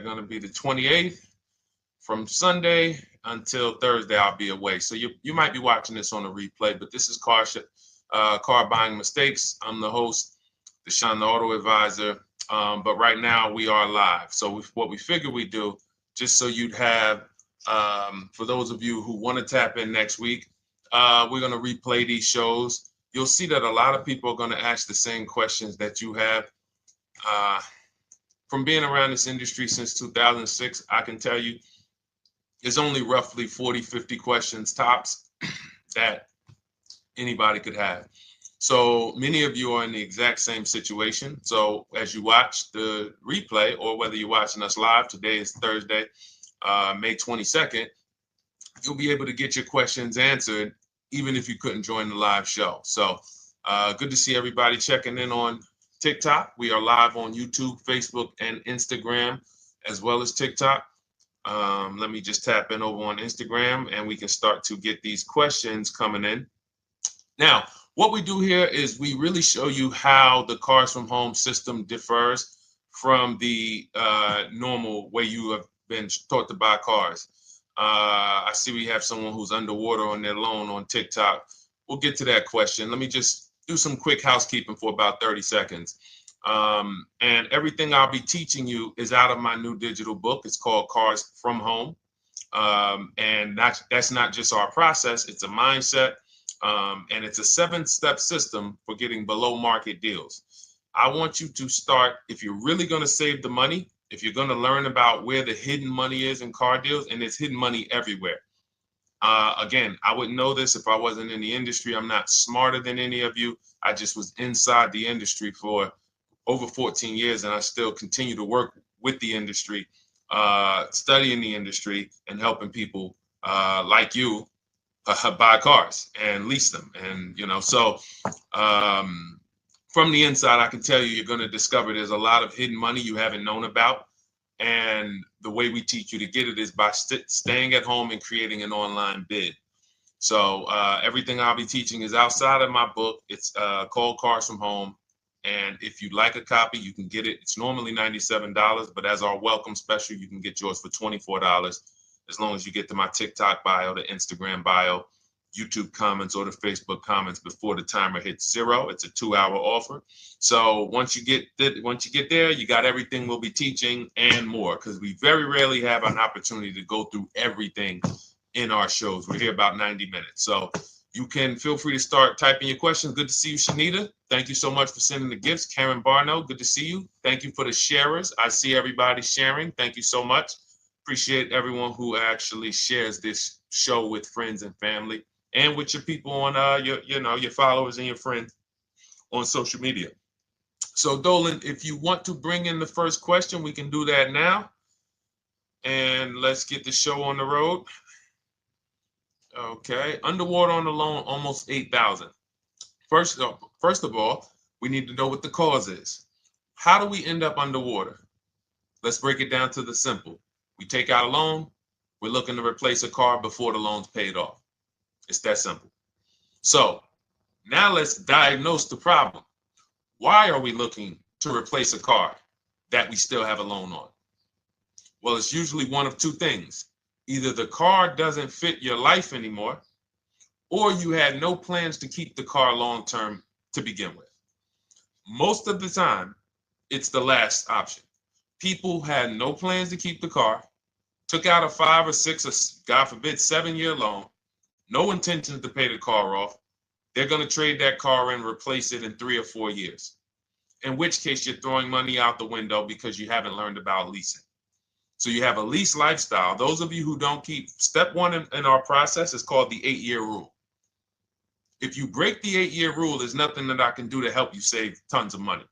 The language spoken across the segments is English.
going to be the 28th. From Sunday until Thursday, I'll be away. So you might be watching this on a replay, but this is Car Buying Mistakes. I'm the host, Deshone the Auto Advisor. But right now we are live. So what we figure we do, just so you'd have, for those of you who want to tap in next week, we're going to replay these shows. You'll see that a lot of people are going to ask the same questions that you have. From being around this industry since 2006, I can tell you there's only roughly 40, 50 questions tops that anybody could have. So many of you are in the exact same situation. So as you watch the replay, or whether you're watching us live, today is Thursday, May 22nd, you'll be able to get your questions answered, even if you couldn't join the live show. So good to see everybody checking in on TikTok. We are live on YouTube, Facebook, and Instagram, as well as TikTok. Let me just tap in over on Instagram and we can start to get these questions coming in. Now, what we do here is we really show you how the Cars from Home system differs from the normal way you have been taught to buy cars. I see we have someone who's underwater on their loan on TikTok. We'll get to that question. Let me just do some quick housekeeping for about 30 seconds. And everything I'll be teaching you is out of my new digital book. It's called Cars from Home. And that's not just our process, it's a mindset. And it's a 7-step system for getting below market deals. I want you to start, if you're really going to save the money, if you're going to learn about where the hidden money is in car deals, and there's hidden money everywhere. Again, I wouldn't know this if I wasn't in the industry. I'm not smarter than any of you. I just was inside the industry for over 14 years, and I still continue to work with the industry, studying the industry and helping people like you buy cars and lease them. And, so from the inside, I can tell you, you're going to discover there's a lot of hidden money you haven't known about. And the way we teach you to get it is by staying at home and creating an online bid. So everything I'll be teaching is outside of my book. It's called Cars from Home. And if you'd like a copy, you can get it. It's normally $97, but as our welcome special, you can get yours for $24, as long as you get to my TikTok bio, the Instagram bio, YouTube comments, or the Facebook comments before the timer hits 0. It's a 2-hour offer. So once you get there, you got everything we'll be teaching and more, because we very rarely have an opportunity to go through everything in our shows. We're here about 90 minutes. So you can feel free to start typing your questions. Good to see you, Shanita. Thank you so much for sending the gifts. Karen Barno, good to see you. Thank you for the sharers. I see everybody sharing. Thank you so much. Appreciate everyone who actually shares this show with friends and family, and with your people on your followers and your friends on social media. So Dolan, if you want to bring in the first question, we can do that now. And let's get the show on the road. Okay, underwater on the loan, almost 8,000. First of all, we need to know what the cause is. How do we end up underwater? Let's break it down to the simple. We take out a loan, we're looking to replace a car before the loan's paid off. It's that simple. So now let's diagnose the problem. Why are we looking to replace a car that we still have a loan on? Well, it's usually one of two things. Either the car doesn't fit your life anymore, or you had no plans to keep the car long-term to begin with. Most of the time, it's the last option. People had no plans to keep the car, took out a 5 or 6 or, God forbid, 7-year loan, no intention to pay the car off. They're going to trade that car and replace it in 3 or 4 years, in which case you're throwing money out the window because you haven't learned about leasing. So you have a lease lifestyle. Those of you who don't keep, step 1 in our process is called the 8-year rule. If you break the 8-year rule, there's nothing that I can do to help you save tons of money.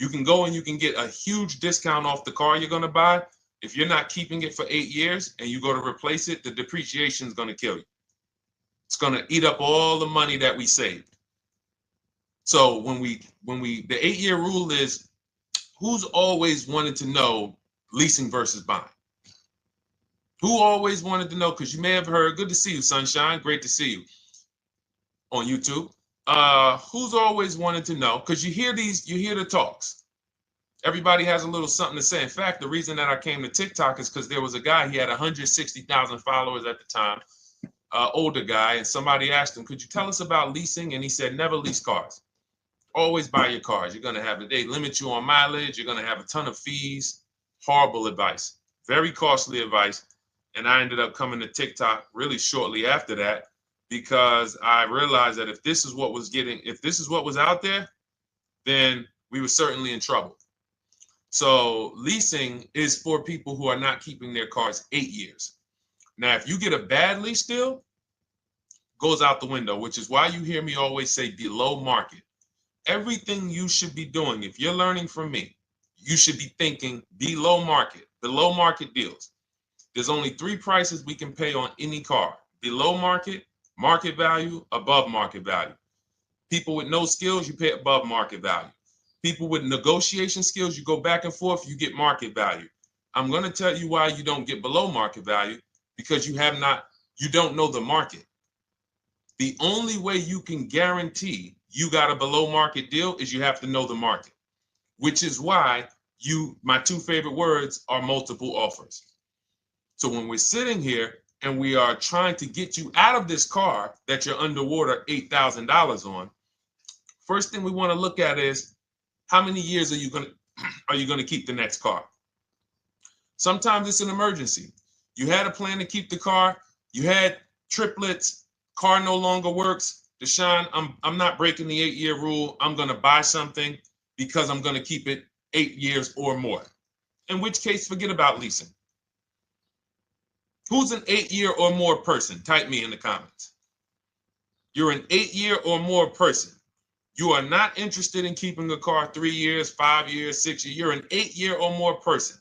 You can go and you can get a huge discount off the car you're going to buy. If you're not keeping it for 8 years and you go to replace it, the depreciation is going to kill you. It's going to eat up all the money that we saved. So the 8-year rule is, who's always wanted to know leasing versus buying? Who always wanted to know? Because you may have heard, good to see you, Sunshine. Great to see you on YouTube. Who's always wanted to know? Because you hear the talks. Everybody has a little something to say. In fact, the reason that I came to TikTok is because there was a guy, he had 160,000 followers at the time, older guy, and somebody asked him, could you tell us about leasing? And he said, never lease cars. Always buy your cars. You're going to have they limit you on mileage. You're going to have a ton of fees. Horrible advice. Very costly advice. And I ended up coming to TikTok really shortly after that because I realized that if this is what was out there, then we were certainly in trouble. So leasing is for people who are not keeping their cars 8 years. Now, if you get a bad lease deal, goes out the window, which is why you hear me always say below market. Everything you should be doing, if you're learning from me, you should be thinking below market deals. There's only 3 prices we can pay on any car: below market, market value, above market value. People with no skills, you pay above market value. People with negotiation skills, you go back and forth, you get market value. I'm going to tell you why you don't get below market value, because you don't know the market. The only way you can guarantee you got a below market deal is you have to know the market, which is why my 2 favorite words are multiple offers. So when we're sitting here and we are trying to get you out of this car that you're underwater $8,000 on, first thing we want to look at is, how many years are you going to keep the next car? Sometimes it's an emergency. You had a plan to keep the car. You had triplets. Car no longer works. Deshone, I'm not breaking the 8-year rule. I'm going to buy something because I'm going to keep it 8 years or more. In which case, forget about leasing. Who's an 8-year or more person? Type me in the comments. You're an 8-year or more person. You are not interested in keeping a car 3 years, 5 years, 6 years. You're an 8-year or more person.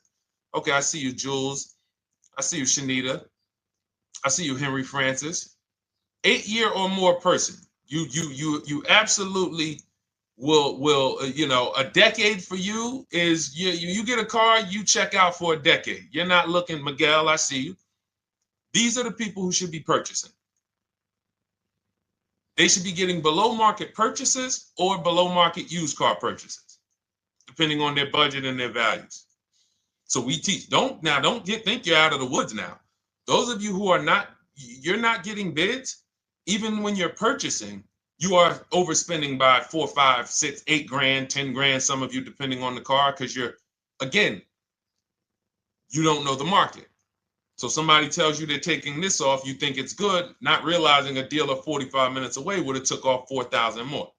Okay, I see you, Jules. I see you, Shanita. I see you, Henry Francis. 8-year or more person. You absolutely will a decade for you is you get a car, you check out for a decade. You're not looking, Miguel, I see you. These are the people who should be purchasing. They should be getting below market purchases or below market used car purchases, depending on their budget and their values. So we teach. Think you're out of the woods now. Those of you who you're not getting bids, even when you're purchasing, you are overspending by 4, 5, 6, 8 grand, 10 grand, some of you, depending on the car, because you don't know the market. So somebody tells you they're taking this off, you think it's good, not realizing a dealer 45 minutes away would have took off 4,000 more.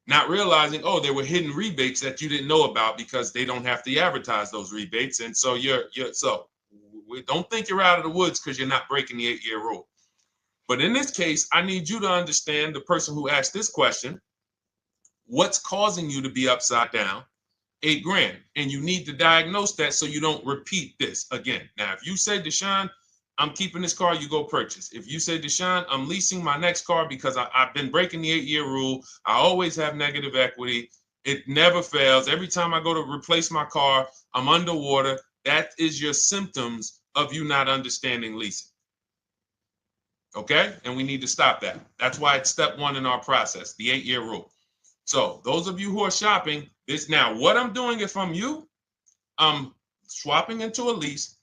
Not realizing, there were hidden rebates that you didn't know about because they don't have to advertise those rebates. And so don't think you're out of the woods because you're not breaking the 8-year rule. But in this case, I need you to understand, the person who asked this question, what's causing you to be upside down? 8 grand. And you need to diagnose that so you don't repeat this again. Now, if you say, Deshone, I'm keeping this car, you go purchase. If you say, Deshone, I'm leasing my next car because I've been breaking the 8-year rule. I always have negative equity. It never fails. Every time I go to replace my car, I'm underwater. That is your symptoms of you not understanding leasing. Okay? And we need to stop that. That's why it's step 1 in our process, the 8-year rule. So those of you who are shopping this now, what I'm doing if I'm you, I'm swapping into a lease.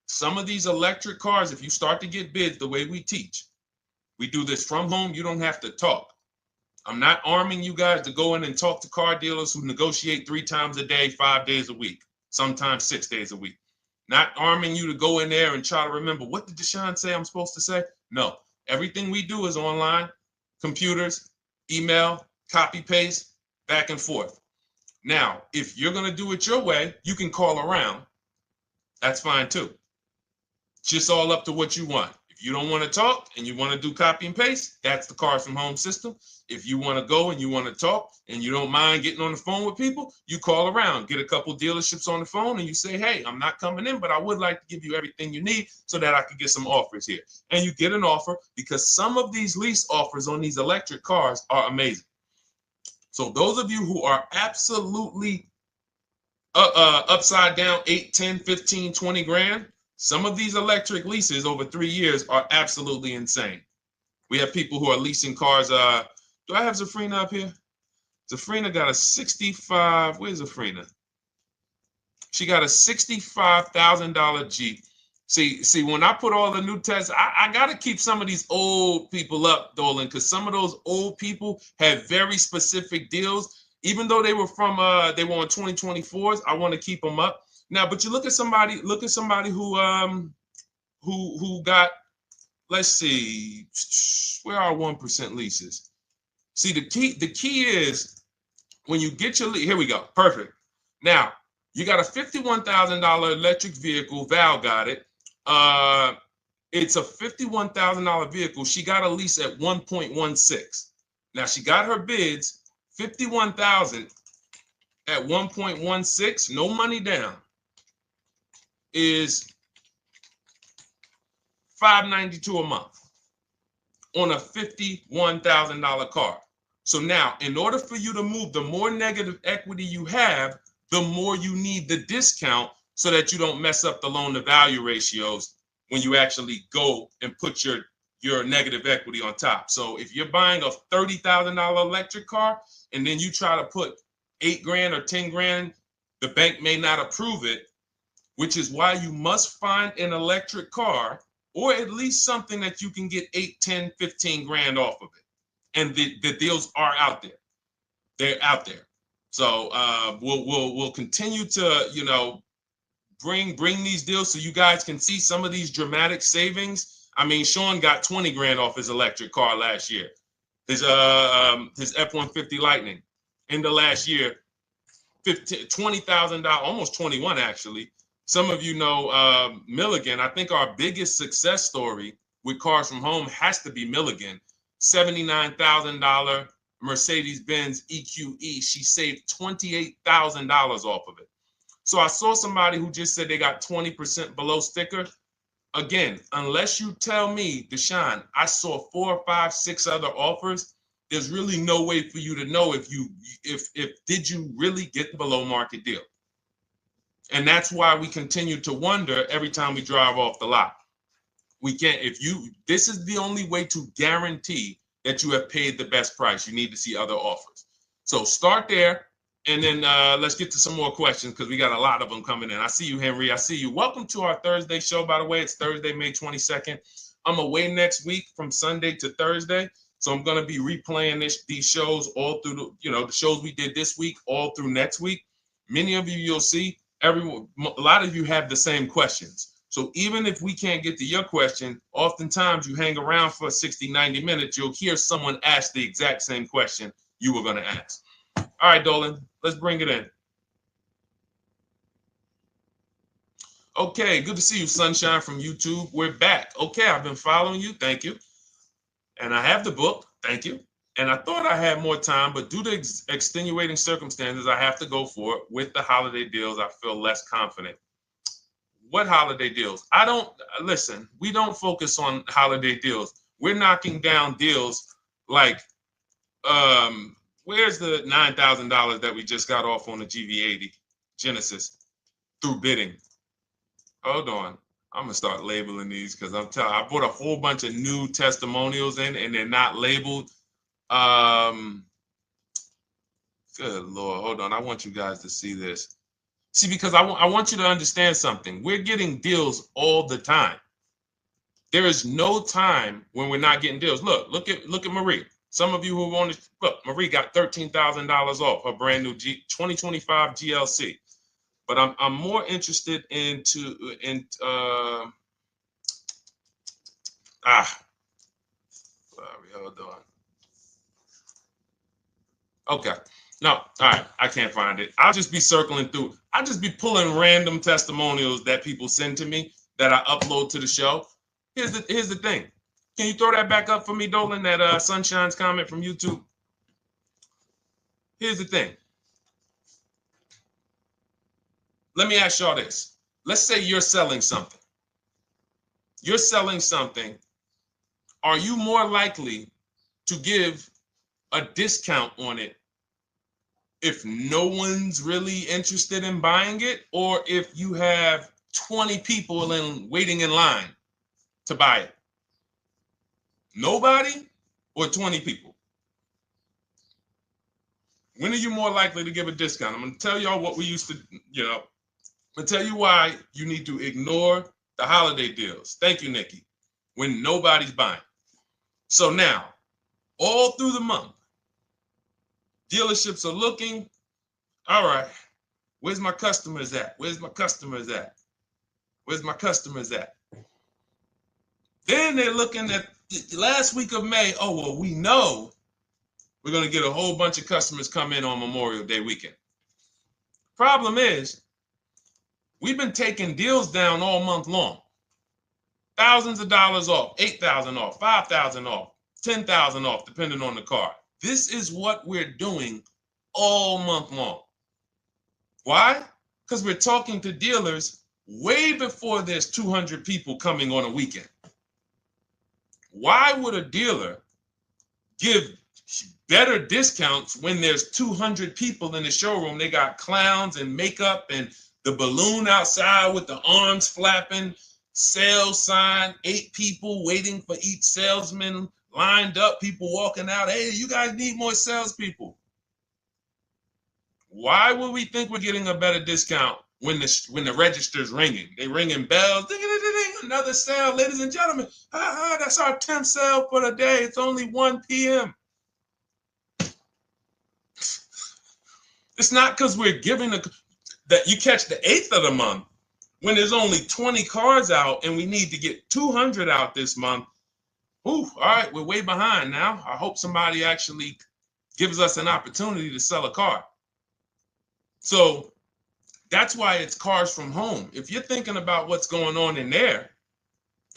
Some of these electric cars, if you start to get bids the way we teach, we do this from home. You don't have to talk. I'm not arming you guys to go in and talk to car dealers who negotiate 3 times a day, 5 days a week, sometimes 6 days a week. Not arming you to go in there and try to remember, what did Deshone say I'm supposed to say? No, everything we do is online, computers, email, copy, paste, back and forth. Now, if you're going to do it your way, you can call around. That's fine too. It's just all up to what you want. If you don't want to talk and you want to do copy and paste, that's the Cars from Home system. If you want to go and you want to talk and you don't mind getting on the phone with people, you call around, get a couple dealerships on the phone and you say, hey, I'm not coming in, but I would like to give you everything you need so that I could get some offers here. And you get an offer because some of these lease offers on these electric cars are amazing. So those of you who are absolutely upside down 8, 10, 15, 20 grand, some of these electric leases over 3 years are absolutely insane. We have people who are leasing cars. Do I have Zafrina up here? Zafrina got a 65. Where's Zafrina? She got a $65,000 Jeep. See, when I put all the new tests, I got to keep some of these old people up, Dolan, because some of those old people have very specific deals. Even though they were on 2024s, I want to keep them up. Now, but you look at somebody who got, let's see, where are 1% leases? See, the key is when you get your lease, here we go, perfect. Now, you got a $51,000 electric vehicle, Val got it. It's a $51,000 vehicle. She got a lease at 1.16. Now she got her bids, 51,000 at 1.16, no money down, is $592 a month on a $51,000 car. So now, in order for you to move, the more negative equity you have, the more you need the discount so that you don't mess up the loan to value ratios when you actually go and put your negative equity on top. So if you're buying a $30,000 electric car and then you try to put $8,000 or $10,000, the bank may not approve it, which is why you must find an electric car or at least something that you can get 8, 10, 15 grand off of it. And the deals are out there. They're out there. So we'll continue to, bring these deals so you guys can see some of these dramatic savings. I mean, Sean got 20 grand off his electric car last year. His F-150 Lightning in the last year, $20,000, almost 21 actually. Some of you know Milligan. I think our biggest success story with Cars from Home has to be Milligan. $79,000 Mercedes-Benz EQE. She saved $28,000 off of it. So I saw somebody who just said they got 20% below sticker. Again, unless you tell me, Deshone, I saw 4, 5, 6 other offers, there's really no way for you to know if did you really get the below market deal. And that's why we continue to wonder every time we drive off the lot. We can't, this is the only way to guarantee that you have paid the best price. You need to see other offers. So start there, and then let's get to some more questions because we got a lot of them coming in. I see you, Henry. I see you. Welcome to our Thursday show, by the way. It's Thursday, May 22nd. I'm away next week from Sunday to Thursday. So I'm going to be replaying these shows all through, the shows we did this week, all through next week. Many of you, you'll see, a lot of you have the same questions. So even if we can't get to your question, oftentimes you hang around for 60, 90 minutes, you'll hear someone ask the exact same question you were going to ask. All right, Dolan, let's bring it in. Okay, good to see you, Sunshine from YouTube. We're back. Okay, I've been following you. Thank you. And I have the book. Thank you. And I thought I had more time, but due to extenuating circumstances, I have to go for it. With the holiday deals, I feel less confident. What holiday deals? Listen, we don't focus on holiday deals. We're knocking down deals like, where's the $9,000 that we just got off on the GV80 Genesis through bidding? Hold on. I'm gonna start labeling these because I put a whole bunch of new testimonials in and they're not labeled. Good Lord, hold on. I want you guys to see this. See, because I want you to understand something. We're getting deals all the time. There is no time when we're not getting deals. Look at Marie. Some of you who want to look, Marie got $13,000 off her brand new 2025 GLC. But I'm more interested sorry, hold on. Okay. No, all right. I can't find it. I'll just be circling through. I'll just be pulling random testimonials that people send to me that I upload to the show. Here's the thing. Can you throw that back up for me, Dolan? That Sunshine's comment from YouTube. Here's the thing. Let me ask y'all this. Let's say you're selling something. You're selling something. Are you more likely to give a discount on it if no one's really interested in buying it, or if you have 20 people waiting in line to buy it? Nobody or 20 people? When are you more likely to give a discount? I'm going to tell y'all what we used to, I'm going to tell you why you need to ignore the holiday deals. Thank you, Nikki. When nobody's buying. So now, all through the month, dealerships are looking, all right, where's my customers at? Where's my customers at? Where's my customers at? Then they're looking at the last week of May. Oh, well, we know we're going to get a whole bunch of customers come in on Memorial Day weekend. Problem is, we've been taking deals down all month long. Thousands of dollars off, 8,000 off, 5,000 off, 10,000 off, depending on the car. This is what we're doing all month long. Why? Because we're talking to dealers way before there's 200 people coming on a weekend. Why would a dealer give better discounts when there's 200 people in the showroom? They got clowns and makeup and the balloon outside with the arms flapping, sales sign, 8 people waiting for each salesman lined up, people walking out. Hey, you guys need more salespeople. Why would we think we're getting a better discount when the register's ringing? They ringing bells, ding, ding, ding, ding, another sale, ladies and gentlemen. That's our 10th sale for the day. It's only 1 p.m. It's not because we're giving that you catch the 8th of the month when there's only 20 cars out and we need to get 200 out this month. Ooh, all right, we're way behind now. I hope somebody actually gives us an opportunity to sell a car. So that's why it's cars from home. If you're thinking about what's going on in there,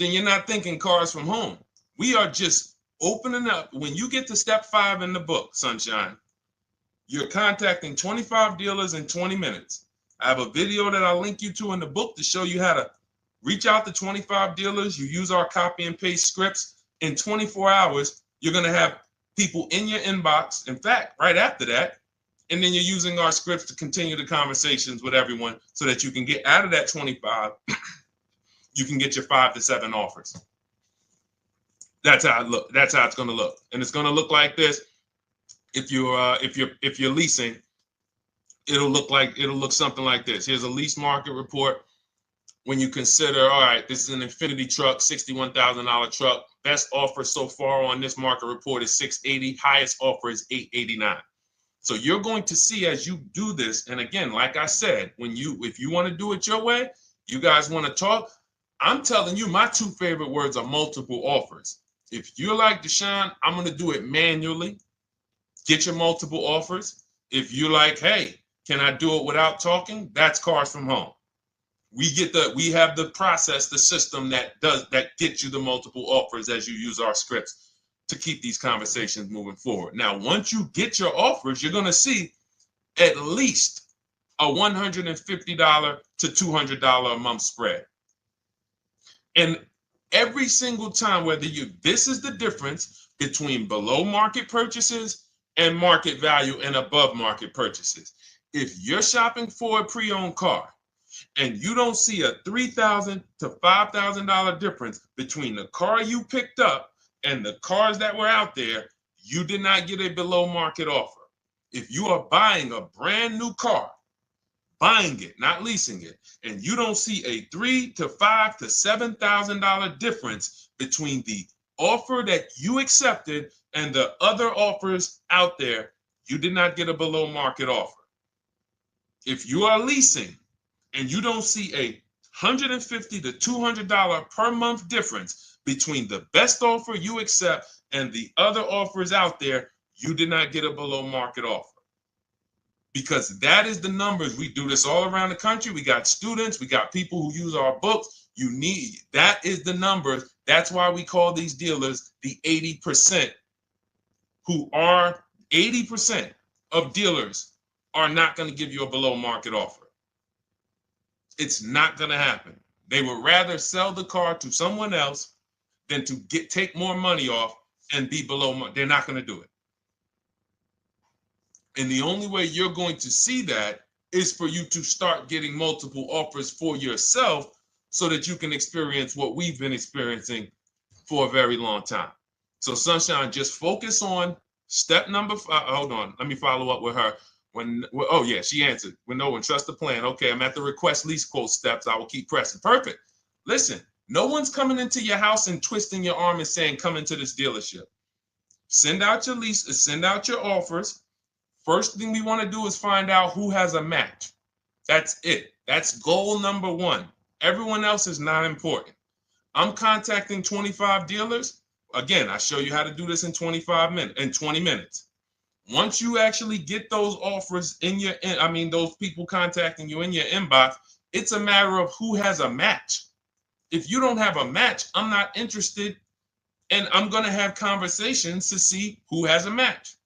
then you're not thinking cars from home. We are just opening up. When you get to step 5 in the book, Sunshine, you're contacting 25 dealers in 20 minutes. I have a video that I'll link you to in the book to show you how to reach out to 25 dealers. You use our copy and paste scripts. In 24 hours, you're going to have people in your inbox. In fact, right after that, and then you're using our scripts to continue the conversations with everyone so that you can get out of that 25, you can get your 5 to 7 offers. That's how it look. That's how it's going to look. And it's going to look like this. If you're leasing, it'll look something like this. Here's a lease market report. When you consider, all right, this is an Infinity truck, $61,000 truck. Best offer so far on this market report is $680. Highest offer is $889. So you're going to see as you do this, and again, like I said, if you want to do it your way, you guys want to talk, I'm telling you, my 2 favorite words are multiple offers. If you're like Deshone, I'm going to do it manually. Get your multiple offers. If you're like, hey, can I do it without talking? That's cars from home. We have the process, the system that gets you the multiple offers as you use our scripts to keep these conversations moving forward. Now, once you get your offers, you're going to see at least a $150 to $200 a month spread. And every single time, this is the difference between below market purchases and market value and above market purchases. If you're shopping for a pre-owned car and you don't see a $3,000 to $5,000 difference between the car you picked up and the cars that were out there, you did not get a below market offer. If you are buying a brand new car, buying it, not leasing it, and you don't see a $3,000 to $5,000 to $7,000 difference between the offer that you accepted and the other offers out there, you did not get a below market offer. If you are leasing and you don't see a $150 to $200 per month difference between the best offer you accept and the other offers out there, you did not get a below market offer. Because that is the numbers. We do this all around the country. We got students, we got people who use our books. That is the numbers. That's why we call these dealers the 80%, who are 80% of dealers are not going to give you a below market offer. It's not going to happen. They would rather sell the car to someone else than to take more money off and be below market. They're not going to do it. And the only way you're going to see that is for you to start getting multiple offers for yourself so that you can experience what we've been experiencing for a very long time. So Sunshine, just focus on Step number five, hold on, let me follow up with her. Oh yeah, she answered. When no one trust the plan. Okay, I'm at the request lease quote steps. I will keep pressing. Perfect. Listen, no one's coming into your house and twisting your arm and saying, come into this dealership. Send out your leases, send out your offers. First thing we want to do is find out who has a match. That's it. That's goal number one. Everyone else is not important. I'm contacting 25 dealers. Again, I show you how to do this in 20 minutes. Once you actually get those offers in your, those people contacting you in your inbox, it's a matter of who has a match. If you don't have a match, I'm not interested, and I'm going to have conversations to see who has a match.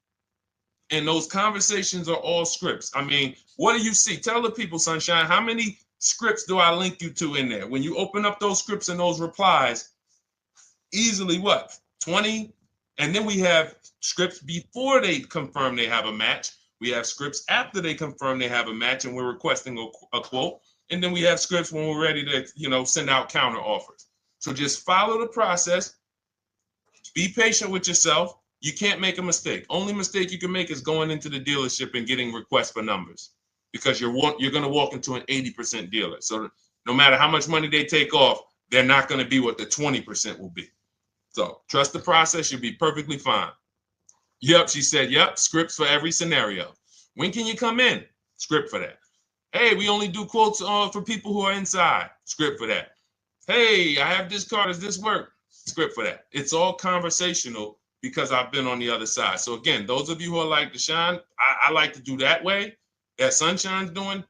And those conversations are all scripts. I mean, what do you see? Tell the people, Sunshine, how many scripts do I link you to in there? When you open up those scripts and those replies, easily what? 20? And then we have scripts before they confirm they have a match. We have scripts after they confirm they have a match and we're requesting a quote. And then we have scripts when we're ready to, send out counter offers. So just follow the process. Be patient with yourself. You can't make a mistake. Only mistake you can make is going into the dealership and getting requests for numbers, because you're going to walk into an 80% dealer. So no matter how much money they take off, they're not going to be what the 20% will be. So trust the process. You'll be perfectly fine. Yep, she said, yep, scripts for every scenario. When can you come in? Script for that. Hey, we only do quotes for people who are inside. Script for that. Hey, I have this car. Does this work? Script for that. It's all conversational because I've been on the other side. So again, those of you who are like Deshone, I like to do that way, that Sunshine's doing.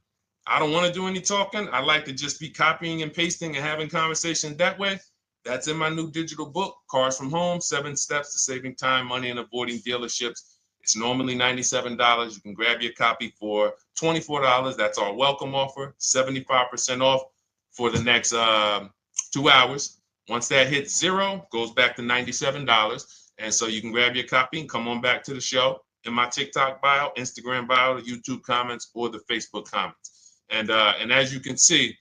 I don't want to do any talking. I like to just be copying and pasting and having conversations that way. That's in my new digital book, Cars from Home, 7 Steps to Saving Time, Money, and Avoiding Dealerships. It's normally $97. You can grab your copy for $24. That's our welcome offer, 75% off for the next 2 hours. Once that hits zero, goes back to $97. And so you can grab your copy and come on back to the show in my TikTok bio, Instagram bio, the YouTube comments, or the Facebook comments. And as you can see,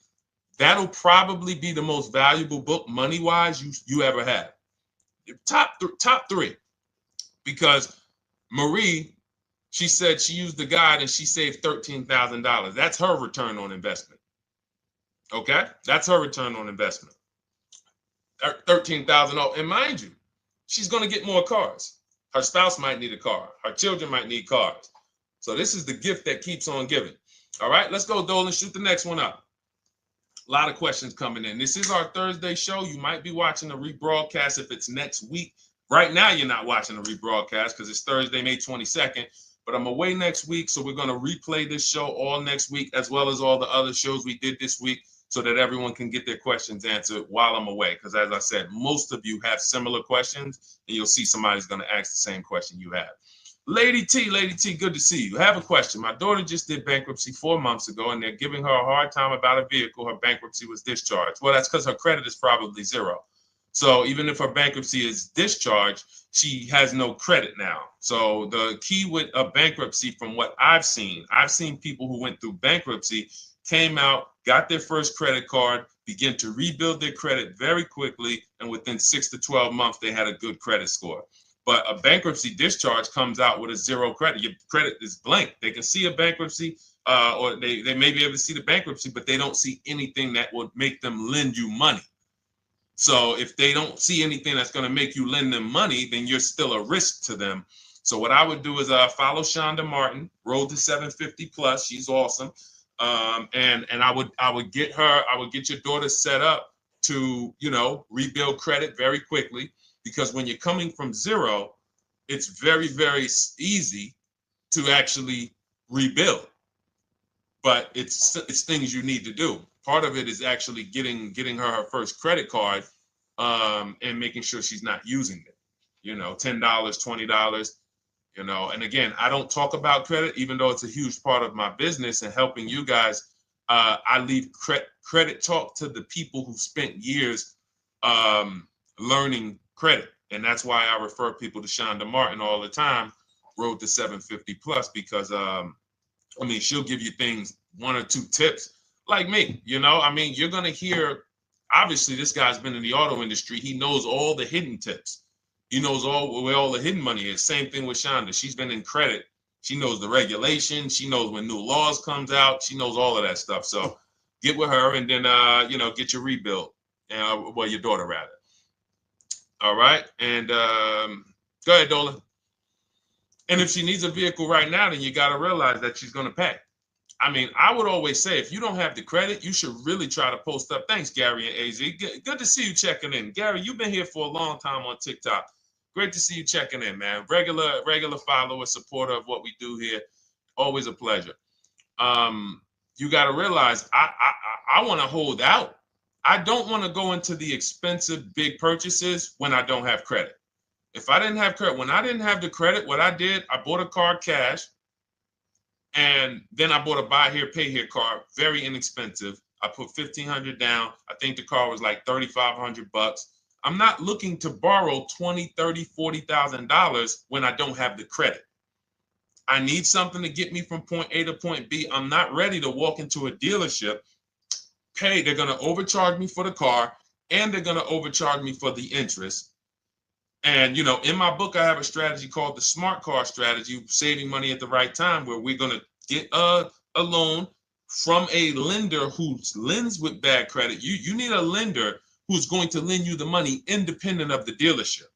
that'll probably be the most valuable book money-wise you ever have. Top three. Because Marie, she said she used the guide and she saved $13,000. That's her return on investment. Okay? That's her return on investment. $13,000. And mind you, she's going to get more cars. Her spouse might need a car. Her children might need cars. So this is the gift that keeps on giving. All right, let's go, Dolan. Shoot the next one up. A lot of questions coming in. This is our Thursday show. You might be watching a rebroadcast if it's next week. Right now, you're not watching a rebroadcast because it's Thursday, May 22nd. But I'm away next week, so we're going to replay this show all next week, as well as all the other shows we did this week, so that everyone can get their questions answered while I'm away. Because as I said, most of you have similar questions, and you'll see somebody's going to ask the same question you have. Lady T, good to see you. I have a question. My daughter just did bankruptcy 4 months ago, and they're giving her a hard time about a vehicle. Her bankruptcy was discharged. Well, that's because her credit is probably zero. So even if her bankruptcy is discharged, she has no credit now. So the key with a bankruptcy, from what I've seen people who went through bankruptcy, came out, got their first credit card, began to rebuild their credit very quickly, and within 6 to 12 months, they had a good credit score. But a bankruptcy discharge comes out with a zero credit. Your credit is blank. They can see a bankruptcy, or they may be able to see the bankruptcy, but they don't see anything that would make them lend you money. So if they don't see anything that's going to make you lend them money, then you're still a risk to them. So what I would do is follow Shonda Martin, Road to 750 Plus. She's awesome. And I would get your daughter set up to, rebuild credit very quickly. Because when you're coming from zero, it's very, very easy to actually rebuild. But it's things you need to do. Part of it is actually getting her first credit card, and making sure she's not using it. $10, $20. And again, I don't talk about credit, even though it's a huge part of my business and helping you guys. I leave credit talk to the people who spent years learning credit. And that's why I refer people to Shonda Martin all the time, Road to 750 Plus, because she'll give you things, 1 or 2 tips, like me. You're going to hear, obviously this guy's been in the auto industry. He knows all the hidden tips. He knows where all the hidden money is. Same thing with Shonda. She's been in credit. She knows the regulations. She knows when new laws comes out. She knows all of that stuff. So get with her and then, get your rebuild. Well, your daughter rather. All right. And go ahead, Dola. And if she needs a vehicle right now, then you got to realize that she's going to pay. I mean, I would always say if you don't have the credit, you should really try to post up. Thanks, Gary and AZ. Good to see you checking in. Gary, you've been here for a long time on TikTok. Great to see you checking in, man. Regular follower, supporter of what we do here. Always a pleasure. You got to realize I want to hold out. I don't want to go into the expensive big purchases when I don't have credit. If I didn't have credit, when I didn't have the credit, what I did, I bought a car cash, and then I bought a buy here, pay here car, very inexpensive. I put $1,500 down. I think the car was like $3,500. I'm not looking to borrow $20,000, $30,000, $40,000 when I don't have the credit. I need something to get me from point A to point B. I'm not ready to walk into a dealership, pay. They're going to overcharge me for the car, and they're going to overcharge me for the interest. And, in my book, I have a strategy called the smart car strategy, saving money at the right time, where we're going to get a loan from a lender who lends with bad credit. You need a lender who's going to lend you the money independent of the dealership.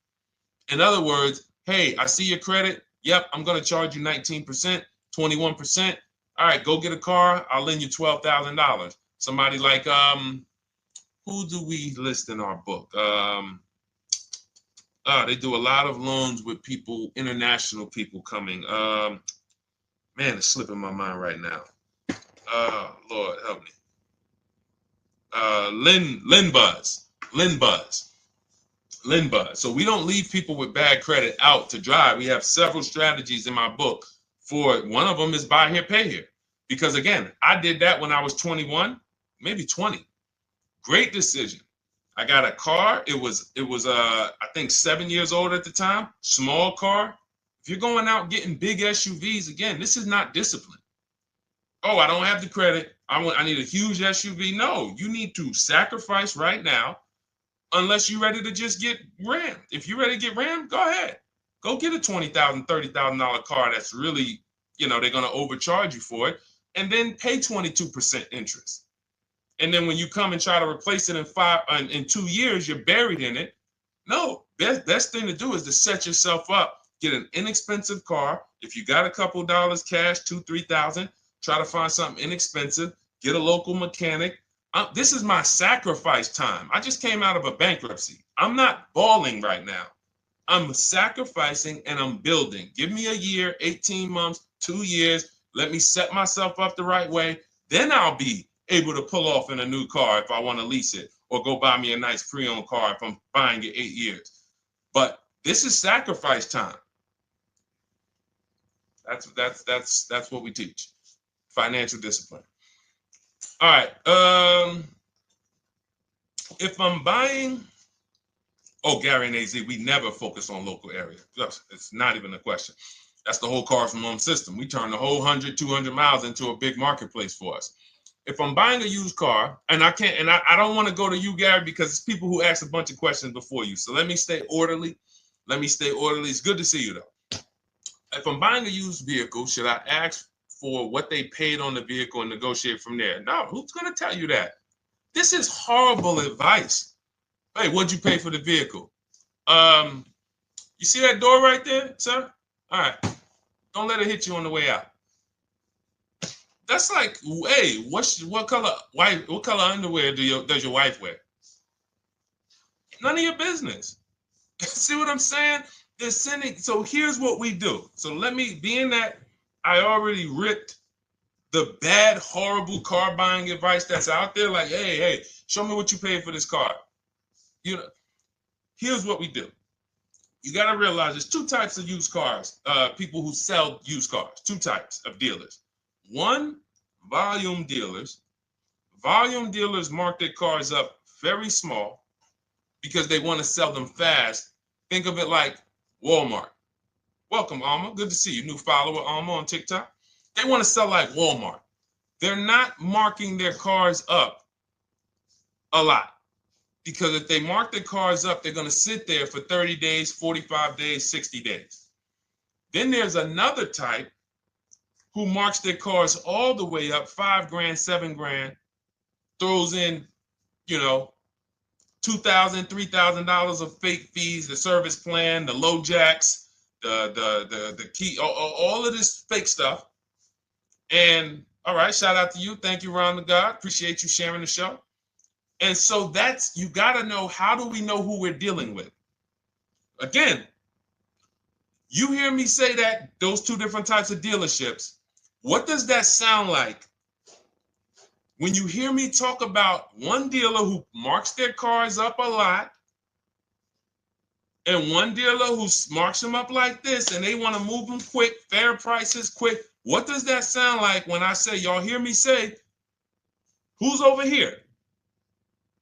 In other words, hey, I see your credit. Yep, I'm going to charge you 19%, 21%. All right, go get a car. I'll lend you $12,000. Somebody like, who do we list in our book? They do a lot of loans with people, international people coming. Man, it's slipping my mind right now. Lord, help me. Linbuzz. So we don't leave people with bad credit out to dry. We have several strategies in my book. For one of them is buy here, pay here. Because again, I did that when I was 21, maybe 20. Great decision. I got a car. It was I think 7 years old at the time. Small car. If you're going out getting big SUVs, again, this is not discipline. Oh, I don't have the credit. I need a huge SUV. No, you need to sacrifice right now, unless you're ready to just get rammed. If you're ready to get rammed, go ahead. Go get a $20,000, $30,000 car that's really, they're going to overcharge you for it, and then pay 22% interest. And then when you come and try to replace it in 2 years, you're buried in it. No, best thing to do is to set yourself up. Get an inexpensive car. If you got a couple dollars cash, $2,000, $3,000, try to find something inexpensive. Get a local mechanic. This is my sacrifice time. I just came out of a bankruptcy. I'm not balling right now. I'm sacrificing and I'm building. Give me a year, 18 months, 2 years. Let me set myself up the right way. Then I'll be able to pull off in a new car if I want to lease it, or go buy me a nice pre-owned car if I'm buying it 8 years. But this is sacrifice time. That's what we teach. Financial discipline. All right. If I'm buying, Gary and AZ, we never focus on local area. It's not even a question. That's the whole car from home system. We turn the whole 100, 200 miles into a big marketplace for us. If I'm buying a used car, and I don't want to go to you, Gary, because it's people who ask a bunch of questions before you. So let me stay orderly. It's good to see you, though. If I'm buying a used vehicle, should I ask for what they paid on the vehicle and negotiate from there? No, who's going to tell you that? This is horrible advice. Hey, what'd you pay for the vehicle? You see that door right there, sir? All right. Don't let it hit you on the way out. That's like, hey, what color underwear does your wife wear? None of your business. See what I'm saying? They're sending. So here's what we do. So being that I already ripped the bad, horrible car buying advice that's out there, like, hey, show me what you paid for this car. Here's what we do. You got to realize there's two types of used cars, people who sell used cars, two types of dealers. One, volume dealers. Volume dealers mark their cars up very small because they want to sell them fast. Think of it like Walmart. Welcome, Alma. Good to see you. New follower, Alma, on TikTok. They want to sell like Walmart. They're not marking their cars up a lot. Because if they mark their cars up, they're going to sit there for 30 days, 45 days, 60 days. Then there's another type who marks their cars all the way up, 5 grand, 7 grand, throws in, you know, $2,000, $3,000 of fake fees, the service plan, the low jacks, the key, all of this fake stuff. And all right, shout out to you. Thank you, Ron the God. Appreciate you sharing the show. And so that's, you got to know, how do we know who we're dealing with? Again, you hear me say that, those two different types of dealerships. What does that sound like when you hear me talk about one dealer who marks their cars up a lot and one dealer who marks them up like this and they want to move them quick, fair prices, quick? What does that sound like when I say, y'all hear me say, who's over here?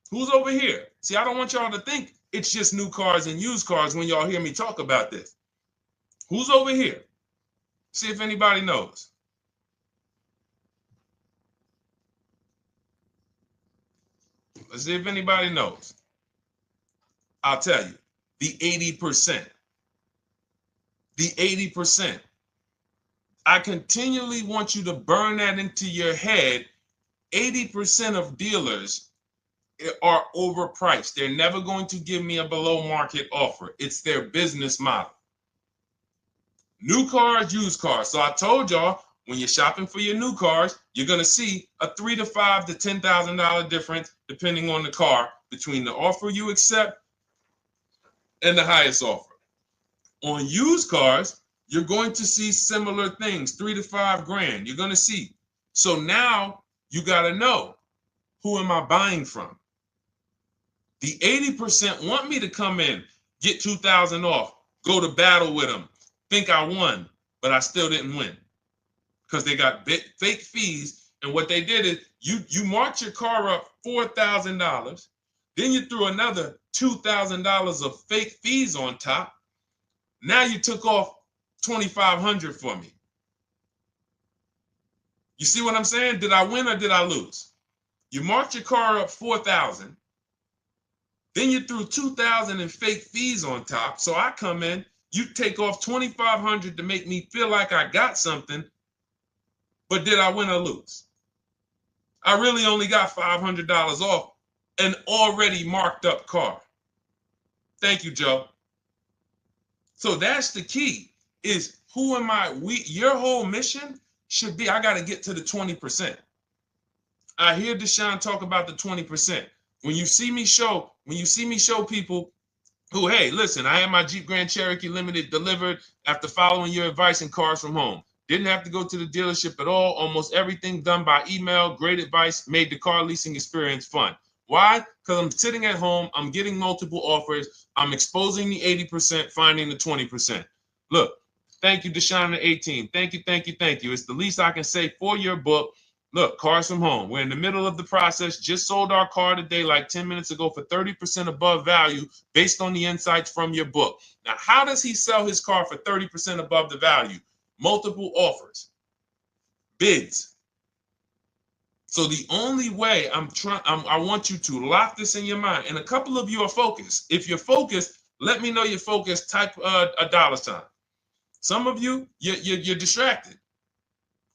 Who's over here? See, I don't want y'all to think it's just new cars and used cars when y'all hear me talk about this. Who's over here? See if anybody knows. Let's see if anybody knows. I'll tell you, the 80%. The 80%. I continually want you to burn that into your head. 80% of dealers are overpriced. They're never going to give me a below market offer. It's their business model. New cars, used cars. So I told y'all, when you're shopping for your new cars, you're going to see a $3,000 to $5,000 to $10,000 difference, depending on the car, between the offer you accept and the highest offer. On used cars, you're going to see similar things, 3 to 5 grand. You're going to see. So now you got to know, who am I buying from? The 80% want me to come in, get 2,000 off, go to battle with them, think I won, but I still didn't win because they got fake fees. And what they did is you marked your car up $4,000, then you threw another $2,000 of fake fees on top. Now you took off $2,500 for me. You see what I'm saying? Did I win or did I lose? You marked your car up $4,000. Then you threw $2,000 in fake fees on top. So I come in, you take off $2,500 to make me feel like I got something. But did I win or lose? I really only got $500 off an already marked up car. Thank you, Joe. So that's the key, is who am I? Your whole mission should be, I got to get to the 20%. I hear Deshone talk about the 20%. When you see me show people who, hey, listen, I had my Jeep Grand Cherokee Limited delivered after following your advice and cars from home. Didn't have to go to the dealership at all. Almost everything done by email. Great advice. Made the car leasing experience fun. Why? Because I'm sitting at home. I'm getting multiple offers. I'm exposing the 80%, finding the 20%. Look, thank you, Deshone the 18. Thank you, thank you, thank you. It's the least I can say for your book. Look, cars from home. We're in the middle of the process. Just sold our car today, like 10 minutes ago, for 30% above value based on the insights from your book. Now, how does he sell his car for 30% above the value? Multiple offers, bids. So the only way I want you to lock this in your mind. And a couple of you are focused. If you're focused, let me know you're focused. Type a $. Some of you, you're distracted.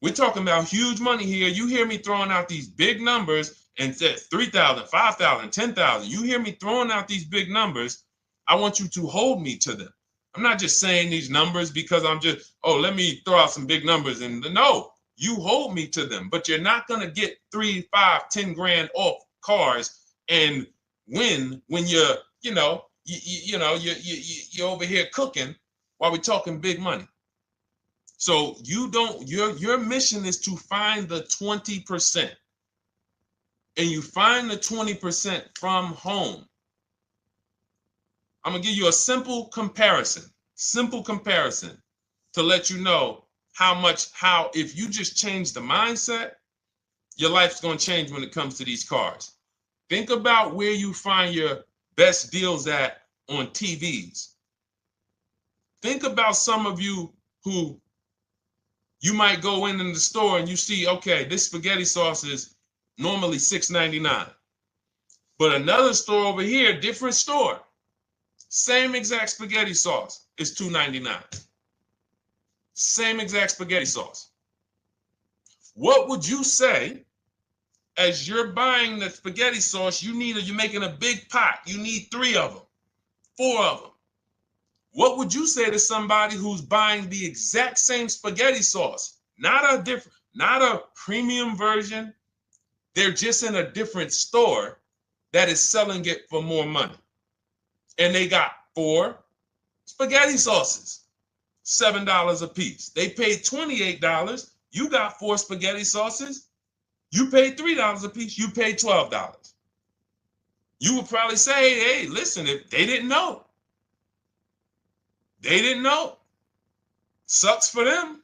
We're talking about huge money here. You hear me throwing out these big numbers and said 3,000, 5,000, 10,000. You hear me throwing out these big numbers. I want you to hold me to them. I'm not just saying these numbers because I'm just, oh, let me throw out some big numbers. And no, you hold me to them. But you're not going to get 3, 5, 10 grand off cars and win when you're over here cooking while we're talking big money. So your mission is to find the 20%. And you find the 20% from home. I'm going to give you a simple comparison to let you know how if you just change the mindset, your life's going to change when it comes to these cars. Think about where you find your best deals at on TVs. Think about some of you who you might go in the store and you see, okay, this spaghetti sauce is normally $6.99. But another store over here, different store, same exact spaghetti sauce is $2.99. Same exact spaghetti sauce. What would you say as you're buying the spaghetti sauce? You're making a big pot. You need 3 of them, 4 of them. What would you say to somebody who's buying the exact same spaghetti sauce? Not a premium version. They're just in a different store that is selling it for more money. And they got 4 spaghetti sauces, $7 a piece. They paid $28. You got 4 spaghetti sauces. You paid $3 a piece. You paid $12. You would probably say, hey, listen, if they didn't know. They didn't know. Sucks for them.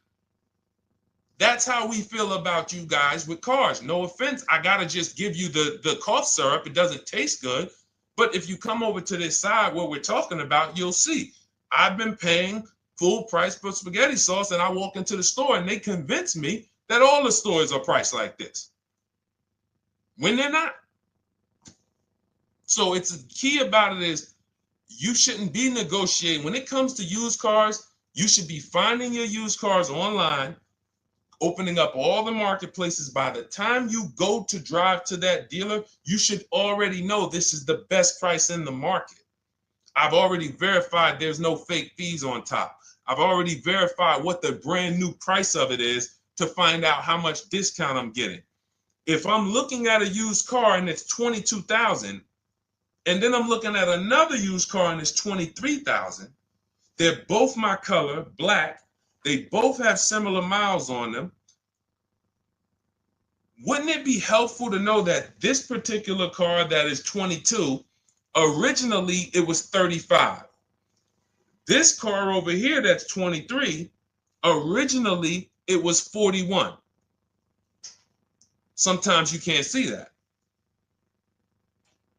That's how we feel about you guys with cars. No offense. I got to just give you the cough syrup. It doesn't taste good. But if you come over to this side where we're talking about, you'll see. I've been paying full price for spaghetti sauce, and I walk into the store and they convince me that all the stores are priced like this, when they're not. So it's the key about it is you shouldn't be negotiating. When it comes to used cars, you should be finding your used cars online, opening up all the marketplaces. By the time you go to drive to that dealer, you should already know this is the best price in the market. I've already verified there's no fake fees on top. I've already verified what the brand new price of it is to find out how much discount I'm getting. If I'm looking at a used car and it's $22,000, and then I'm looking at another used car and it's $23,000, they're both my color, black. They both have similar miles on them. Wouldn't it be helpful to know that this particular car that is 22, originally it was 35. This car over here that's 23, originally it was 41. Sometimes you can't see that.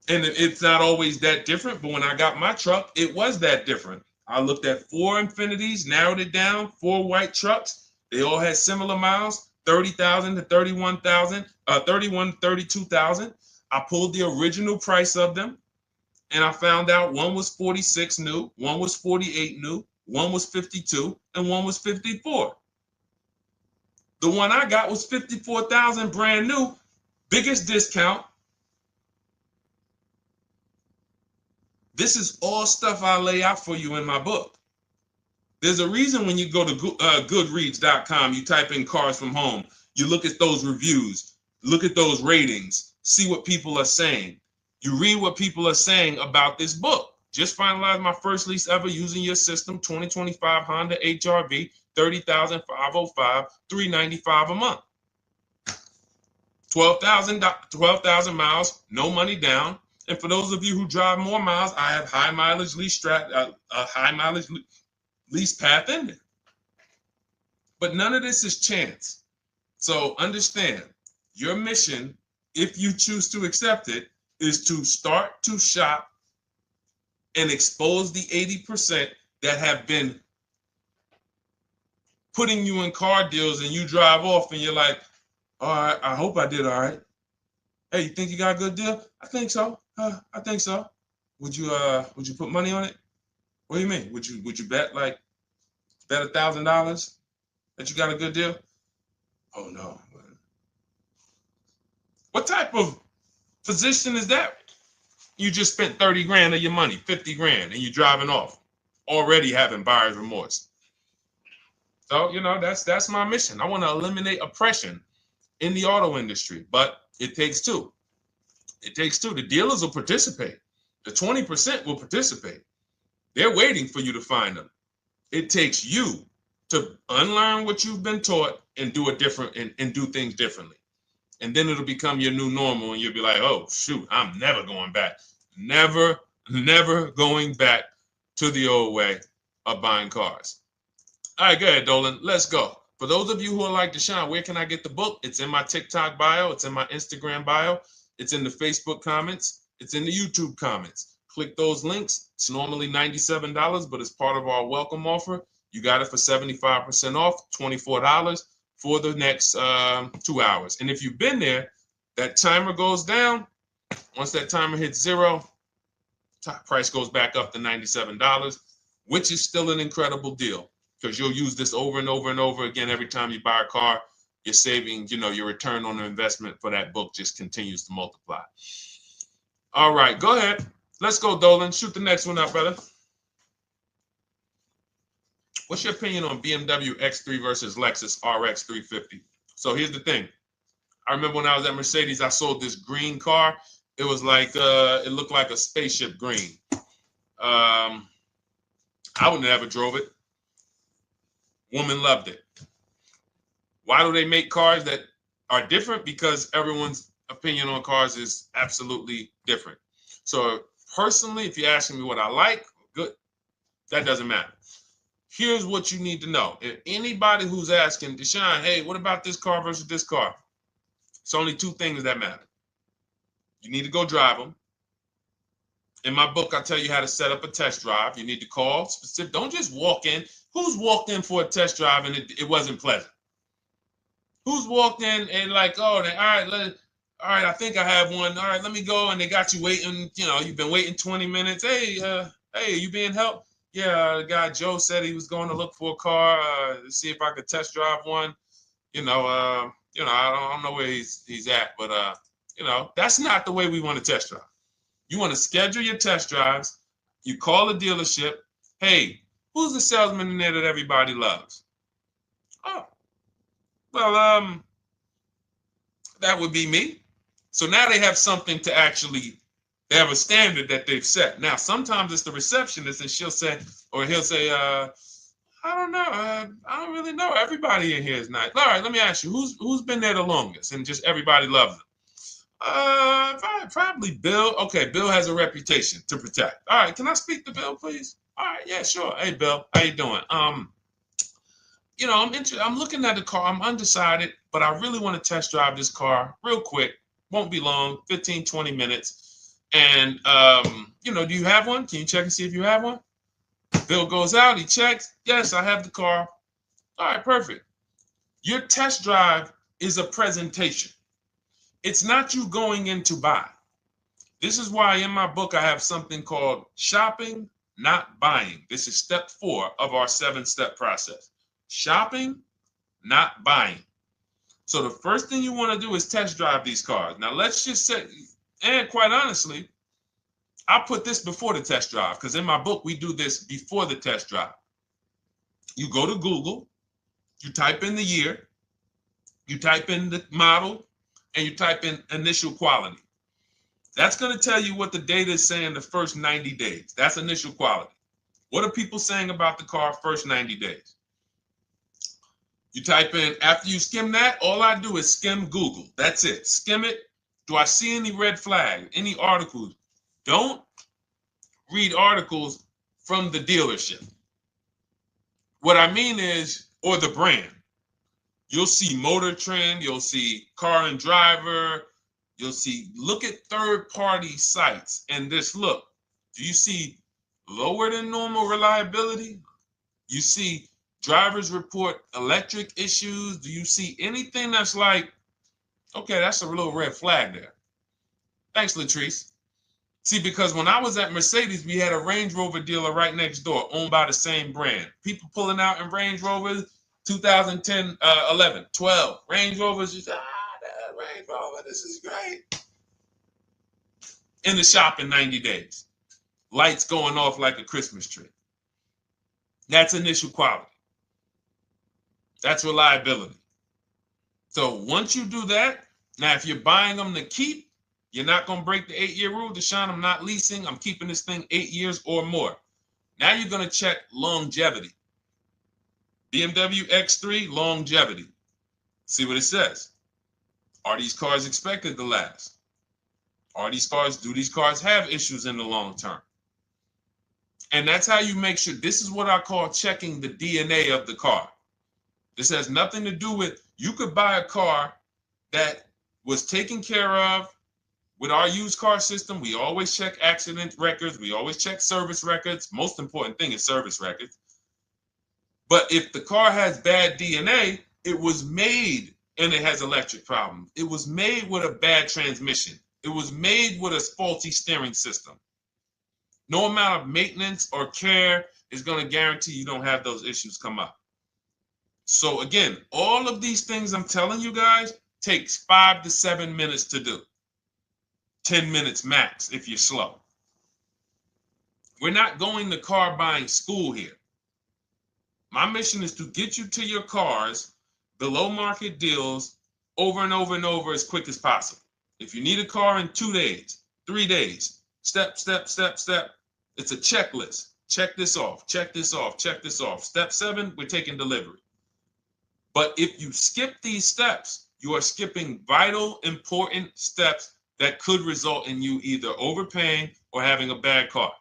And it's not always that different, but when I got my truck, it was that different. I looked at 4 Infinities, narrowed it down, 4 white trucks. They all had similar miles, 30,000 to 31,000, 31, 32,000. I pulled the original price of them, and I found out one was 46 new, one was 48 new, one was 52, and one was 54. The one I got was 54,000 brand new, biggest discount. This is all stuff I lay out for you in my book. There's a reason when you go to Goodreads.com, you type in cars from home, you look at those reviews, look at those ratings, see what people are saying. You read what people are saying about this book. Just finalized my first lease ever using your system, 2025 Honda HRV, 30,505, $395 a month. 12,000 miles, no money down. And for those of you who drive more miles, I have high mileage lease lease path in there. But none of this is chance. So understand, your mission, if you choose to accept it, is to start to shop and expose the 80% that have been putting you in car deals, and you drive off and you're like, all right, I hope I did all right. Hey, you think you got a good deal? I think so. I think so. Would you put money on it? What do you mean? Would you bet $1,000 that you got a good deal? Oh no. What type of position is that? You just spent 30 grand of your money, 50 grand, and you're driving off, already having buyer's remorse. So, that's my mission. I want to eliminate oppression in the auto industry, but it takes two. It takes two. The dealers will participate. The 20% will participate. They're waiting for you to find them. It takes you to unlearn what you've been taught and do it different and do things differently. And then it'll become your new normal, and you'll be like, oh, shoot, I'm never going back. Never going back to the old way of buying cars. All right, go ahead, Dolan. Let's go. For those of you who are like Deshone, where can I get the book? It's in my TikTok bio. It's in my Instagram bio. It's in the Facebook comments. It's in the YouTube comments. Click those links. It's normally $97, but it's part of our welcome offer. You got it for 75% off, $24 for the next 2 hours. And if you've been there, that timer goes down. Once that timer hits 0, top price goes back up to $97, which is still an incredible deal because you'll use this over and over and over again every time you buy a car. You're saving, your return on the investment for that book just continues to multiply. All right, go ahead. Let's go, Dolan. Shoot the next one up, brother. What's your opinion on BMW X3 versus Lexus RX 350? So here's the thing. I remember when I was at Mercedes, I sold this green car. It was like, it looked like a spaceship green. I would never drove it. Woman loved it. Why do they make cars that are different? Because everyone's opinion on cars is absolutely different. So personally, if you're asking me what I like, good, that doesn't matter. Here's what you need to know. If anybody who's asking, Deshone, hey, what about this car versus this car? It's only 2 things that matter. You need to go drive them. In my book, I tell you how to set up a test drive. You need to call specific. Don't just walk in. Who's walked in for a test drive and it wasn't pleasant? Who's walked in and like, oh, all right, I think I have one. All right, let me go. And they got you waiting. You've been waiting 20 minutes. Hey, you being helped? Yeah, the guy Joe said he was going to look for a car to see if I could test drive one. I don't know where he's at, but that's not the way we want to test drive. You want to schedule your test drives. You call the dealership. Hey, who's the salesman in there that everybody loves? Oh, well, that would be me. So now they have something to actually, they have a standard that they've set. Now, sometimes it's the receptionist and he'll say, I don't know. I don't really know. Everybody in here is nice. All right, let me ask you, who's been there the longest? And just everybody loves them. Probably Bill. Okay, Bill has a reputation to protect. All right, can I speak to Bill, please? All right, yeah, sure. Hey, Bill, how you doing? I'm looking at the car. I'm undecided, but I really want to test drive this car real quick. Won't be long, 15, 20 minutes. And do you have one? Can you check and see if you have one? Bill goes out, he checks. Yes, I have the car. All right, perfect. Your test drive is a presentation. It's not you going in to buy. This is why in my book I have something called shopping, not buying. This is step 4 of our 7-step process. Shopping, not buying. So the first thing you want to do is test drive these cars. Now let's just say, and quite honestly, I put this before the test drive because in my book we do this before the test drive. You go to Google, you type in the year, you type in the model, and you type in initial quality. That's going to tell you what the data is saying the first 90 days. That's initial quality. What are people saying about the car first 90 days? You type in, after you skim that, all I do is skim Google. That's it. Skim it. Do I see any red flag, any articles? Don't read articles from the dealership. What I mean is, or the brand. You'll see Motor Trend, you'll see Car and Driver, look at third-party sites and just look. Do you see lower than normal reliability? You see drivers report electric issues? Do you see anything that's like, okay, that's a little red flag there? Thanks, Latrice. See, because when I was at Mercedes, we had a Range Rover dealer right next door owned by the same brand. People pulling out in Range Rovers, 2010, 11, 12. Range Rovers, that Range Rover, this is great. In the shop in 90 days. Lights going off like a Christmas tree. That's initial quality. That's reliability. So once you do that, now if you're buying them to keep, you're not going to break the 8-year rule. Deshone, I'm not leasing. I'm keeping this thing 8 years or more. Now you're going to check longevity. BMW X3, longevity. See what it says. Are these cars expected to last? Do these cars have issues in the long term? And that's how you make sure. This is what I call checking the DNA of the car. This has nothing to do with, you could buy a car that was taken care of. With our used car system, we always check accident records. We always check service records. Most important thing is service records. But if the car has bad DNA, it was made and it has electric problems. It was made with a bad transmission. It was made with a faulty steering system. No amount of maintenance or care is going to guarantee you don't have those issues come up. So again, all of these things I'm telling you guys takes 5 to 7 minutes to do. 10 minutes max if you're slow. We're not going to car buying school here. My mission is to get you to your cars below market deals over and over and over as quick as possible. If you need a car in 2 days, 3 days, step, step, step, step. It's a checklist. Check this off, check this off, check this off. Step 7, we're taking delivery. But if you skip these steps, you are skipping vital, important steps that could result in you either overpaying or having a bad car.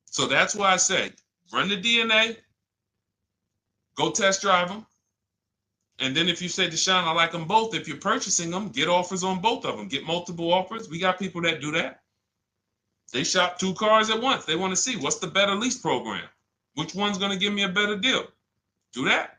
So that's why I say, run the DNA, go test drive them. And then if you say, Deshone, I like them both, if you're purchasing them, get offers on both of them. Get multiple offers. We got people that do that. They shop 2 cars at once. They want to see what's the better lease program. Which one's going to give me a better deal? Do that.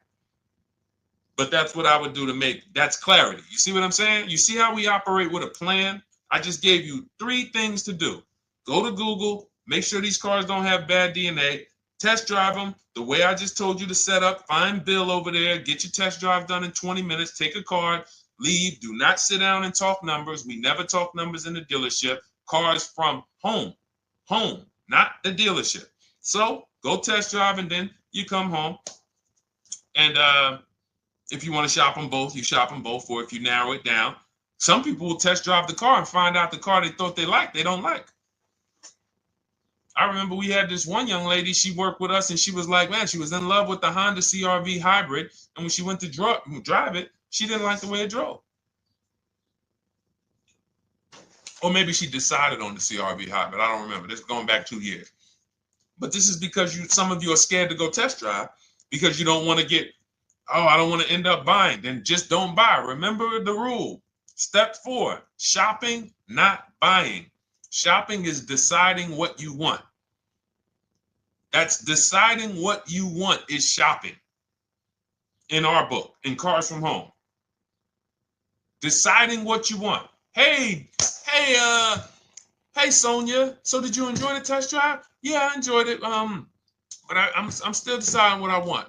But that's what I would do to make, that's clarity. You see what I'm saying? You see how we operate with a plan? I just gave you 3 things to do. Go to Google, make sure these cars don't have bad DNA, test drive them the way I just told you to set up, find Bill over there, get your test drive done in 20 minutes, take a card, leave, do not sit down and talk numbers. We never talk numbers in the dealership. Cars from home, not the dealership. So go test drive and then you come home. And if you want to shop them both, you shop them both. Or if you narrow it down, some people will test drive the car and find out the car they thought they liked, they don't like. I remember we had this one young lady, she worked with us and she was like, man, she was in love with the Honda CR-V hybrid. And when she went to drive it, she didn't like the way it drove. Or maybe she decided on the CR-V hybrid. I don't remember. This is going back 2 years. But this is because some of you are scared to go test drive because you don't want to get, oh, I don't want to end up buying. Then just don't buy. Remember the rule. Step 4, shopping, not buying. Shopping is deciding what you want. That's deciding what you want is shopping. In our book, in Cars from Home. Deciding what you want. Hey, Sonia. So did you enjoy the test drive? Yeah, I enjoyed it. But I'm still deciding what I want.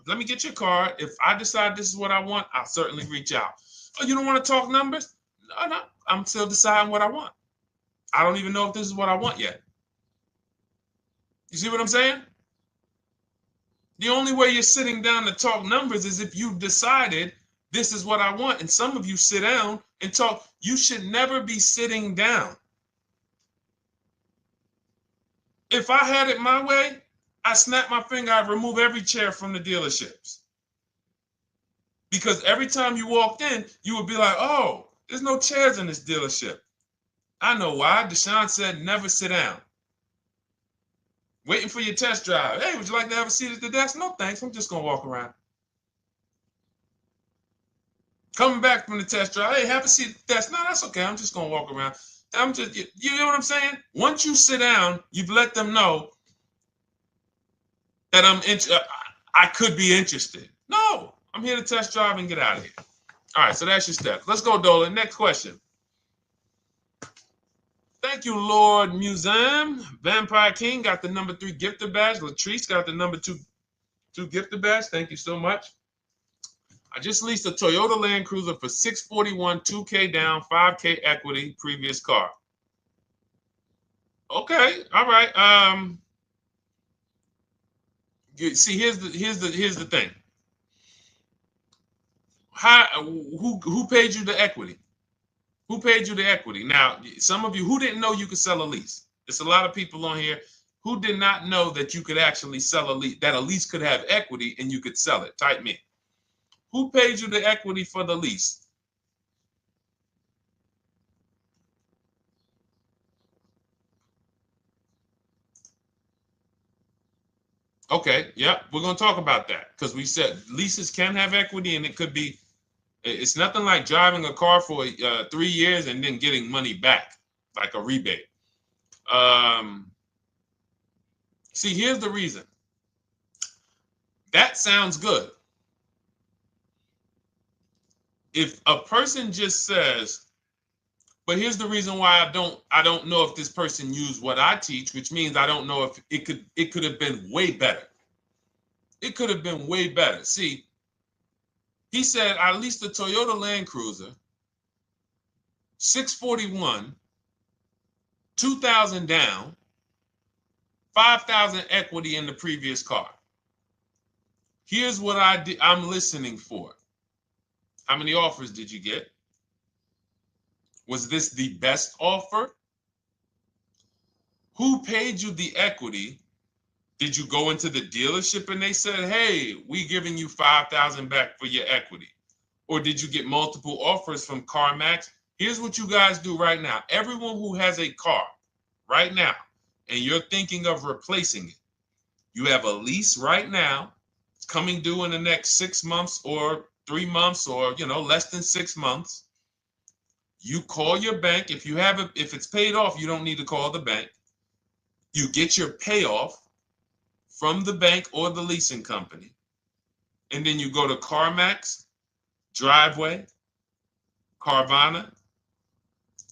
Let me get your card. If I decide this is what I want, I'll certainly reach out. Oh, you don't want to talk numbers? No, I'm still deciding what I want. I don't even know if this is what I want yet. You see what I'm saying? The only way you're sitting down to talk numbers is if you've decided this is what I want. And some of you sit down and talk. You should never be sitting down. If I had it my way, I snap my finger, I remove every chair from the dealerships. Because every time you walked in, you would be like, oh, there's no chairs in this dealership. I know why. Deshone said never sit down. Waiting for your test drive. Hey, would you like to have a seat at the desk? No, thanks. I'm just going to walk around. Coming back from the test drive. Hey, have a seat at the desk. No, that's okay. I'm just going to walk around. You know what I'm saying? Once you sit down, you've let them know that I could be interested. No, I'm here to test drive and get out of here. All right, so that's your step. Let's go, Dolan. Next question. Thank you, Lord Museum. Vampire King got the number 3 gifter badge. Latrice got the number 2 gifter badge. Thank you so much. I just leased a Toyota Land Cruiser for $641, $2K down, $5K equity, previous car. Okay, all right. See, here's the thing. Who paid you the equity? Who paid you the equity? Now, some of you who didn't know you could sell a lease. There's a lot of people on here who did not know that you could actually sell a lease, that a lease could have equity and you could sell it. Type me. Who paid you the equity for the lease? Okay, yeah, we're going to talk about that because we said leases can have equity and it could be, it's nothing like driving a car for 3 years and then getting money back, like a rebate. See, here's the reason. That sounds good. If a person just says, But here's the reason why I don't know if this person used what I teach, which means I don't know if it could have been way better. It could have been way better. See, he said I leased a Toyota Land Cruiser, 641, 2,000 down, 5,000 equity in the previous car. Here's what I'm listening for. How many offers did you get? Was this the best offer? Who paid you the equity? Did you go into the dealership and they said, hey, we giving you 5,000 back for your equity? Or did you get multiple offers from CarMax? Here's what you guys do right now. Everyone who has a car right now, and you're thinking of replacing it, you have a lease right now coming due in the next 6 months or 3 months or, less than 6 months. You call your bank. If it's paid off, you don't need to call the bank. You get your payoff from the bank or the leasing company. And then you go to CarMax, Driveway, Carvana,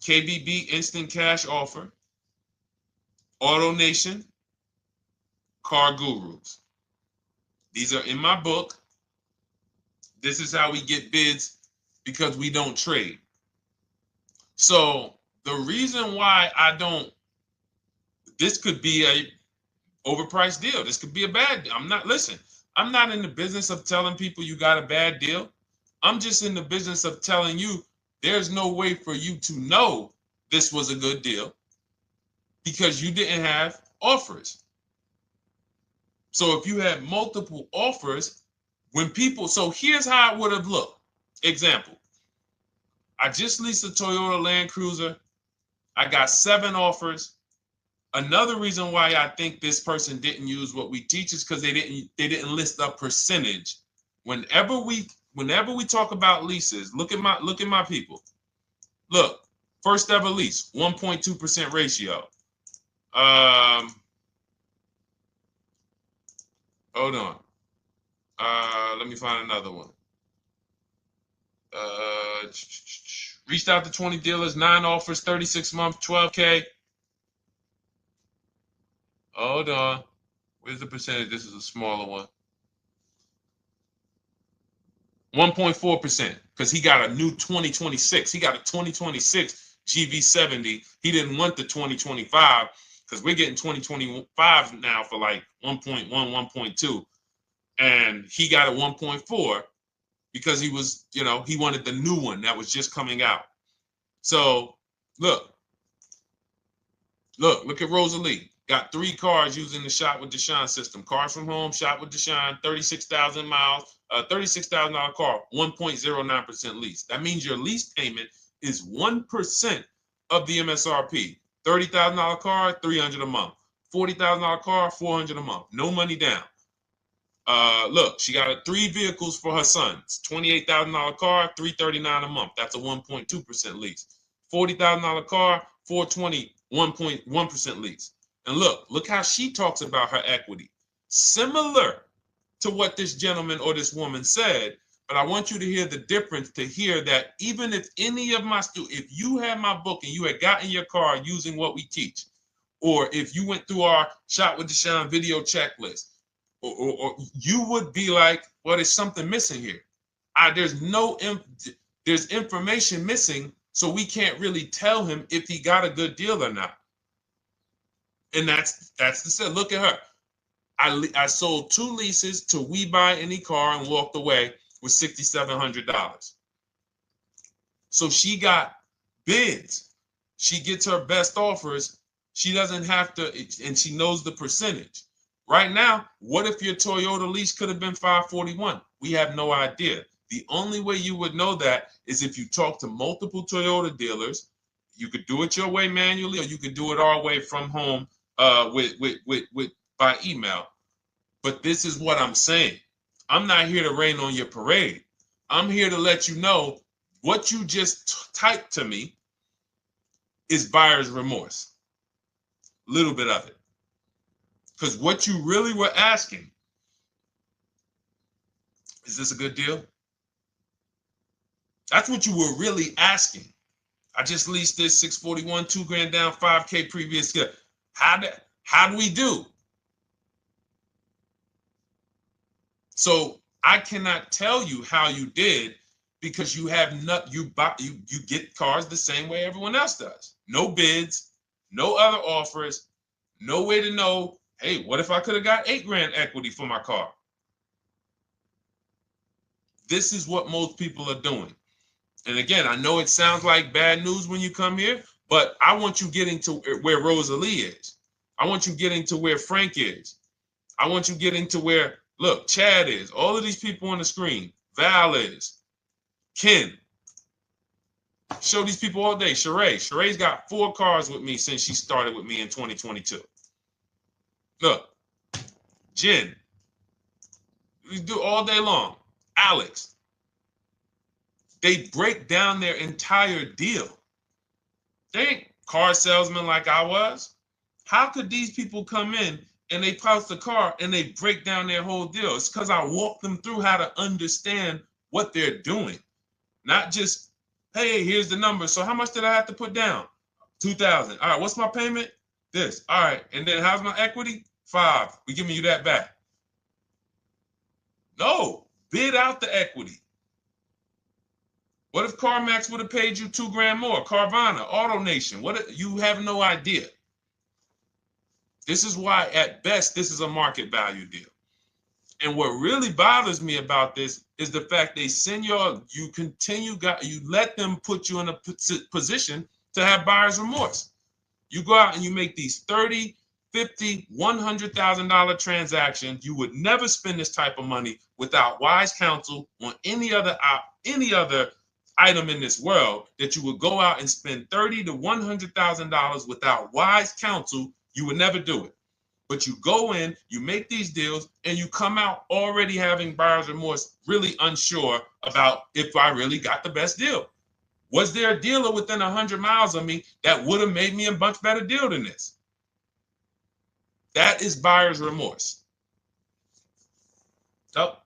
KBB Instant Cash Offer, AutoNation, Car Gurus. These are in my book. This is how we get bids because we don't trade. So the reason why this could be a overpriced deal. This could be a bad deal. I'm not in the business of telling people you got a bad deal. I'm just in the business of telling you there's no way for you to know this was a good deal because you didn't have offers. So if you had multiple offers, so here's how it would have looked. Example, I just leased a Toyota Land Cruiser. I got 7 offers. Another reason why I think this person didn't use what we teach is because they didn't list a percentage. Whenever we talk about leases, look at my people. Look, first ever lease, 1.2% ratio. Hold on. Let me find another one. Reached out to 20 dealers, 9 offers, 36 months, 12K. Hold on. Where's the percentage? This is a smaller one. 1.4%, because he got a new 2026. He got a 2026 GV70. He didn't want the 2025 because we're getting 2025 now for like 1.1, 1.2. And he got a 1.4 because he was, he wanted the new one that was just coming out. So look at Rosalie. Got 3 cars using the Shop with Deshone system. Cars from home, Shop with Deshone, 36,000 miles, $36,000 car, 1.09% lease. That means your lease payment is 1% of the MSRP. $30,000 car, $300 a month. $40,000 car, $400 a month. No money down. Look, she got 3 vehicles for her sons. $28,000 car, $339 a month. That's a 1.2% lease. $40,000 car, $420, 1.1% lease. And look how she talks about her equity. Similar to what this gentleman or this woman said, but I want you to hear the difference, to hear that even if any of my students, if you had my book and you had gotten your car using what we teach, or if you went through our Shop with Deshone video checklist, or you would be like, well, there's something missing here. There's information missing, so we can't really tell him if he got a good deal or not. And that's the set. Look at her. I sold 2 leases to We Buy Any Car and walked away with $6,700. So she got bids. She gets her best offers. She doesn't have to, and she knows the percentage. Right now, what if your Toyota lease could have been 541? We have no idea. The only way you would know that is if you talk to multiple Toyota dealers. You could do it your way manually, or you could do it our way from home by email. But this is what I'm saying. I'm not here to rain on your parade. I'm here to let you know what you just typed to me is buyer's remorse. A little bit of it. Because what you really were asking, is this a good deal? That's what you were really asking. I just leased this 641, 2 grand down, 5K previous. How do we do? So I cannot tell you how you did because you have not you get cars the same way everyone else does. No bids, no other offers, no way to know, hey, what if I could have got 8 grand equity for my car? This is what most people are doing. And again, I know it sounds like bad news when you come here, but I want you getting to where Rosalie is. I want you getting to where Frank is. I want you getting to where, look, Chad is. All of these people on the screen. Val is. Ken. Show these people all day. Sheree. Sheree's got 4 cars with me since she started with me in 2022. Look. Jen. We do all day long. Alex. They break down their entire deal. They ain't car salesmen like I was. How could these people come in and they post the car and they break down their whole deal? It's because I walk them through how to understand what they're doing. Not just, hey, here's the number. So how much did I have to put down? 2,000. All right, what's my payment? This. All right, and then how's my equity? 5. We giving you that back. No, bid out the equity. What if CarMax would have paid you 2 grand more? Carvana, AutoNation, you have no idea. This is why, at best, this is a market value deal. And what really bothers me about this is the fact they send you let them put you in a position to have buyer's remorse. You go out and you make these $30,000, $50,000, $100,000 transactions. You would never spend this type of money without wise counsel on any other item in this world, that you would go out and spend $30,000 to $100,000 without wise counsel. You would never do it. But you go in, you make these deals, and you come out already having buyer's remorse, really unsure about if I really got the best deal. Was there a dealer within 100 miles of me that would have made me a much better deal than this? That is buyer's remorse. So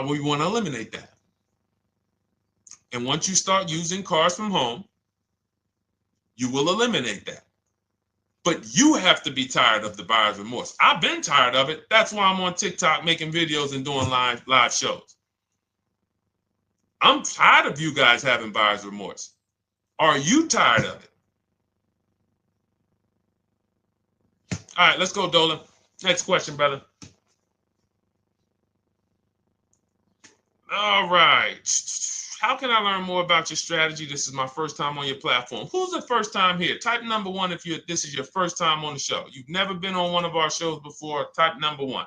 we want to eliminate that. And once you start using cars from home, you will eliminate that. But you have to be tired of the buyer's remorse. I've been tired of it. That's why I'm on TikTok making videos and doing live shows. I'm tired of you guys having buyer's remorse. Are you tired of it? All right, let's go, Dolan. Next question, brother. All right. How can I learn more about your strategy? This is my first time on your platform. Who's the first time here? Type number 1 if this is your first time on the show. You've never been on one of our shows before. Type number 1.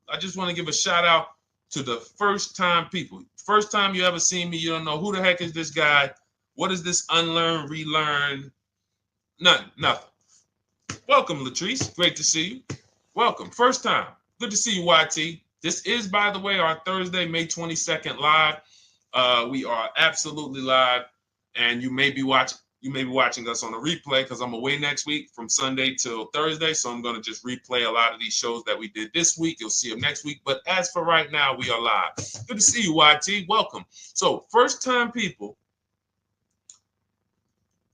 I just want to give a shout out to the first time people. First time you ever seen me, you don't know who the heck is this guy. What is this unlearn, relearn? Nothing. Welcome, Latrice. Great to see you. Welcome. First time. Good to see you, YT. This is, by the way, our Thursday, May 22nd live. We are absolutely live, and you may be watching us on a replay because I'm away next week from Sunday till Thursday, so I'm going to just replay a lot of these shows that we did this week. You'll see them next week, but as for right now, we are live. Good to see you, YT. Welcome. So, first-time people,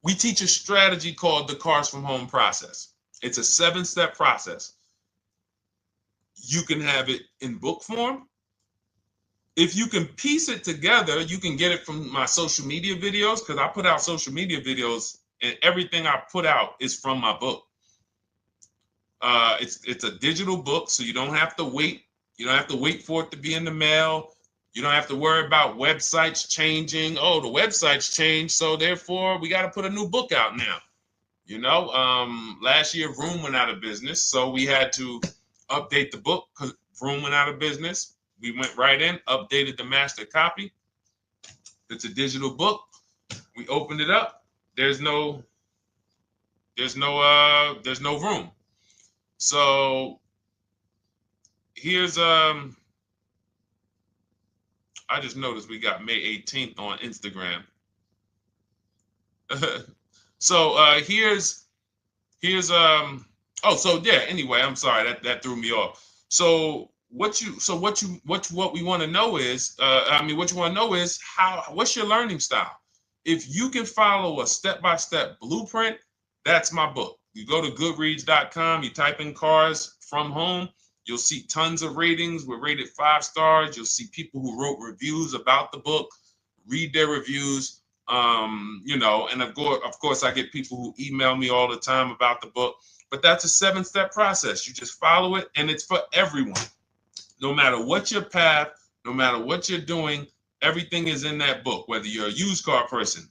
we teach a strategy called the Cars from Home process. It's a 7-step process. You can have it in book form. If you can piece it together, you can get it from my social media videos, because I put out social media videos and everything I put out is from my book. It's a digital book, so you don't have to wait. You don't have to wait for it to be in the mail. You don't have to worry about websites changing. Oh, the websites changed, so therefore we got to put a new book out now. Last year Vroom went out of business, so we had to update the book because Vroom went out of business. We went right in, updated the master copy. It's a digital book. We opened it up. There's no room. So here's I just noticed we got May 18th on Instagram. So here's anyway, I'm sorry, that threw me off. So what we want to know is, what's your learning style? If you can follow a step-by-step blueprint, that's my book. You go to goodreads.com, you type in cars from home, you'll see tons of ratings. We're rated 5 stars. You'll see people who wrote reviews about the book, read their reviews. And of course, I get people who email me all the time about the book. But that's a 7-step process. You just follow it, and it's for everyone. No matter what your path, no matter what you're doing, everything is in that book. Whether you're a used car person,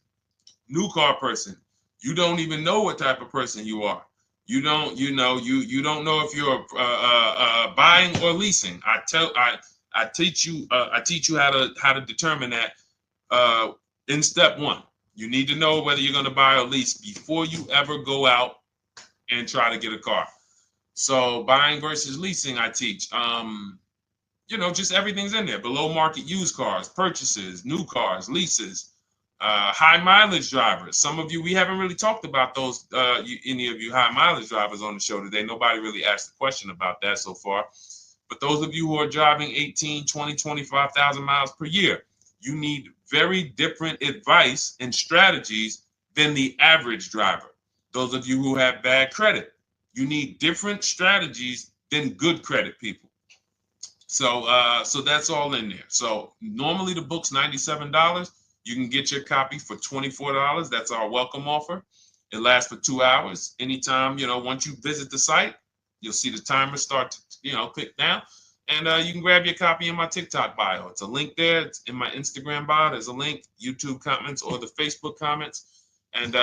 new car person, you don't even know what type of person you are. You don't know if you're buying or leasing. I teach you how to determine that in step 1. You need to know whether you're going to buy or lease before you ever go out and try to get a car. So buying versus leasing, I teach. Just everything's in there. Below market used cars, purchases, new cars, leases, high mileage drivers. Some of you, we haven't really talked about those, any of you high mileage drivers on the show today. Nobody really asked a question about that so far. But those of you who are driving 18, 20, 25,000 miles per year, you need very different advice and strategies than the average driver. Those of you who have bad credit, you need different strategies than good credit people. So that's all in there. So normally the book's $97. You can get your copy for $24. That's our welcome offer. It lasts for 2 hours. Anytime, once you visit the site, you'll see the timer start to, click down. And you can grab your copy in my TikTok bio. It's a link there. It's in my Instagram bio. There's a link, YouTube comments or the Facebook comments. And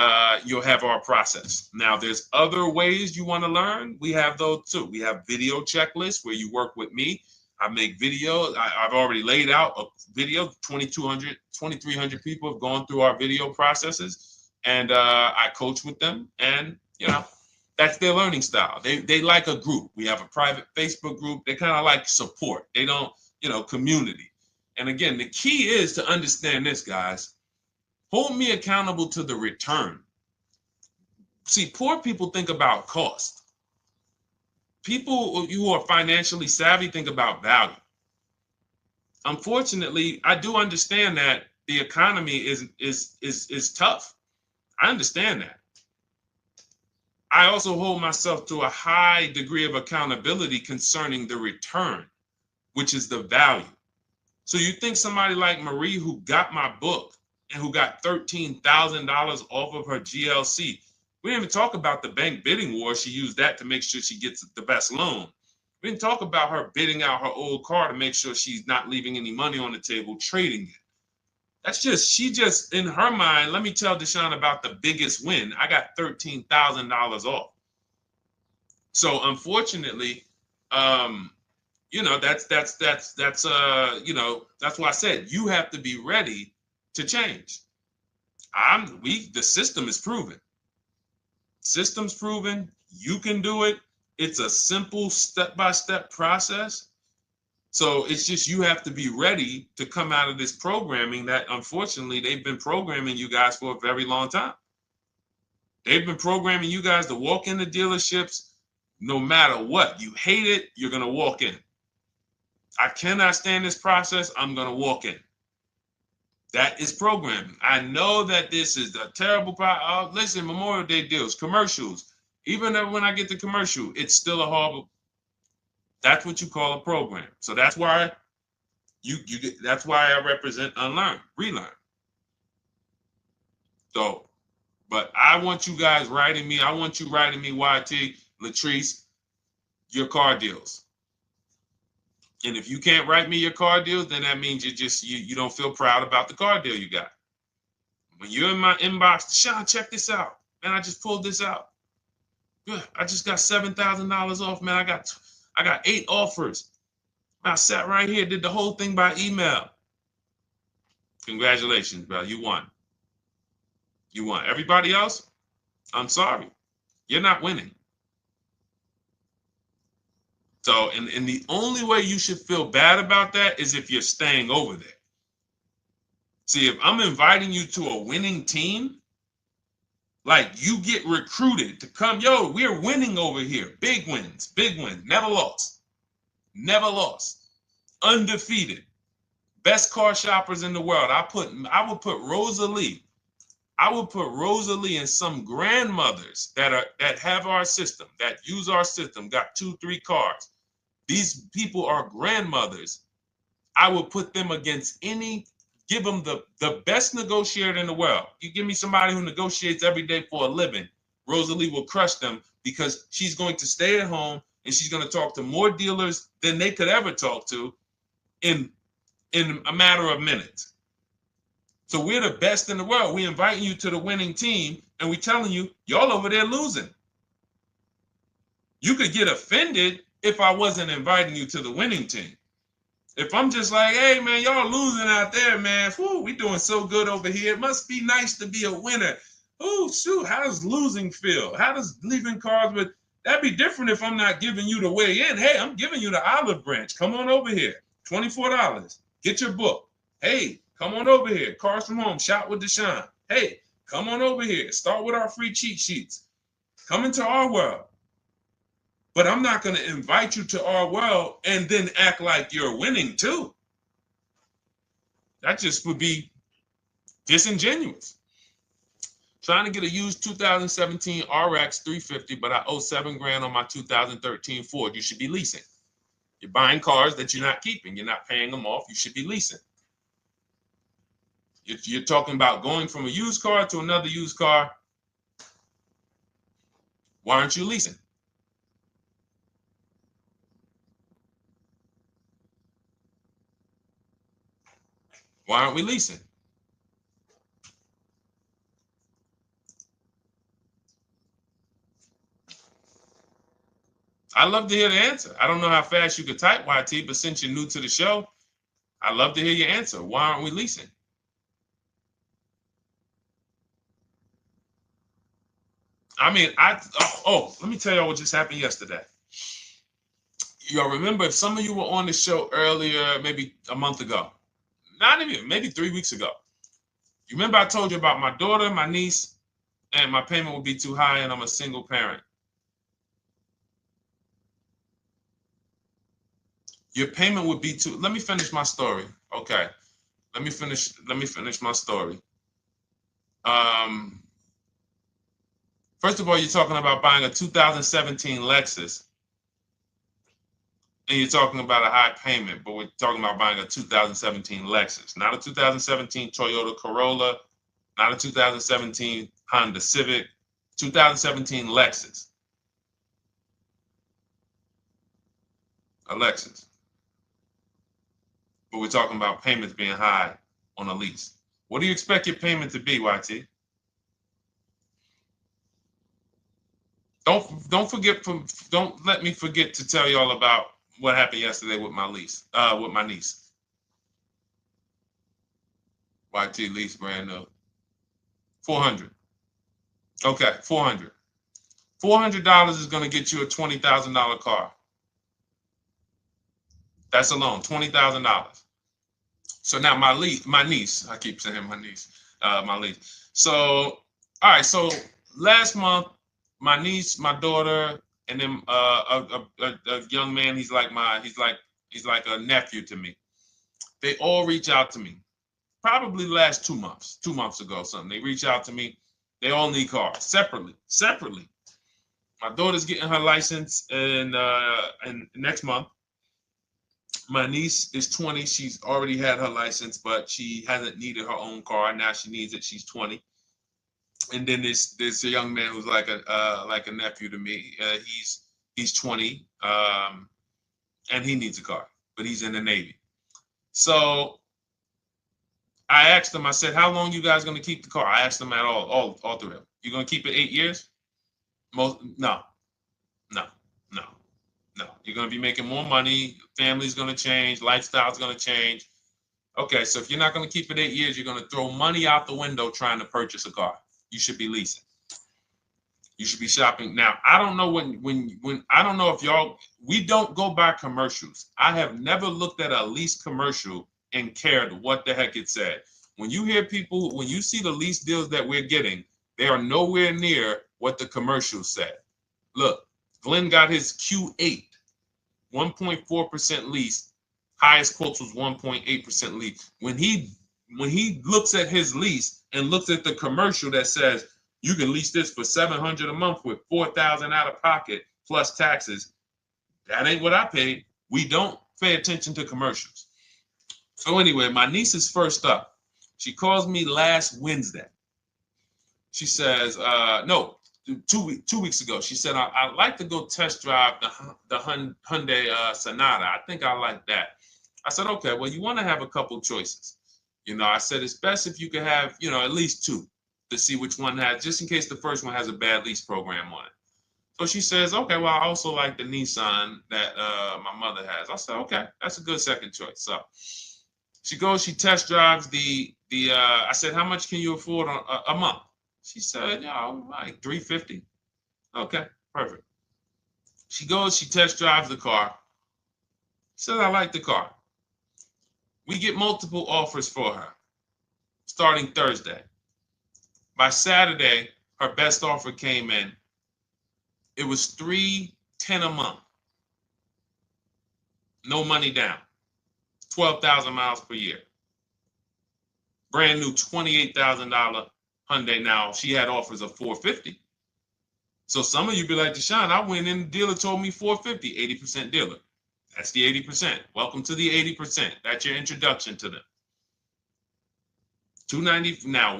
you'll have our process. Now, there's other ways you want to learn. We have those too. We have video checklists where you work with me. I make videos. I've already laid out a video. 2,300 people have gone through our video processes. And I coach with them. And, that's their learning style. They like a group. We have a private Facebook group. They kind of like support. They don't, community. And again, the key is to understand this, guys. Hold me accountable to the return. See, poor people think about cost. People who are financially savvy think about value. Unfortunately, I do understand that the economy is tough. I understand that. I also hold myself to a high degree of accountability concerning the return, which is the value. So you think somebody like Marie, who got my book and who got $13,000 off of her GLC, we didn't even talk about the bank bidding war. She used that to make sure she gets the best loan. We didn't talk about her bidding out her old car to make sure she's not leaving any money on the table, trading it. She just, in her mind, let me tell Deshone about the biggest win. I got $13,000 off. So unfortunately, that's why I said you have to be ready to change. The system is proven. System's proven. You can do it. It's a simple step-by-step process. So it's just you have to be ready to come out of this programming that, unfortunately, they've been programming you guys for a very long time. They've been programming you guys to walk into dealerships no matter what. You hate it, you're going to walk in. I cannot stand this process, I'm going to walk in. That is programming. I know that this is a terrible problem. Listen, Memorial Day deals, commercials. Even when I get the commercial, it's still a horrible. That's what you call a program. So that's why that's why I represent unlearn, relearn. So, but I want you guys writing me. I want you writing me, YT, Latrice, your car deals. And if you can't write me your car deals, then that means you don't feel proud about the car deal you got. When you're in my inbox, Deshone, check this out. Man, I just pulled this out. Good. I just got $7,000 off, man. I got 8 offers. I sat right here, did the whole thing by email. Congratulations, bro. You won. You won. Everybody else, I'm sorry. You're not winning. So, and the only way you should feel bad about that is if you're staying over there. See, if I'm inviting you to a winning team, like you get recruited to come, yo, we're winning over here. Big wins, never lost. Never lost. Undefeated. Best car shoppers in the world. I would put Rosalie I will put Rosalie and some grandmothers that have our system, that use our system, got 2-3 cars. These people are grandmothers. I will put them against give them the best negotiator in the world. You give me somebody who negotiates every day for a living, Rosalie will crush them because she's going to stay at home and she's going to talk to more dealers than they could ever talk to in a matter of minutes. So we're the best in the world. We're inviting you to the winning team, and we're telling you, y'all over there losing. You could get offended if I wasn't inviting you to the winning team. If I'm just like, hey, man, y'all losing out there, man. Whew, we doing so good over here. It must be nice to be a winner. Oh, shoot, how does losing feel? How does leaving cards with... That'd be different if I'm not giving you the way in. Hey, I'm giving you the olive branch. Come on over here. $24. Get your book. Hey, come on over here. Cars from home. Shop with Deshone. Hey, come on over here. Start with our free cheat sheets. Come into our world. But I'm not going to invite you to our world and then act like you're winning too. That just would be disingenuous. Trying to get a used 2017 RX 350, but I owe $7,000 on my 2013 Ford. You should be leasing. You're buying cars that you're not keeping. You're not paying them off. You should be leasing. You're talking about going from a used car to another used car. Why aren't you leasing? Why aren't we leasing? I'd love to hear the answer. I don't know how fast you could type, YT, but since you're new to the show, I'd love to hear your answer. Why aren't we leasing? I mean, let me tell y'all what just happened yesterday. Y'all remember, if some of you were on the show earlier, maybe a month ago, not even, maybe 3 weeks ago. You remember I told you about my daughter, my niece, and my payment would be too high, and I'm a single parent. Your payment would be too... Let me finish my story. Okay. Let me finish my story. First of all, you're talking about buying a 2017 Lexus, and you're talking about a high payment, but we're talking about buying a 2017 Lexus, not a 2017 Toyota Corolla, not a 2017 Honda Civic, 2017 Lexus. A Lexus. But we're talking about payments being high on a lease. What do you expect your payment to be, YT? Don't let me forget to tell y'all about what happened yesterday with my niece. YT lease brand new. $400. Okay, $400. $400 is going to get you a $20,000 car. That's alone, $20,000. So now my niece, I keep saying my niece, my lease. So, all right, so last month, my niece, my daughter, and then a young man, he's like a nephew to me. They all reach out to me. Probably the last 2 months, 2 months ago, something. They reach out to me. They all need cars separately. My daughter's getting her license in next month. My niece is 20. She's already had her license, but she hasn't needed her own car. Now she needs it. She's 20. And then there's a young man who's like a nephew to me. He's 20, and he needs a car, but he's in the Navy. So I asked them. I said, "How long you guys going to keep the car?" I asked them at all three of them. You going to keep it 8 years? No. You're going to be making more money. Family's going to change. Lifestyle's going to change. Okay, so if you're not going to keep it 8 years, you're going to throw money out the window trying to purchase a car. You should be leasing. You should be shopping. Now, I don't know when I don't know if y'all, we don't go by commercials. I have never looked at a lease commercial and cared what the heck it said. When you hear people, when you see the lease deals that we're getting, they are nowhere near what the commercial said. Look, Glenn got his Q8, 1.4% lease. Highest quotes was 1.8% lease. When he when he looks at his lease and looks at the commercial that says you can lease this for $700 a month with $4,000 out of pocket plus taxes, that ain't what I paid. We don't pay attention to commercials. So anyway, my niece is first up. She calls me last Wednesday. She says, no, 2 weeks ago. She said, I'd like to go test drive the Hyundai Sonata. I think I like that. I said, okay, well, you want to have a couple choices. I said, it's best if you could have, at least two to see which one has, just in case the first one has a bad lease program on it. So she says, okay, well, I also like the Nissan that my mother has. I said, okay, that's a good second choice. So she goes, she test drives I said, how much can you afford a month? She said, like $350. Okay, perfect. She goes, she test drives the car. She says, I like the car. We get multiple offers for her starting Thursday. By Saturday, her best offer came in. It was $310 a month. No money down. 12,000 miles per year. Brand new $28,000 Hyundai. Now, she had offers of $450. So some of you be like, Deshone, I went in, the dealer told me $450, 80% dealer. That's the 80%. Welcome to the 80%. That's your introduction to them. $290. Now,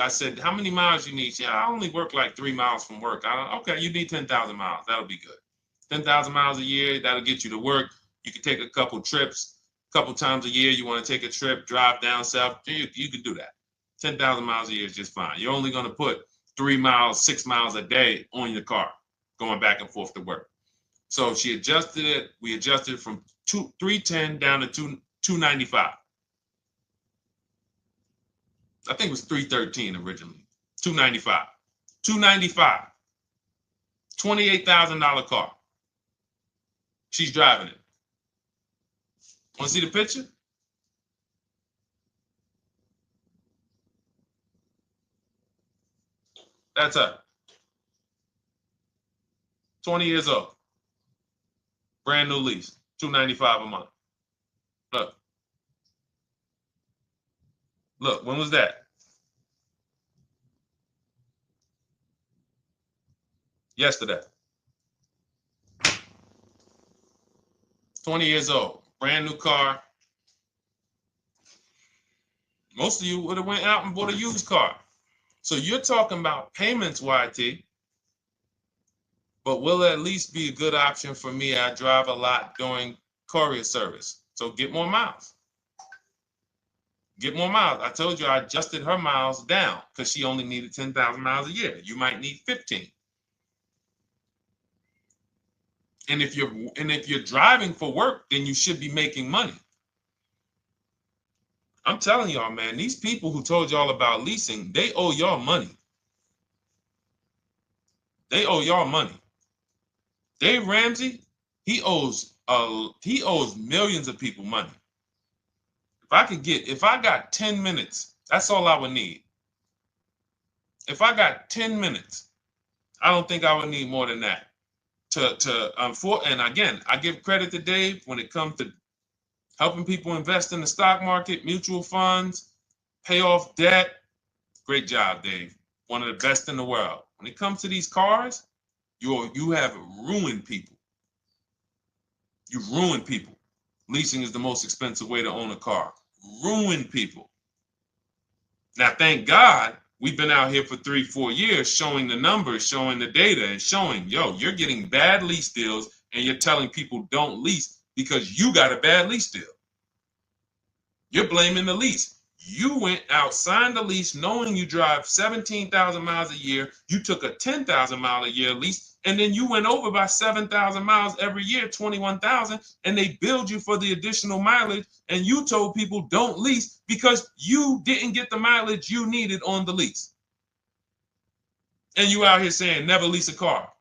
I said, how many miles you need? She said, I only work like 3 miles from work. Okay, you need 10,000 miles. That'll be good. 10,000 miles a year, that'll get you to work. You can take a couple trips, a couple times a year. You want to take a trip, drive down south, you can do that. 10,000 miles a year is just fine. You're only going to put 3 miles, 6 miles a day on your car, going back and forth to work. So she adjusted it. We adjusted from 310 down to 295. I think it was 313 originally. 295. 295. $28,000 car. She's driving it. Want to see the picture? That's her. 20 years old. Brand new lease. $295 a month. Look. Look, when was that? Yesterday. 20 years old. Brand new car. Most of you would have went out and bought a used car. So you're talking about payments, YT. But will it at least be a good option for me? I drive a lot doing courier service. So get more miles. Get more miles. I told you I adjusted her miles down because she only needed 10,000 miles a year. You might need 15. And if you're driving for work, then you should be making money. I'm telling y'all, man, these people who told y'all about leasing, they owe y'all money. They owe y'all money. Dave Ramsey, he owes millions of people money. If I got 10 minutes, that's all I would need. If I got 10 minutes, I don't think I would need more than that. And again, I give credit to Dave when it comes to helping people invest in the stock market, mutual funds, pay off debt. Great job, Dave. One of the best in the world. When it comes to these cars, you have ruined people. You've ruined people. Leasing is the most expensive way to own a car. Ruined people. Now, thank God, we've been out here for 3-4 years showing the numbers, showing the data, and showing, you're getting bad lease deals, and you're telling people don't lease because you got a bad lease deal. You're blaming the lease. You went out, signed the lease, knowing you drive 17,000 miles a year. You took a 10,000 mile a year lease, and then you went over by 7,000 miles every year, 21,000, and they billed you for the additional mileage, and you told people don't lease because you didn't get the mileage you needed on the lease. And you out here saying never lease a car.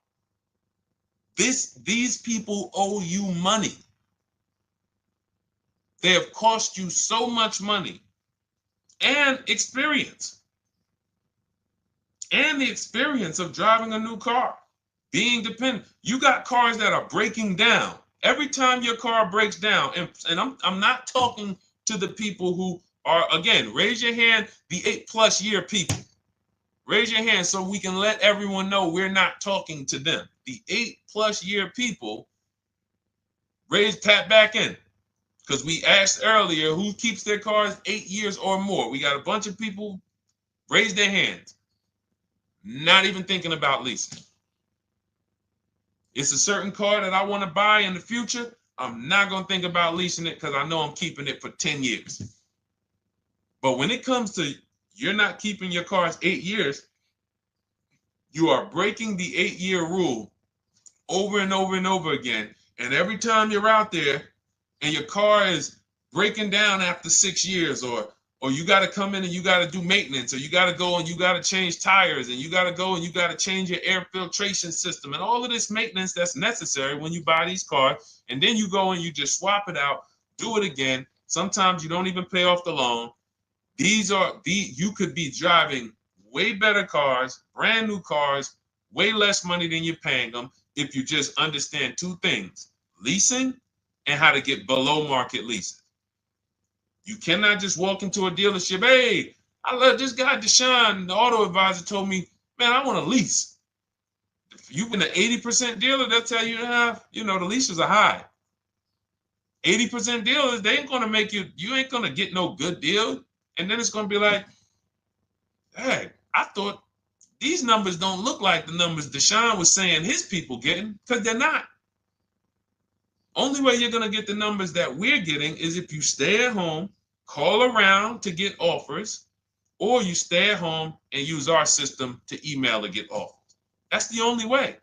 These people owe you money. They have cost you so much money and experience. And the experience of driving a new car, being dependent. You got cars that are breaking down. Every time your car breaks down, and I'm not talking to the people who Or again, raise your hand, the 8+ year people. Raise your hand so we can let everyone know we're not talking to them. The 8+ year people, tap back in. Because we asked earlier who keeps their cars 8 years or more. We got a bunch of people raise their hands. Not even thinking about leasing. It's a certain car that I want to buy in the future. I'm not going to think about leasing it because I know I'm keeping it for 10 years. But when it comes to you're not keeping your cars 8 years, you are breaking the 8-year rule over and over and over again. And every time you're out there and your car is breaking down after 6 years, or you got to come in and you got to do maintenance, or you got to go and you got to change tires, and you got to go and you got to change your air filtration system, and all of this maintenance that's necessary when you buy these cars, and then you go and you just swap it out, do it again. Sometimes you don't even pay off the loan. You could be driving way better cars, brand new cars, way less money than you're paying them if you just understand 2 things: leasing and how to get below market leasing. You cannot just walk into a dealership. Hey, I love this guy, Deshone, the auto advisor, told me, man, I want a lease. If you've been an 80% dealer, they'll tell you, the leases are high. 80% dealers, they ain't going to make you ain't going to get no good deal. And then it's going to be like, hey, I thought these numbers don't look like the numbers Deshone was saying his people getting, because they're not. Only way you're going to get the numbers that we're getting is if you stay at home, call around to get offers, or you stay at home and use our system to email to get offers. That's the only way.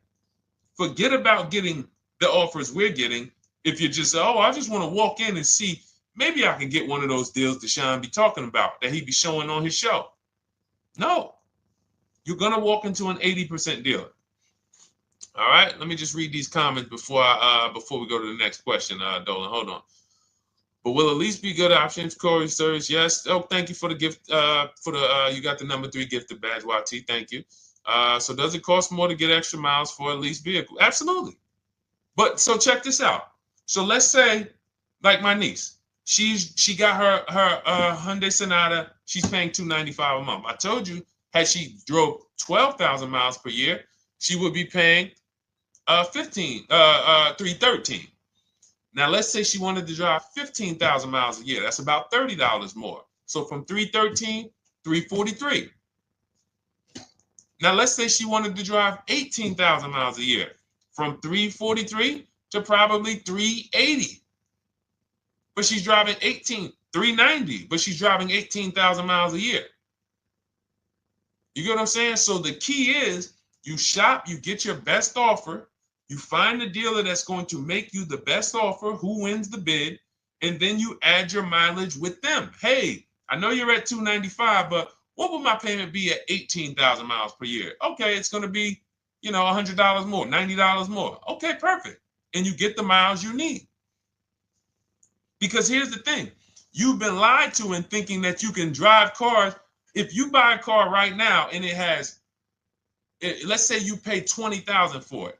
Forget about getting the offers we're getting. If you just say, oh, I just want to walk in and see, maybe I can get one of those deals Deshone be talking about that he be showing on his show. No, you're going to walk into an 80% dealer. All right, let me just read these comments before we go to the next question, Dolan. Hold on. But will a lease be good options? Corey Sirs, yes. Oh, thank you for the gift. You got the number 3 gifted badge, YT. Thank you. So does it cost more to get extra miles for a leased vehicle? Absolutely. But so check this out. So let's say, like my niece, she got her Hyundai Sonata. She's paying $295 a month. I told you, had she drove 12,000 miles per year, she would be paying $313. Now let's say she wanted to drive 15,000 miles a year. That's about $30 more. So from $313, $343. Now let's say she wanted to drive 18,000 miles a year, from $343 to probably $380. But she's driving $390, but she's driving 18,000 miles a year. You get what I'm saying? So the key is you shop, you get your best offer, you find the dealer that's going to make you the best offer, who wins the bid, and then you add your mileage with them. Hey, I know you're at $295, but what would my payment be at 18,000 miles per year? Okay, it's going to be, $100 more, $90 more. Okay, perfect. And you get the miles you need. Because here's the thing. You've been lied to in thinking that you can drive cars. If you buy a car right now and it has, let's say you pay $20,000 for it.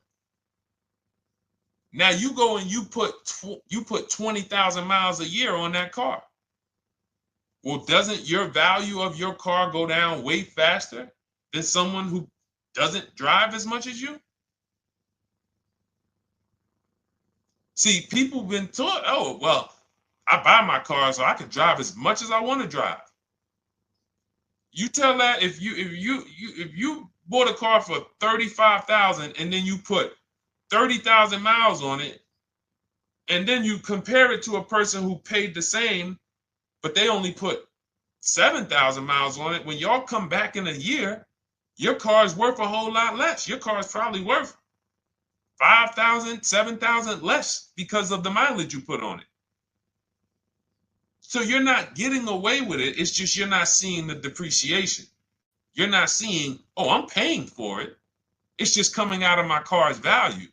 Now you go and you put 20,000 miles a year on that car. Well, doesn't your value of your car go down way faster than someone who doesn't drive as much as you? See, people have been taught, oh, well, I buy my car so I can drive as much as I want to drive. You tell that if you bought a car for $35,000 and then you put 30,000 miles on it, and then you compare it to a person who paid the same, but they only put 7,000 miles on it. When y'all come back in a year, your car is worth a whole lot less. Your car is probably worth 5,000, 7,000 less because of the mileage you put on it. So you're not getting away with it. It's just you're not seeing the depreciation. You're not seeing, oh, I'm paying for it. It's just coming out of my car's value.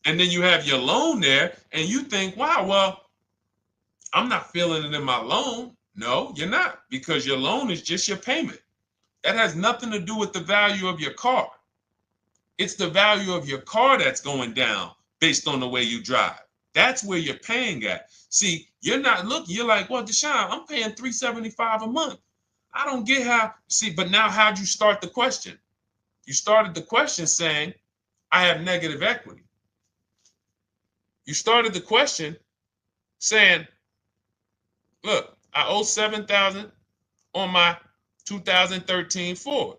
And then you have your loan there and you think, wow, well, I'm not feeling it in my loan. No, you're not, because your loan is just your payment. That has nothing to do with the value of your car. It's the value of your car that's going down based on the way you drive. That's where you're paying at. See, you're not looking, you're like, well, Deshone, I'm paying $375 a month. I don't get how, see, but now how'd you start the question? You started the question saying, I have negative equity. You started the question saying, look, I owe $7,000 on my 2013 Ford.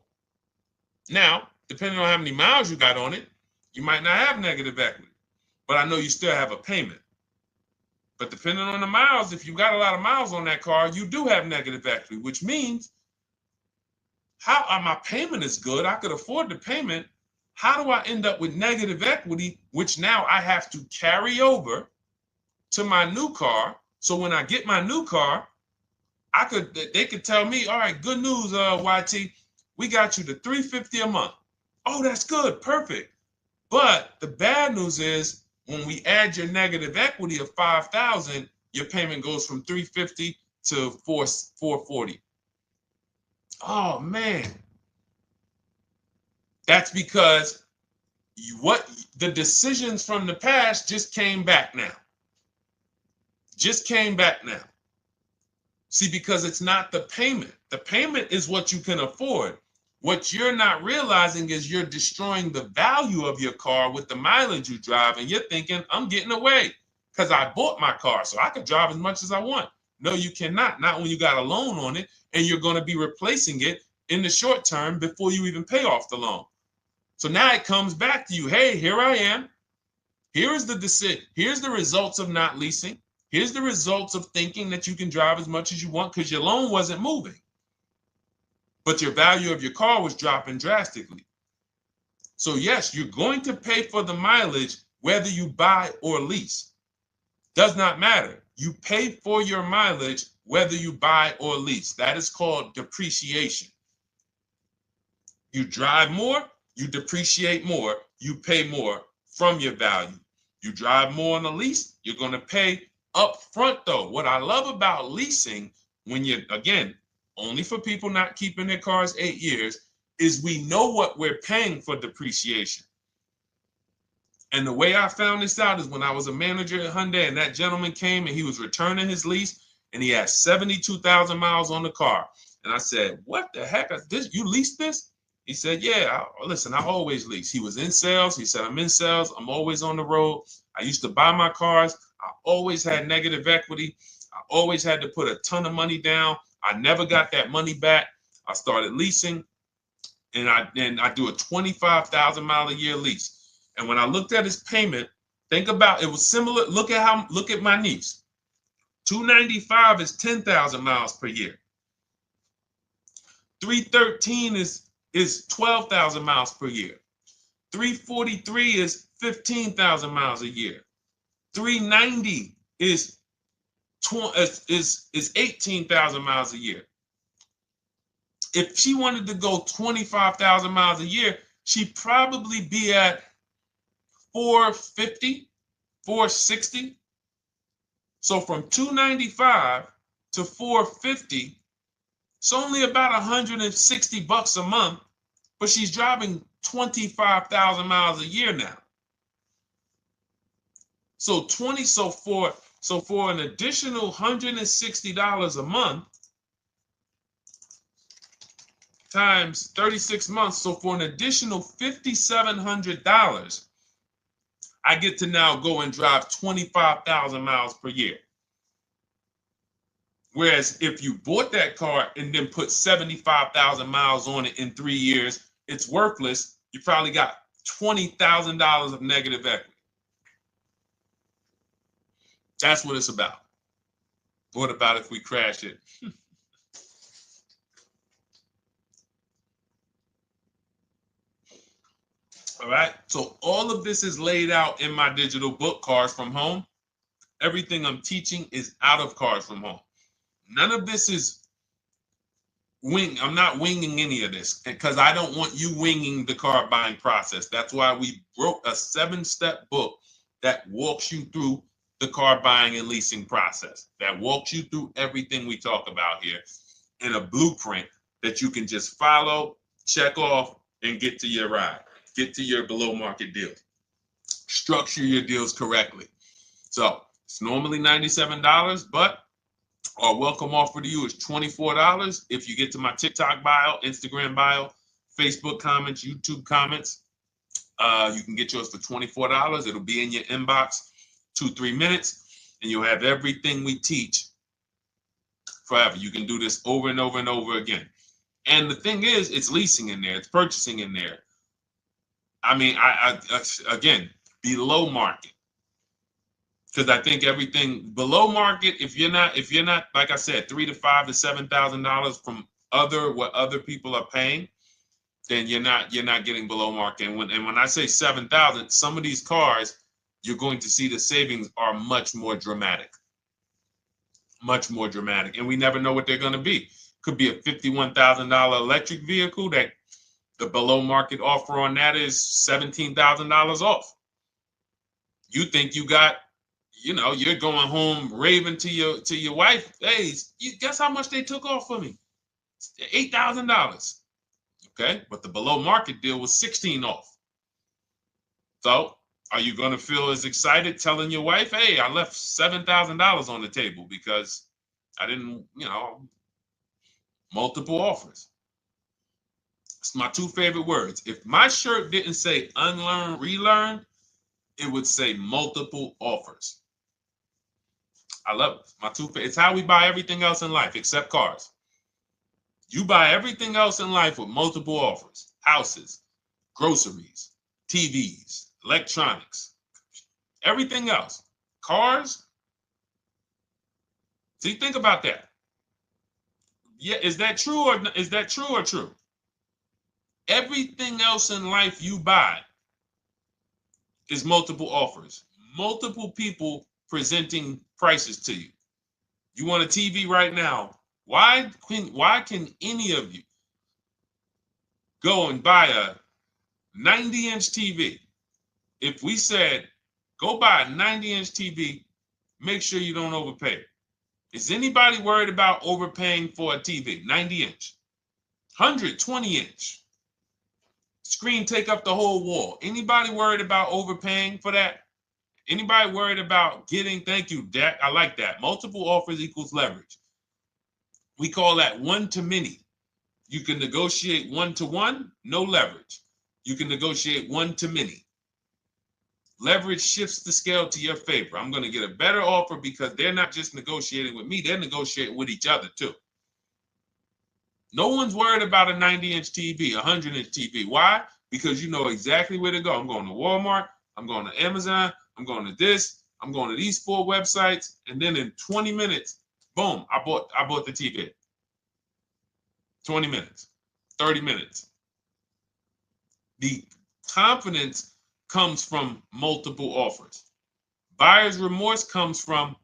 Now, depending on how many miles you got on it, you might not have negative equity, but I know you still have a payment. But depending on the miles, if you got a lot of miles on that car, you do have negative equity, which means my payment is good. I could afford the payment. How do I end up with negative equity, which now I have to carry over to my new car? So when I get my new car, they could tell me, all right, good news, YT, we got you to $350 a month. Oh, that's good, perfect. But the bad news is when we add your negative equity of $5,000, your payment goes from $350 to $440. Oh man, that's because the decisions from the past just came back now. Just came back now. See, because it's not the payment. The payment is what you can afford. What you're not realizing is you're destroying the value of your car with the mileage you drive, and you're thinking, I'm getting away because I bought my car, so I can drive as much as I want. No, you cannot. Not when you got a loan on it, and you're going to be replacing it in the short term before you even pay off the loan. So now it comes back to you. Hey, here I am. Here's the decision. Here's the results of not leasing. Here's the results of thinking that you can drive as much as you want because your loan wasn't moving. But your value of your car was dropping drastically. So yes, you're going to pay for the mileage whether you buy or lease. Does not matter. You pay for your mileage whether you buy or lease. That is called depreciation. You drive more, you depreciate more, you pay more from your value. You drive more on a lease, you're going to pay up front though. What I love about leasing, when you're, again, only for people not keeping their cars 8 years, is we know what we're paying for depreciation. And the way I found this out is when I was a manager at Hyundai and that gentleman came and he was returning his lease and he had 72,000 miles on the car. And I said, what the heck? You leased this? He said, yeah, listen, I always lease. He was in sales. He said, I'm in sales. I'm always on the road. I used to buy my cars. I always had negative equity. I always had to put a ton of money down. I never got that money back. I started leasing, and I do a 25,000 mile a year lease. And when I looked at his payment, think about it was similar. Look at my niece. 295 is 10,000 miles per year. 313 is 12,000 miles per year. 343 is 15,000 miles a year. 390 is 18,000 miles a year. If she wanted to go 25,000 miles a year, she'd probably be at 450, 460. So from 295 to 450, it's only about 160 bucks a month, but she's driving 25,000 miles a year now. So for an additional $160 a month times 36 months, so for an additional $5,700, I get to now go and drive 25,000 miles per year. Whereas if you bought that car and then put 75,000 miles on it in 3 years, it's worthless. You probably got $20,000 of negative equity. That's what it's about. What about if we crash it? All right. So all of this is laid out in my digital book, Cars from Home. Everything I'm teaching is out of Cars from Home. None of this is I'm not winging any of this because I don't want you winging the car buying process. That's why we wrote a 7-step book that walks you through the car buying and leasing process, that walks you through everything we talk about here in a blueprint that you can just follow, check off, and get to your ride, get to your below market deals, structure your deals correctly. So it's normally $97, but our welcome offer to you is $24 if you get to my TikTok bio, Instagram bio, Facebook comments, YouTube comments. You can get yours for $24. It'll be in your inbox 2-3 minutes, and you'll have everything we teach forever. You can do this over and over and over again. And the thing is, it's leasing in there, it's purchasing in there. I mean, I again, below market. Because I think everything below market, if you're not, like I said, $3,000 to $5,000 to $7,000 from what other people are paying, then you're not getting below market. And when I say 7,000, some of these cars, you're going to see the savings are much more dramatic. Much more dramatic. And we never know what they're going to be. Could be a $51,000 electric vehicle that the below market offer on that is $17,000 off. You think you got, you're going home raving to your wife. Hey, guess how much they took off for me? $8,000. Okay, but the below market deal was 16 off. So are you going to feel as excited telling your wife, hey, I left $7,000 on the table because I didn't, multiple offers. It's my two favorite words. If my shirt didn't say unlearn, relearn, it would say multiple offers. I love it. My two favorite. It's how we buy everything else in life except cars. You buy everything else in life with multiple offers. Houses, groceries, TVs, electronics, everything else. Cars. See, think about that. Yeah, is that true or true? Everything else in life you buy is multiple offers. Multiple people presenting prices to you. You want a TV right now. Why can any of you go and buy a 90-inch TV? If we said, go buy a 90-inch TV, make sure you don't overpay. Is anybody worried about overpaying for a TV? 90-inch, 120-inch. Screen take up the whole wall. Anybody worried about overpaying for that? Anybody worried about getting, thank you, Dak, I like that. Multiple offers equals leverage. We call that one to many. You can negotiate 1-to-1, no leverage. You can negotiate 1 to many. Leverage shifts the scale to your favor. I'm going to get a better offer because they're not just negotiating with me, they're negotiating with each other too. No one's worried about a 90-inch TV, a 100-inch TV. Why? Because you know exactly where to go. I'm going to Walmart, I'm going to Amazon, I'm going to this, I'm going to these 4 websites, and then in 20 minutes, boom, I bought the TV. 20 minutes, 30 minutes. The confidence comes from multiple offers. Buyer's remorse comes from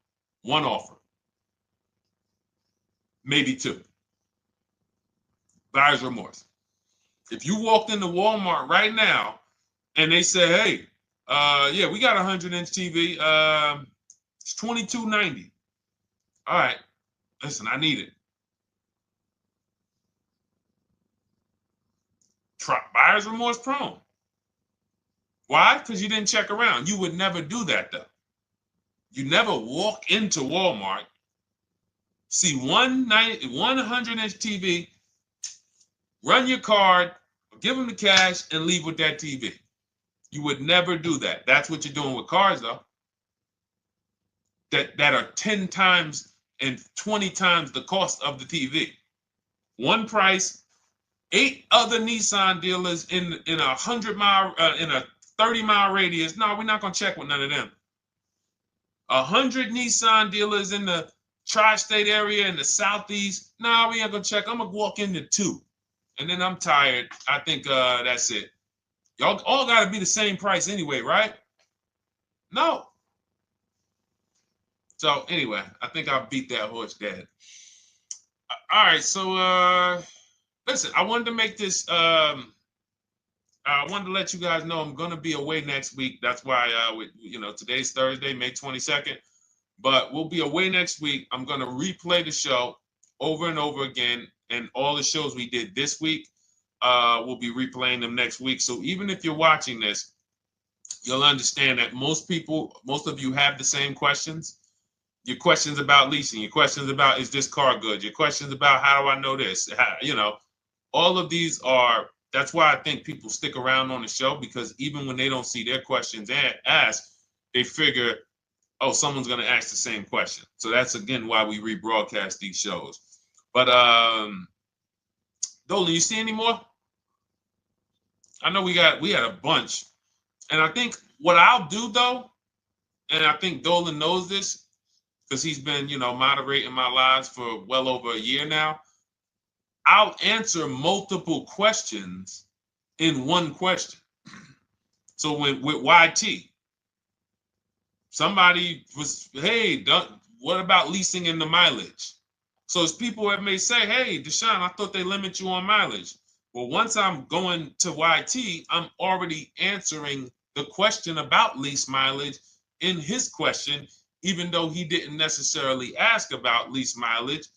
one offer, maybe 2. Buyer's remorse. If you walked into Walmart right now and they say, hey, yeah, we got a 100-inch TV. It's $22.90. All right, listen, I need it. Buyer's remorse prone. Why? Because you didn't check around. You would never do that, though. You never walk into Walmart, see 100-inch TV, run your card, give them the cash, and leave with that TV. You would never do that. That's what you're doing with cars, though. That are 10 times and 20 times the cost of the TV. One price, 8 other Nissan dealers in a 100-mile, in a 30-mile radius. No, we're not going to check with none of them. 100 Nissan dealers in the tri-state area in the southeast. No, we ain't going to check. I'm going to walk into 2. And then I'm tired. I think that's it. Y'all all got to be the same price anyway, right? No. So anyway, I think I beat that horse dead. All right, so listen, I wanted to make this. I wanted to let you guys know I'm gonna be away next week. That's why today's Thursday, May 22nd, but we'll be away next week. I'm gonna replay the show over and over again, and all the shows we did this week, we'll be replaying them next week. So even if you're watching this you'll understand that most of you have the same questions. Your questions about leasing, your questions about, is this car good? Your questions about, how do I know this? All of these are, that's why I think people stick around on the show, because even when they don't see their questions asked, they figure, oh, someone's going to ask the same question. So that's, again, why we rebroadcast these shows. But Dolan, you see any more? I know we had a bunch. And I think what I'll do, though, and I think Dolan knows this because he's been, moderating my lives for well over a year now, I'll answer multiple questions in one question. So with YT, somebody was, hey, what about leasing in the mileage? So it's people that may say, hey, Deshone, I thought they limit you on mileage. Well, once I'm going to YT, I'm already answering the question about lease mileage in his question, even though he didn't necessarily ask about lease mileage.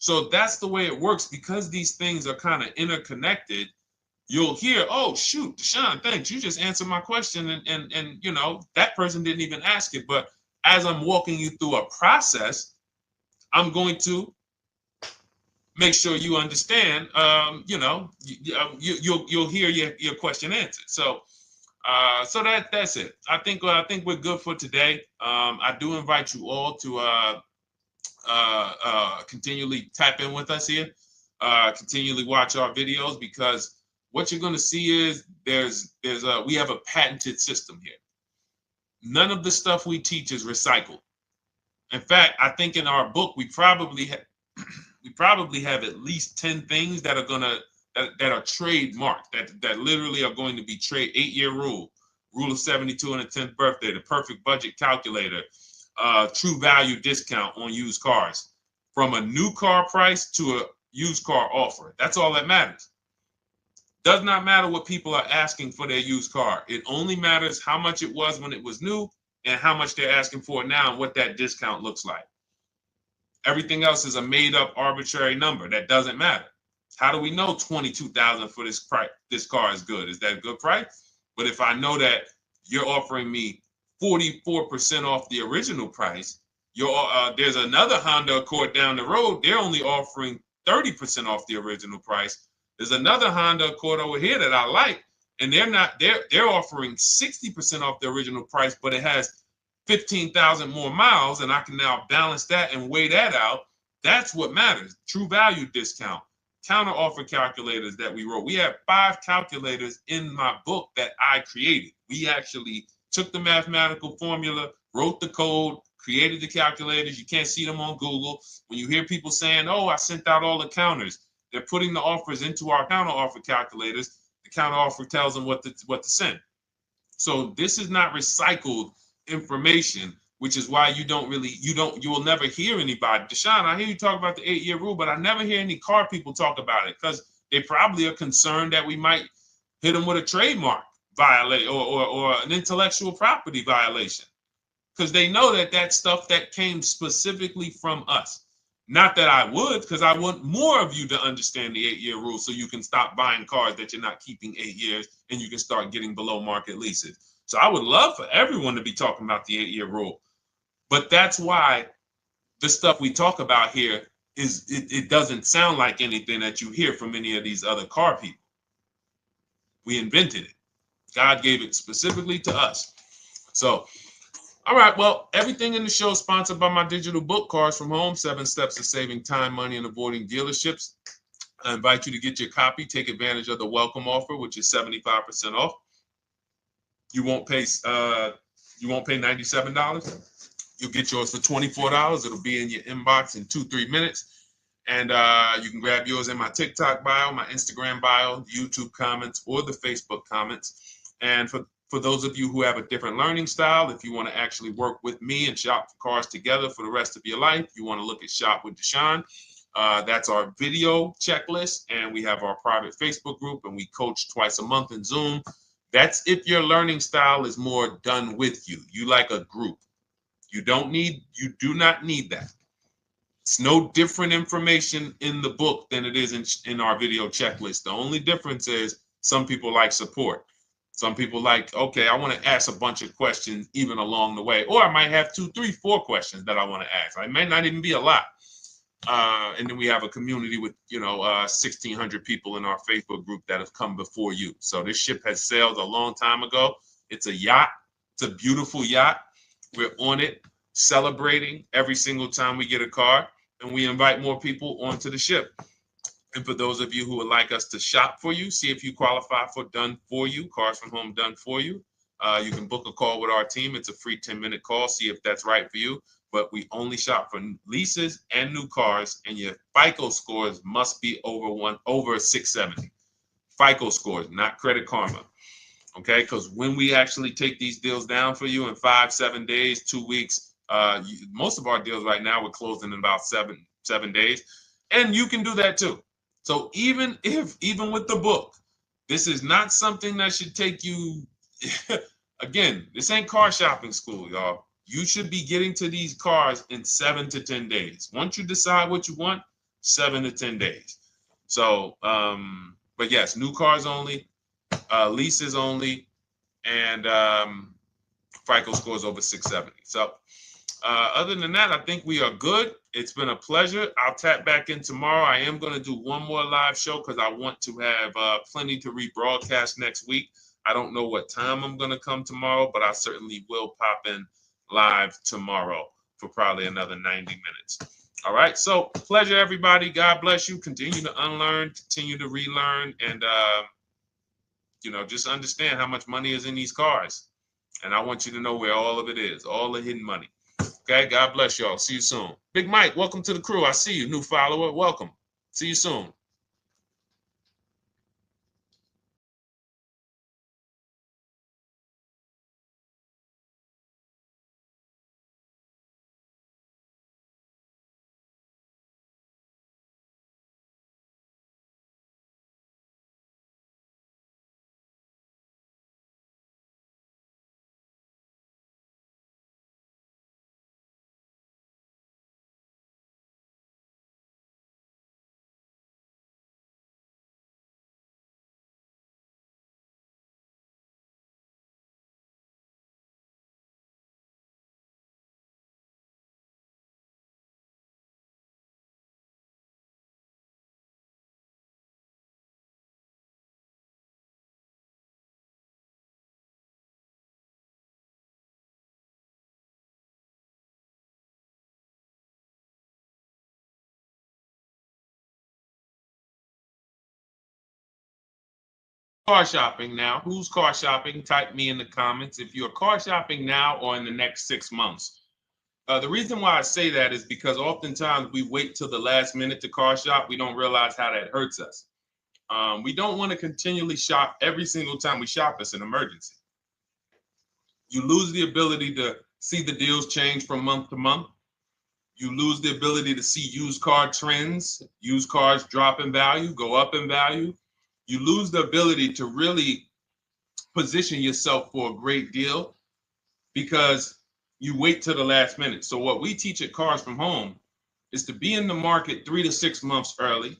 So that's the way it works, because these things are kind of interconnected. You'll hear, oh, shoot, Deshone, thanks. You just answered my question. And that person didn't even ask it. But as I'm walking you through a process, I'm going to make sure you understand, you'll hear your question answered. So that's it. I think we're good for today. I do invite you all to continually tap in with us here, continually watch our videos, because what you're going to see is we have a patented system here. None of the stuff we teach is recycled. In fact, I think in our book we probably have at least 10 things that are trademarked, that literally are going to be 8-year rule of 72 on the 10th birthday, the perfect budget calculator, true value discount on used cars, from a new car price to a used car offer. That's all that matters. Does not matter what people are asking for their used car. It only matters how much it was when it was new and how much they're asking for it now and what that discount looks like. Everything else is a made up arbitrary number that doesn't matter. How do we know $22,000 for this price? This car is good. Is that a good price? But if I know that you're offering me 44% off the original price, there's another Honda Accord down the road. They're only offering 30% off the original price. There's another Honda Accord over here that I like, and they're offering 60% off the original price, but it has 15,000 more miles, and I can now balance that and weigh that out. That's what matters. True value discount, counter offer calculators that we wrote. We have 5 calculators in my book that I created. We actually took the mathematical formula, wrote the code, created the calculators. You can't see them on Google. When you hear people saying, oh, I sent out all the counters, they're putting the offers into our counter offer calculators. The counter offer tells them what to send. So this is not recycled information, which is why you will never hear anybody. Deshone, I hear you talk about the 8-year rule, but I never hear any car people talk about it, because they probably are concerned that we might hit them with a trademark violation or an intellectual property violation, because they know that that's stuff that came specifically from us. Not that I would, because I want more of you to understand the 8-year rule, so you can stop buying cars that you're not keeping 8 years, and you can start getting below market leases. So I would love for everyone to be talking about the 8-year rule. But that's why the stuff we talk about here it doesn't sound like anything that you hear from any of these other car people. We invented it. God gave it specifically to us. So, all right, well, everything in the show is sponsored by my digital book, Cars from Home, 7 Steps to Saving Time, Money, and Avoiding Dealerships. I invite you to get your copy. Take advantage of the welcome offer, which is 75% off. You won't pay $97. You'll get yours for $24. It'll be in your inbox in 2-3 minutes. And you can grab yours in my TikTok bio, my Instagram bio, YouTube comments, or the Facebook comments. And for those of you who have a different learning style, if you want to actually work with me and shop for cars together for the rest of your life, you want to look at Shop with Deshone. That's our video checklist. And we have our private Facebook group, and we coach twice a month in Zoom. That's if your learning style is more done with you. You like a group. You do not need that. It's no different information in the book than it is in our video checklist. The only difference is some people like support. Some people like, okay, I want to ask a bunch of questions even along the way, or I might have 2, 3, 4 questions that I want to ask. It may not even be a lot. And then we have a community with, 1,600 people in our Facebook group that have come before you. So this ship has sailed a long time ago. It's a yacht. It's a beautiful yacht. We're on it, celebrating every single time we get a car, and we invite more people onto the ship. And for those of you who would like us to shop for you, see if you qualify for Done For You, Cars from Home Done For You. You can book a call with our team. It's a free 10-minute call. See if that's right for you. But we only shop for leases and new cars, and your FICO scores must be over 670. FICO scores, not Credit Karma. Okay, because when we actually take these deals down for you in 5, 7 days, 2 weeks, most of our deals right now we're closing in about seven days, and you can do that too. So even with the book, this is not something that should take you. Again, this ain't car shopping school, y'all. You should be getting to these cars in 7 to 10 days. Once you decide what you want, 7 to 10 days. So, but yes, new cars only. Leases only, and FICO scores over 670. So other than that, I think we are good. It's been a pleasure. I'll tap back in tomorrow. I am going to do one more live show because I want to have plenty to rebroadcast next week. I don't know what time I'm going to come tomorrow, but I certainly will pop in live tomorrow for probably another 90 minutes. All right. So pleasure, everybody. God bless you. Continue to unlearn, continue to relearn, and just understand how much money is in these cars. And I want you to know where all of it is, all the hidden money. Okay, God bless y'all. See you soon. Big Mike, welcome to the crew. I see you, new follower. Welcome. See you soon. Car shopping now. Who's car shopping? Type me in the comments if you're car shopping now or in the next 6 months. The reason why I say that is because oftentimes we wait till the last minute to car shop. We don't realize how that hurts us. We don't want to continually shop every single time we shop. It's an emergency. You lose the ability to see the deals change from month to month. You lose the ability to see used car trends, used cars drop in value, go up in value. You lose the ability to really position yourself for a great deal because you wait till the last minute. So what we teach at Cars from Home is to be in the market 3 to 6 months early.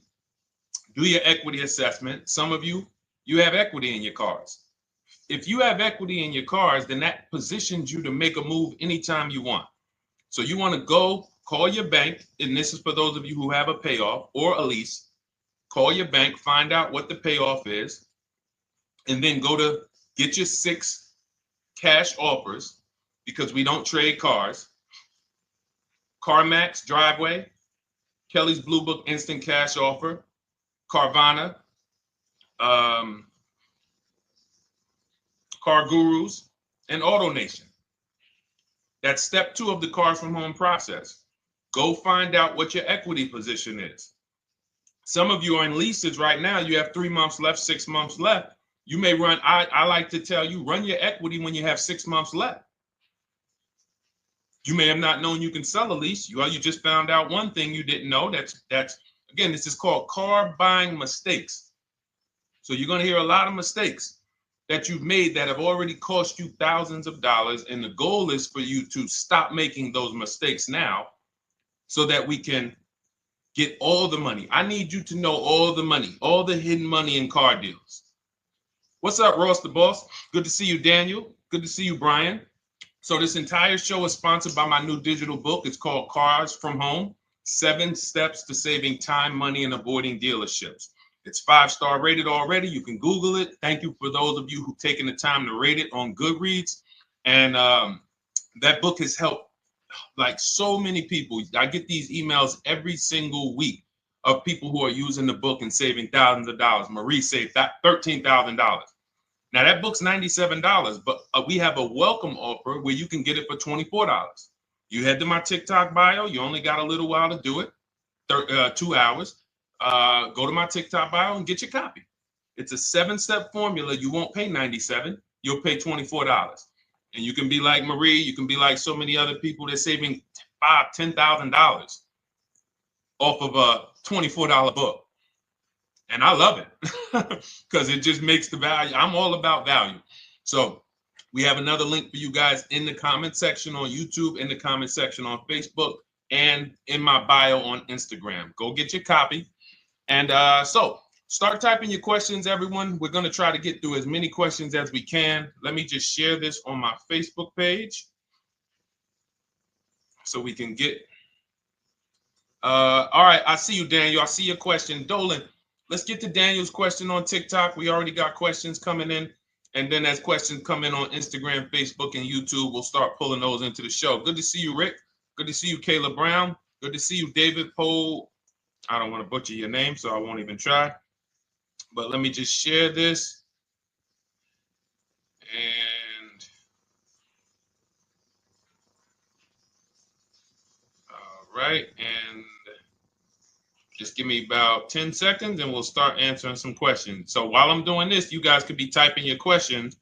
Do your equity assessment. Some of you have equity in your cars. If you have equity in your cars, then that positions you to make a move anytime you want. So you want to go call your bank, and this is for those of you who have a payoff or a lease. Call your bank, find out what the payoff is, and then go to get your 6 cash offers because we don't trade cars. CarMax, Driveway, Kelly's Blue Book Instant Cash Offer, Carvana, Car Gurus, and AutoNation. That's step 2 of the Cars from Home process. Go find out what your equity position is. Some of you are in leases right now. You have 3 months left, 6 months left. You may run, I like to tell you, run your equity when you have 6 months left. You may have not known you can sell a lease. You just found out one thing you didn't know. That's again, this is called car buying mistakes. So you're going to hear a lot of mistakes that you've made that have already cost you thousands of dollars. And the goal is for you to stop making those mistakes now so that we can get all the money. I need you to know all the money, all the hidden money in car deals. What's up, Ross the Boss? Good to see you, Daniel. Good to see you, Brian. So this entire show is sponsored by my new digital book. It's called Cars from Home, 7 Steps to Saving Time, Money, and Avoiding Dealerships. It's 5-star rated already. You can Google it. Thank you for those of you who've taken the time to rate it on Goodreads. And that book has helped like so many people. I get these emails every single week of people who are using the book and saving thousands of dollars. Marie saved $13,000. Now that book's $97, but we have a welcome offer where you can get it for $24. You head to my TikTok bio. You only got a little while to do it, 2 hours. Go to my TikTok bio and get your copy. It's a 7-step formula. You won't pay $97. You'll pay $24. And you can be like Marie. You can be like so many other people. They're saving $5,000, $10,000 off of a $24 book. And I love it because it just makes the value. I'm all about value. So we have another link for you guys in the comment section on YouTube, in the comment section on Facebook, and in my bio on Instagram. Go get your copy. And so start typing your questions, everyone. We're going to try to get through as many questions as we can. Let me just share this on my Facebook page so we can get. All right. I see you, Daniel. I see your question. Dolan, let's get to Daniel's question on TikTok. We already got questions coming in. And then as questions come in on Instagram, Facebook, and YouTube, we'll start pulling those into the show. Good to see you, Rick. Good to see you, Kayla Brown. Good to see you, David Poe. I don't want to butcher your name, so I won't even try. But let me just share this. And all right. And just give me about 10 seconds and we'll start answering some questions. So while I'm doing this, you guys could be typing your questions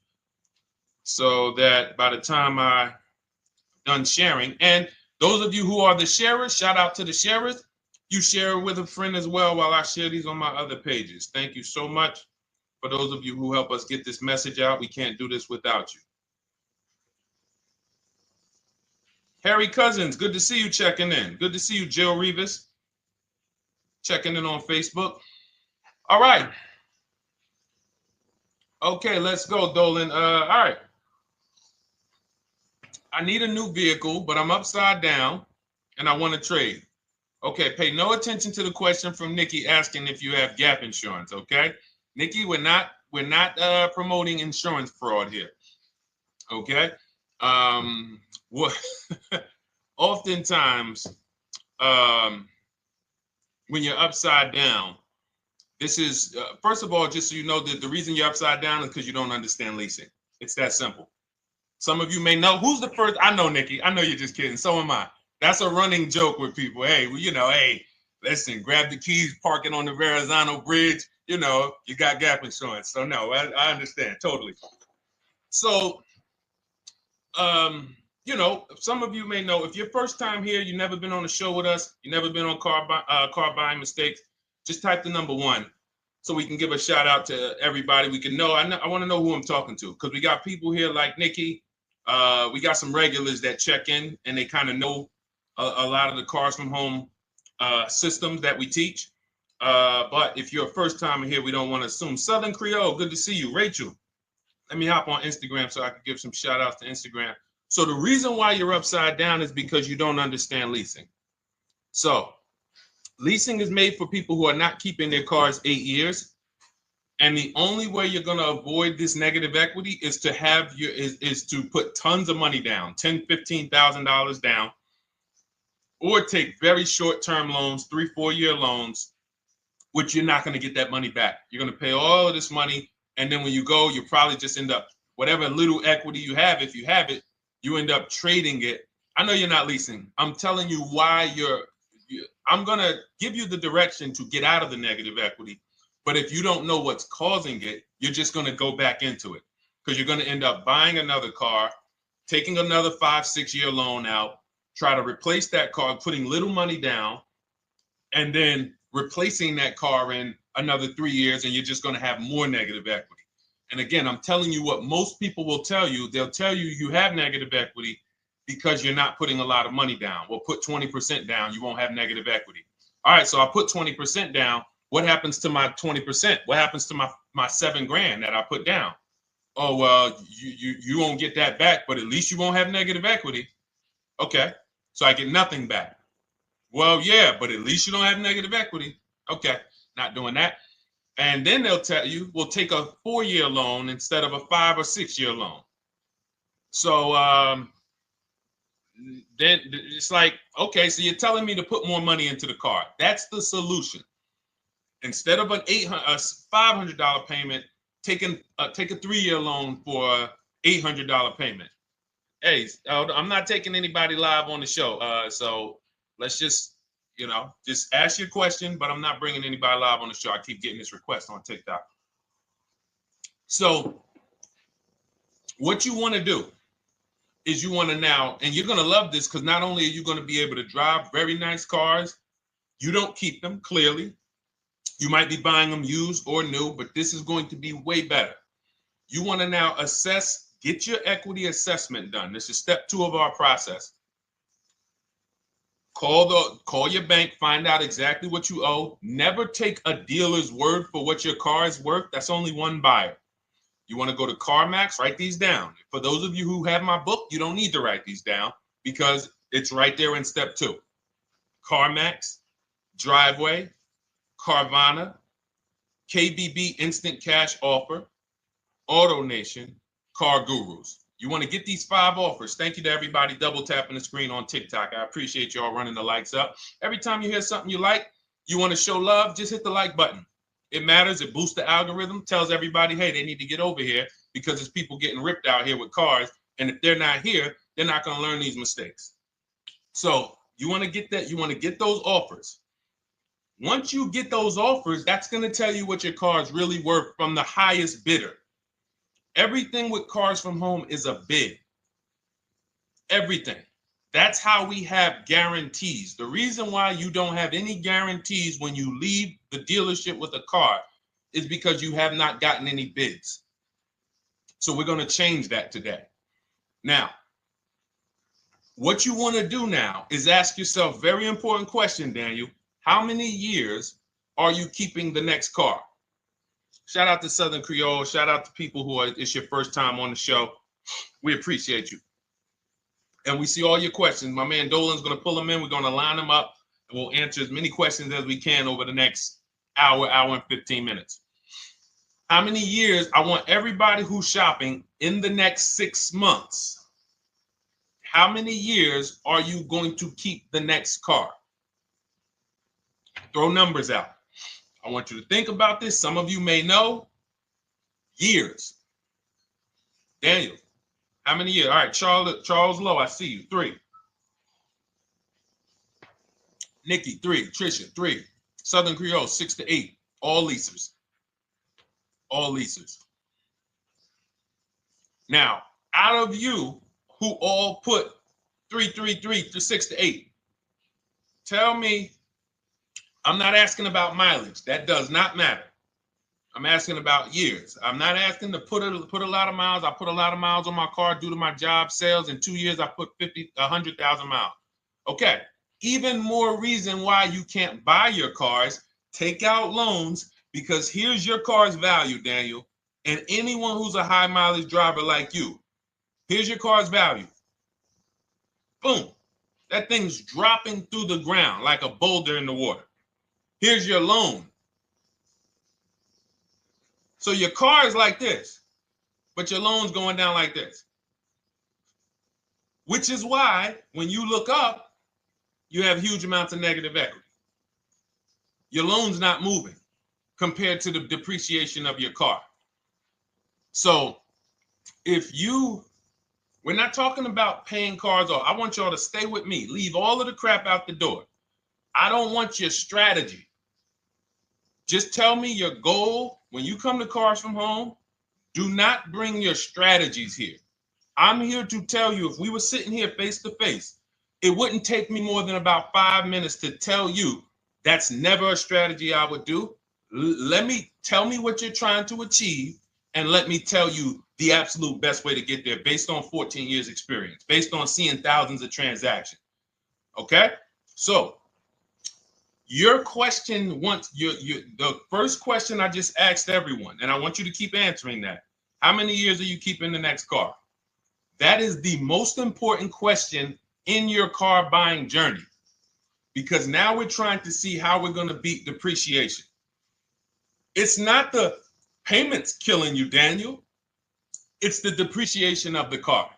so that by the time I'm done sharing, and those of you who are the sharers, shout out to the sharers. You share it with a friend as well while I share these on my other pages. Thank you so much for those of you who help us get this message out. We can't do this without you. Harry Cousins, good to see you checking in. Good to see you, Jill Rivas, checking in on Facebook. All right. Okay, let's go, Dolan. All right. I need a new vehicle, but I'm upside down and I want to trade. Okay, pay no attention to the question from Nikki asking if you have gap insurance, okay? Nikki, we're not promoting insurance fraud here, okay? Oftentimes, when you're upside down, this is, first of all, just so you know that the reason you're upside down is because you don't understand leasing. It's that simple. Some of you may know, who's the first? I know, Nikki. I know you're just kidding. So am I. That's a running joke with people. Hey, well, you know, hey, listen, grab the keys, parking on the Verrazano Bridge. You know, you got gap insurance. So no, I understand totally. So, you know, some of you may know, if you're first time here, you've never been on a show with us, you've never been on car buying mistakes, just type the number 1 so we can give a shout out to everybody. We can know. I want to know who I'm talking to because we got people here like Nikki. We got some regulars that check in and they kind of know a lot of the Cars from Home systems that we teach. But if you're a first timer here, we don't want to assume. Southern Creole, good to see you. Rachel, let me hop on Instagram so I can give some shout outs to Instagram. So the reason why you're upside down is because you don't understand leasing. So leasing is made for people who are not keeping their cars 8 years. And the only way you're going to avoid this negative equity is to have is to put tons of money down, $10,000, $15,000 down, or take very short-term loans, 3-4 year loans, which you're not going to get that money back. You're going to pay all of this money. And then when you go, you probably just end up, whatever little equity you have, if you have it, you end up trading it. I know you're not leasing. I'm telling you why I'm going to give you the direction to get out of the negative equity. But if you don't know what's causing it, you're just going to go back into it because you're going to end up buying another car, taking another 5-6 year loan out, try to replace that car, putting little money down, and then replacing that car in another 3 years, and you're just going to have more negative equity. And again, I'm telling you what most people will tell you. They'll tell you you have negative equity because you're not putting a lot of money down. Well, put 20% down, you won't have negative equity. All right, so I put 20% down. What happens to my 20%? What happens to my my $7,000 that I put down. Oh, well, you won't get that back, but at least you won't have negative equity. Okay, so I get nothing back. Well, yeah, but at least you don't have negative equity. Okay, not doing that. And then they'll tell you, we'll take a 4-year loan instead of a 5 or 6 year loan. So then it's like, okay, so you're telling me to put more money into the car. That's the solution. Instead of a $500 payment, take a 3-year loan for a $800 payment. Hey, I'm not taking anybody live on the show. So let's just ask your question, but I'm not bringing anybody live on the show. I keep getting this request on TikTok. So what you want to do is you want to now, and you're going to love this because not only are you going to be able to drive very nice cars, you don't keep them, clearly. You might be buying them used or new, but this is going to be way better. You want to now assess, get your equity assessment done. This is step 2 of our process. Call your bank, find out exactly what you owe. Never take a dealer's word for what your car is worth. That's only one buyer. You want to go to CarMax, write these down. For those of you who have my book, you don't need to write these down because it's right there in step 2. CarMax, Driveway, Carvana, KBB Instant Cash Offer, AutoNation, Car Gurus. You want to get these 5 offers. Thank you to everybody double tapping the screen on TikTok. I appreciate y'all running the likes up. Every time you hear something you like, you want to show love, just hit the like button. It matters. It boosts the algorithm, tells everybody, hey, they need to get over here because there's people getting ripped out here with cars. And if they're not here, they're not going to learn these mistakes. So you want to get that. You want to get those offers. Once you get those offers, that's going to tell you what your car is really worth from the highest bidder. Everything with Cars from Home is a bid. Everything. That's how we have guarantees. The reason why you don't have any guarantees when you leave the dealership with a car is because you have not gotten any bids. So we're going to change that today. Now, what you want to do now is ask yourself, very important question, Daniel. How many years are you keeping the next car? Shout out to Southern Creole. Shout out to people who it's your first time on the show. We appreciate you. And we see all your questions. My man Dolan's going to pull them in. We're going to line them up. And we'll answer as many questions as we can over the next hour and 15 minutes. How many years? I want everybody who's shopping in the next 6 months. How many years are you going to keep the next car? Throw numbers out. I want you to think about this. Some of you may know. Years. Daniel, how many years? All right, Charles Lowe, I see you. 3. Nikki, 3. Trisha, 3. Southern Creole, 6 to 8. All leasers. All leasers. Now, out of you who all put 3 to 6 to 8, tell me. I'm not asking about mileage. That does not matter. I'm asking about years. I'm not asking to put a lot of miles. I put a lot of miles on my car due to my job sales. In 2 years, I put 100,000 miles. Okay. Even more reason why you can't buy your cars. Take out loans because here's your car's value, Daniel. And anyone who's a high mileage driver like you, here's your car's value. Boom. That thing's dropping through the ground like a boulder in the water. Here's your loan. So your car is like this, but your loan's going down like this. Which is why when you look up, you have huge amounts of negative equity. Your loan's not moving compared to the depreciation of your car. So we're not talking about paying cars off. I want y'all to stay with me. Leave all of the crap out the door. I don't want your strategy. Just tell me your goal. When you come to Cars from Home, do not bring your strategies here. I'm here to tell you, if we were sitting here face to face, it wouldn't take me more than about 5 minutes to tell you that's never a strategy I would do. Tell me what you're trying to achieve, and let me tell you the absolute best way to get there based on 14 years experience, based on seeing thousands of transactions. Okay? So Your question the first question I just asked everyone, and I want you to keep answering that. How many years are you keeping the next car? That is the most important question in your car buying journey, because now we're trying to see how we're going to beat depreciation. It's not the payments killing you, Daniel. It's the depreciation of the car.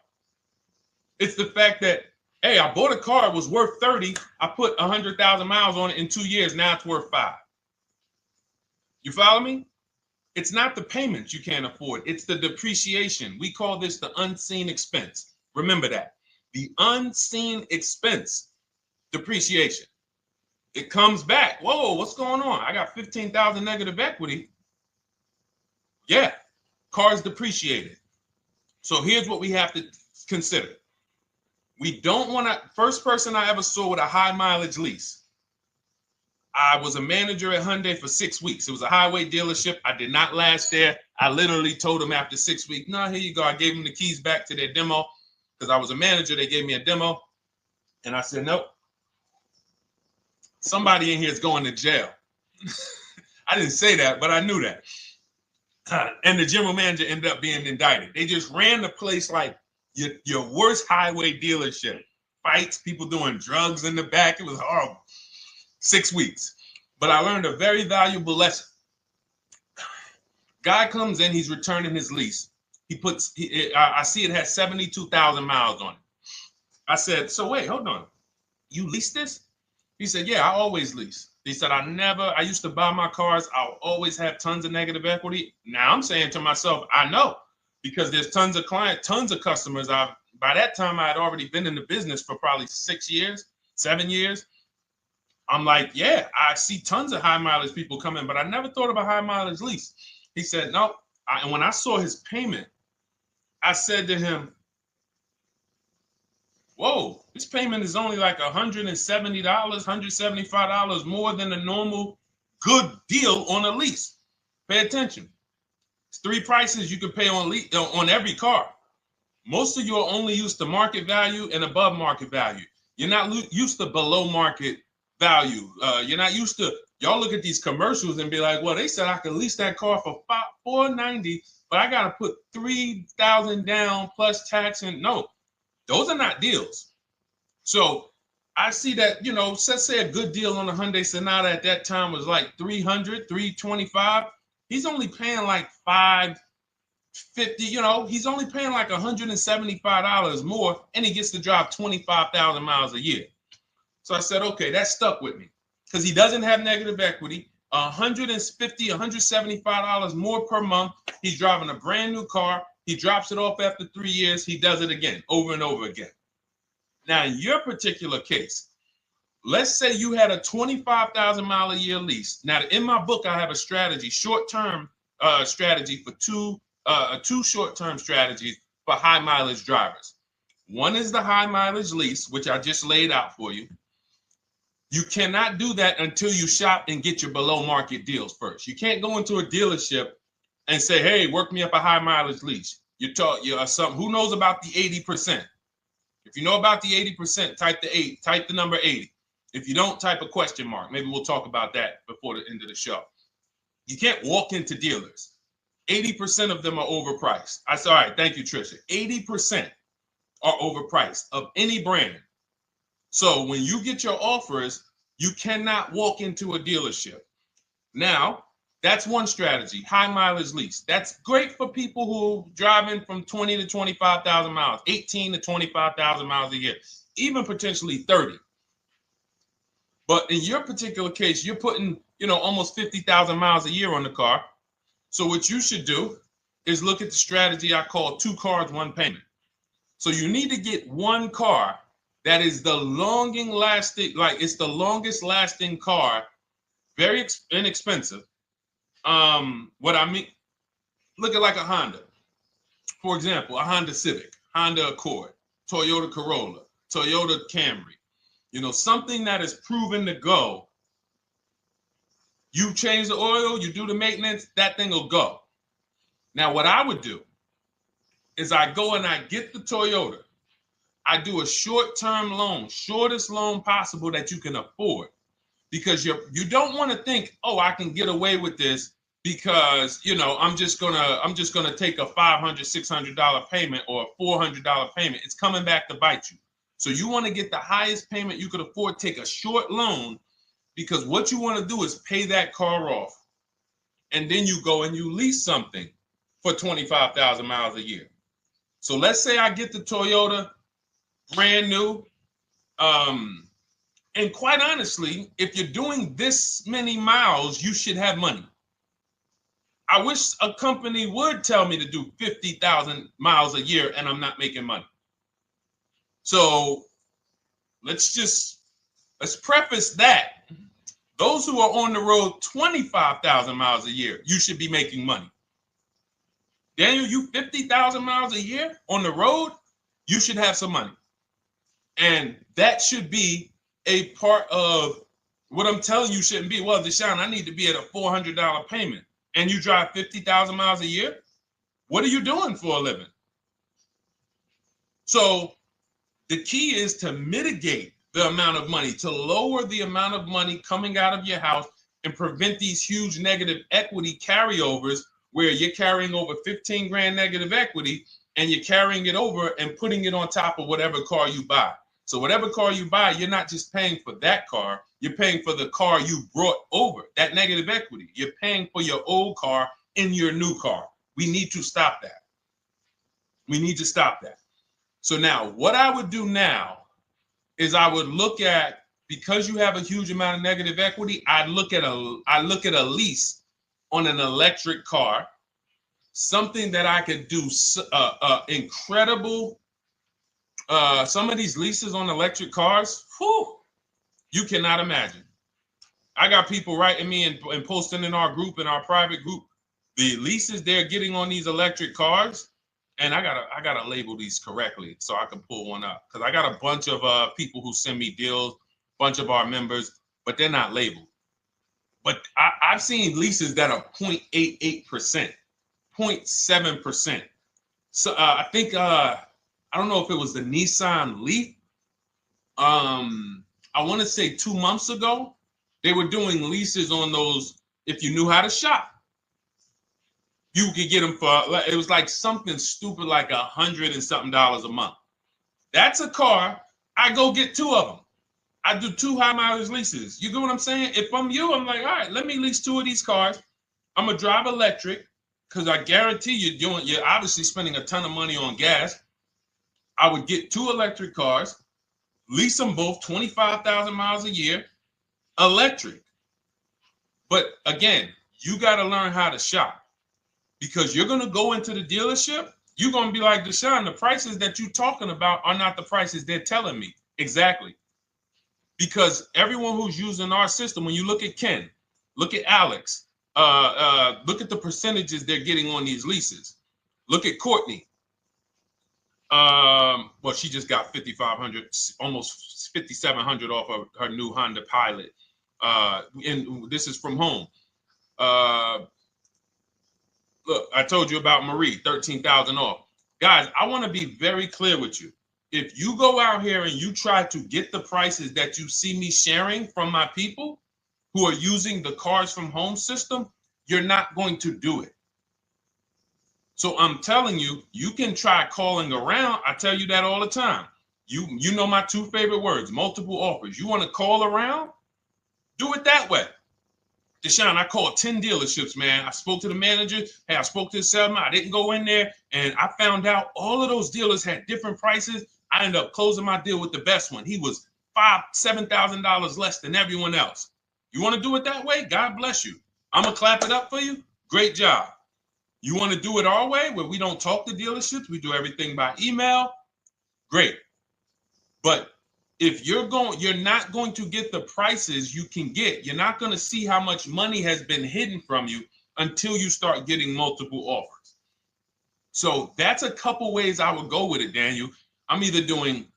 It's the fact that, hey, I bought a car, it was worth 30. I put 100,000 miles on it in 2 years. Now it's worth 5. You follow me? It's not the payments you can't afford. It's the depreciation. We call this the unseen expense. Remember that. The unseen expense, depreciation. It comes back. Whoa, what's going on? I got 15,000 negative equity. Yeah, car's depreciated. So here's what we have to consider. We don't want to, first person I ever saw with a high mileage lease. I was a manager at Hyundai for 6 weeks. It was a highway dealership. I did not last there. I literally told them after 6 weeks, no, here you go. I gave them the keys back to their demo because I was a manager. They gave me a demo. And I said, nope. Somebody in here is going to jail. I didn't say that, but I knew that. And the general manager ended up being indicted. They just ran the place like your worst highway dealership. Fights, people doing drugs in the back. It was horrible. 6 weeks. But I learned a very valuable lesson. Guy comes in, he's returning his lease. I see it has 72,000 miles on it. I said, so wait, hold on. You leased this? He said, yeah, I always lease. He said, I used to buy my cars. I'll always have tons of negative equity. Now I'm saying to myself, I know, because there's tons of clients, tons of customers. By that time, I had already been in the business for probably 6 years, 7 years. I'm like, yeah, I see tons of high mileage people coming, but I never thought of a high mileage lease. He said, no. And when I saw his payment, I said to him, whoa, this payment is only like $170, $175 more than a normal good deal on a lease. Pay attention. It's 3 prices you can pay on every car. Most of you are only used to market value and above market value. You're not used to below market value. You're not used to, y'all look at these commercials and be like, well, they said I could lease that car for $490, but I got to put $3,000 down plus tax. And no, those are not deals. So I see that, let's say a good deal on a Hyundai Sonata at that time was like $300, $325. He's only paying like $550, he's only paying like $175 more, and he gets to drive 25,000 miles a year. So I said, okay, that stuck with me because he doesn't have negative equity. $150, $175 more per month. He's driving a brand new car. He drops it off after 3 years. He does it again, over and over again. Now, in your particular case, let's say you had a 25,000 mile a year lease. Now, in my book, I have a strategy, short-term strategy for two short-term strategies for high mileage drivers. One is the high mileage lease, which I just laid out for you. You cannot do that until you shop and get your below market deals first. You can't go into a dealership and say, hey, work me up a high mileage lease. Who knows about the 80%? If you know about the 80%, type the number 80. If you don't, type a question mark. Maybe we'll talk about that before the end of the show. You can't walk into dealers. 80% of them are overpriced. I said, all right, thank you, Trisha. 80% are overpriced of any brand. So when you get your offers, you cannot walk into a dealership. Now, that's one strategy, high mileage lease. That's great for people who are driving from 20 to 25,000 miles, 18 to 25,000 miles a year, even potentially 30. But in your particular case, you're putting, almost 50,000 miles a year on the car. So what you should do is look at the strategy I call 2 cars, 1 payment. So you need to get one car that is the longest lasting car, very inexpensive. What I mean, look at like a Honda. For example, a Honda Civic, Honda Accord, Toyota Corolla, Toyota Camry. Something that is proven to go. You change the oil, you do the maintenance, that thing will go. Now, what I would do is I go and I get the Toyota. I do a short-term loan, shortest loan possible that you can afford. because you don't want to think, oh, I can get away with this because, you know, I'm just gonna take a $500, $600 payment or a $400 payment. It's coming back to bite you. So you want to get the highest payment you could afford, take a short loan, because what you want to do is pay that car off. And then you go and you lease something for 25,000 miles a year. So let's say I get the Toyota brand new. And quite honestly, if you're doing this many miles, you should have money. I wish a company would tell me to do 50,000 miles a year and I'm not making money. So let's preface that. Those who are on the road 25,000 miles a year, you should be making money. Daniel, you 50,000 miles a year on the road, you should have some money. And that should be a part of what I'm telling you shouldn't be. Well, Deshone, I need to be at a $400 payment. And you drive 50,000 miles a year? What are you doing for a living? So the key is to mitigate the amount of money, to lower the amount of money coming out of your house and prevent these huge negative equity carryovers where you're carrying over 15 grand negative equity and you're carrying it over and putting it on top of whatever car you buy. So whatever car you buy, you're not just paying for that car, you're paying for the car you brought over, that negative equity. You're paying for your old car in your new car. We need to stop that. We need to stop that. So now what I would do now is I would look at, because you have a huge amount of negative equity, I look at a lease on an electric car, something that I could do incredible. Some of these leases on electric cars, whew, you cannot imagine. I got people writing me and posting in our group, in our private group, the leases they're getting on these electric cars. And I gotta label these correctly so I can pull one up, because I got a bunch of people who send me deals, bunch of our members, but they're not labeled. But I've seen leases that are 0.88%, 0.7%. So I think I don't know if it was the Nissan Leaf. I want to say 2 months ago, they were doing leases on those. If you knew how to shop, you could get them for, it was like something stupid like $100 and something a month. That's a car. I go get 2 of them. I do 2 high mileage leases. You get what I'm saying? If I'm you, I'm like, all right, let me lease 2 of these cars. I'm gonna drive electric, because I guarantee you're obviously spending a ton of money on gas. I would get 2 electric cars, lease them both 25,000 miles a year, electric. But again, you got to learn how to shop. Because you're going to go into the dealership, you're going to be like, Deshone, the prices that you're talking about are not the prices they're telling me. Exactly. Because everyone who's using our system, when you look at Ken, look at Alex, look at the percentages they're getting on these leases. Look at Courtney. Well, she just got 5,500, almost 5,700 off of her new Honda Pilot. And this is from home. Look, I told you about Marie, 13,000 off. Guys, I want to be very clear with you. If you go out here and you try to get the prices that you see me sharing from my people who are using the Cars from Home system, you're not going to do it. So I'm telling you, you can try calling around. I tell you that all the time. You know my 2 favorite words, multiple offers. You want to call around? Do it that way. Deshone, I called 10 dealerships, man. I spoke to the manager. Hey, I spoke to the salesman. I didn't go in there, and I found out all of those dealers had different prices. I ended up closing my deal with the best one. He was $5,000, $7,000 less than everyone else. You want to do it that way? God bless you. I'm going to clap it up for you. Great job. You want to do it our way, where we don't talk to dealerships? We do everything by email? Great. But if you're not going to get the prices you can get. You're not going to see how much money has been hidden from you until you start getting multiple offers. So that's a couple ways I would go with it, Daniel. I'm either doing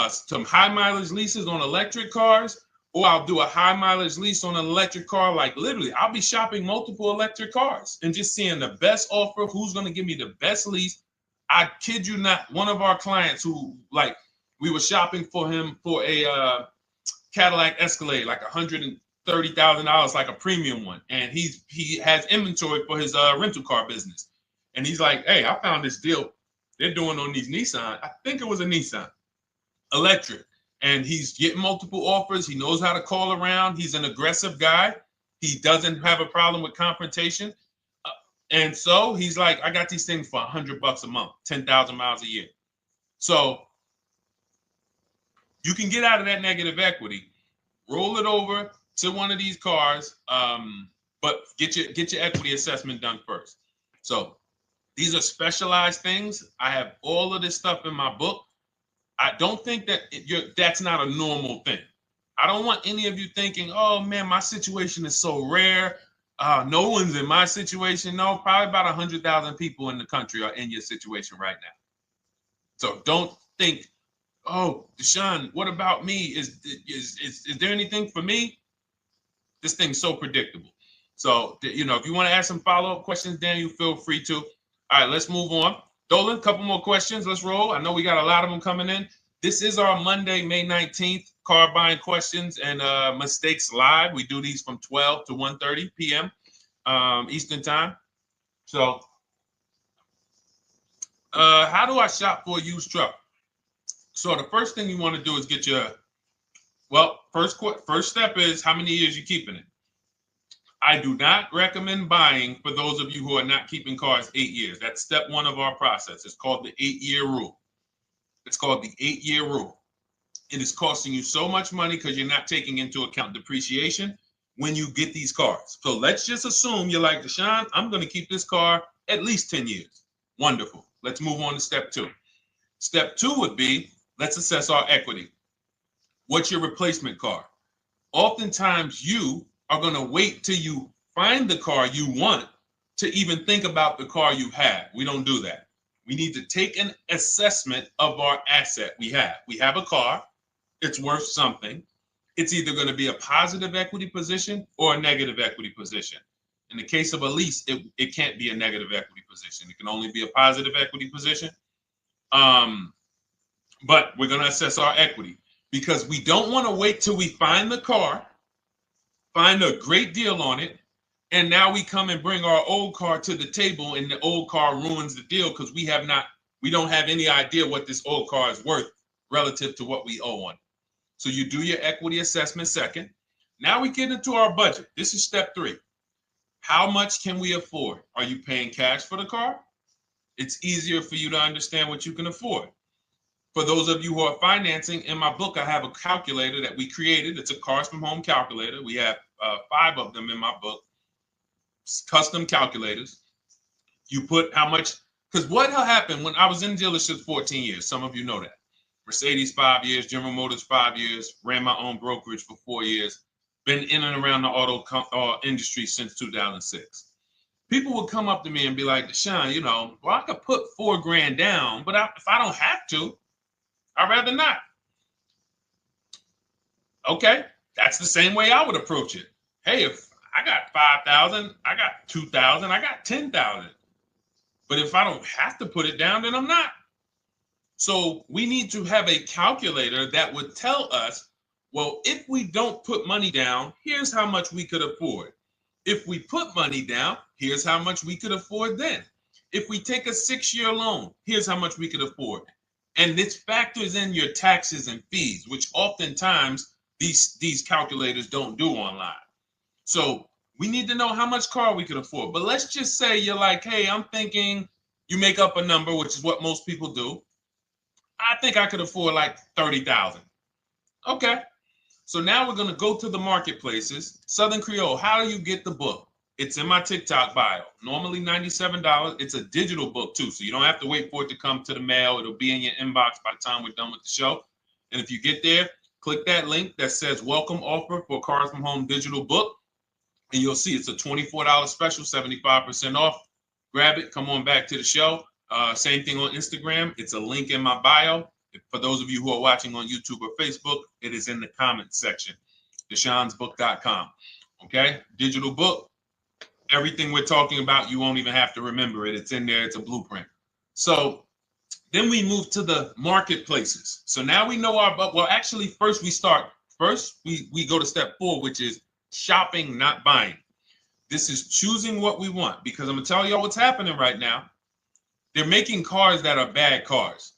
some high mileage leases on electric cars, or I'll do a high mileage lease on an electric car. Like literally, I'll be shopping multiple electric cars and just seeing the best offer, who's going to give me the best lease. I kid you not, one of our clients who, like, we were shopping for him for a Cadillac Escalade, like $30,000, like a premium one, and he has inventory for his rental car business, and he's like, hey, I found this deal they're doing on these Nissan. I think it was a Nissan electric, and he's getting multiple offers. He knows how to call around. He's an aggressive guy. He doesn't have a problem with confrontation, and so he's like, I got these things for $100 a month, 10,000 miles a year. So you can get out of that negative equity, roll it over to one of these cars, but get your equity assessment done first. So these are specialized things. I have all of this stuff in my book. I don't think that that's not a normal thing. I don't want any of you thinking, oh man, my situation is so rare. No one's in my situation. No, probably about 100,000 people in the country are in your situation right now. So don't think, oh, Deshone, what about me? Is there anything for me? This thing's so predictable. So, if you want to ask some follow-up questions, Daniel, feel free to. All right, let's move on. Dolan, a couple more questions. Let's roll. I know we got a lot of them coming in. This is our Monday, May 19th, car buying questions and mistakes live. We do these from 12 to 1:30 p.m. Eastern time. So, how do I shop for a used truck? So the first thing you want to do is get your, first step is how many years you keeping it. I do not recommend buying for those of you who are not keeping cars 8 years. That's step one of our process. It's called the 8-year rule. It's called the 8-year rule. It is costing you so much money because you're not taking into account depreciation when you get these cars. So let's just assume you're like, Deshone, I'm going to keep this car at least 10 years. Wonderful. Let's move on to step two. Step two would be, let's assess our equity. What's your replacement car? Oftentimes you are going to wait till you find the car you want to even think about the car you have. We don't do that. We need to take an assessment of our asset we have. We have a car. It's worth something. It's either going to be a positive equity position or a negative equity position. In the case of a lease, it can't be a negative equity position. It can only be a positive equity position. But we're going to assess our equity because we don't want to wait till we find the car, find a great deal on it, and now we come and bring our old car to the table and the old car ruins the deal because we don't have any idea what this old car is worth relative to what we owe on it. So you do your equity assessment second. Now we get into our budget. This is step three. How much can we afford? Are you paying cash for the car? It's easier for you to understand what you can afford. For those of you who are financing, in my book, I have a calculator that we created. It's a Cars from Home calculator. We have 5 of them in my book, custom calculators. You put how much, because what happened when I was in dealerships 14 years, some of you know that. Mercedes 5 years, General Motors 5 years, ran my own brokerage for 4 years, been in and around the auto industry since 2006. People would come up to me and be like, Deshone, I could put $4,000 down, but if I don't have to, I'd rather not. Okay, that's the same way I would approach it. Hey, if I got 5,000, I got 2,000, I got 10,000. But if I don't have to put it down, then I'm not. So we need to have a calculator that would tell us, well, if we don't put money down, here's how much we could afford. If we put money down, here's how much we could afford then. If we take a 6-year loan, here's how much we could afford. And this factors in your taxes and fees, which oftentimes these calculators don't do online. So we need to know how much car we could afford. But let's just say you're like, hey, I'm thinking, you make up a number, which is what most people do. I think I could afford like 30,000. Okay. So now we're going to go to the marketplaces. Southern Creole, how do you get the book? It's in my TikTok bio. Normally $97. It's a digital book too, so you don't have to wait for it to come to the mail. It'll be in your inbox by the time we're done with the show. And if you get there, click that link that says welcome offer for Cars from Home digital book. And you'll see it's a $24 special, 75% off. Grab it. Come on back to the show. Same thing on Instagram. It's a link in my bio. For those of you who are watching on YouTube or Facebook, it is in the comments section. DeshonesBook.com. Okay? Digital book. Everything we're talking about, you won't even have to remember it. It's in there. It's a blueprint. So then we move to the marketplaces. So now we know actually first we go to step 4, which is shopping, not buying. This is choosing what we want, because I'm gonna tell y'all what's happening right now. They're making cars that are bad cars.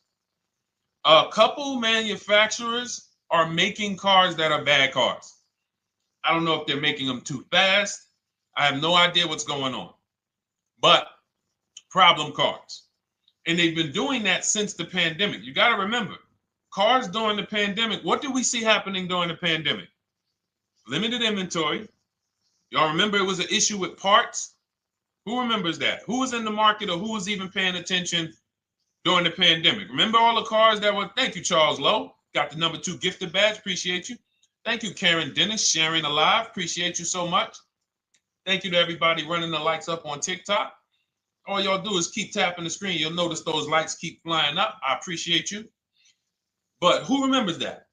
A couple manufacturers are making cars that are bad cars. I don't know if they're making them too fast. I have no idea what's going on, but problem cars. And they've been doing that since the pandemic. You got to remember, cars during the pandemic, what did we see happening during the pandemic? Limited inventory. Y'all remember it was an issue with parts? Who remembers that? Who was in the market or who was even paying attention during the pandemic? Remember all the cars that were, thank you, Charles Lowe. Got the #2 gifted badge, appreciate you. Thank you, Karen Dennis, sharing alive, appreciate you so much. Thank you to everybody running the likes up on TikTok. All y'all do is keep tapping the screen. You'll notice those likes keep flying up. I appreciate you. But who remembers that?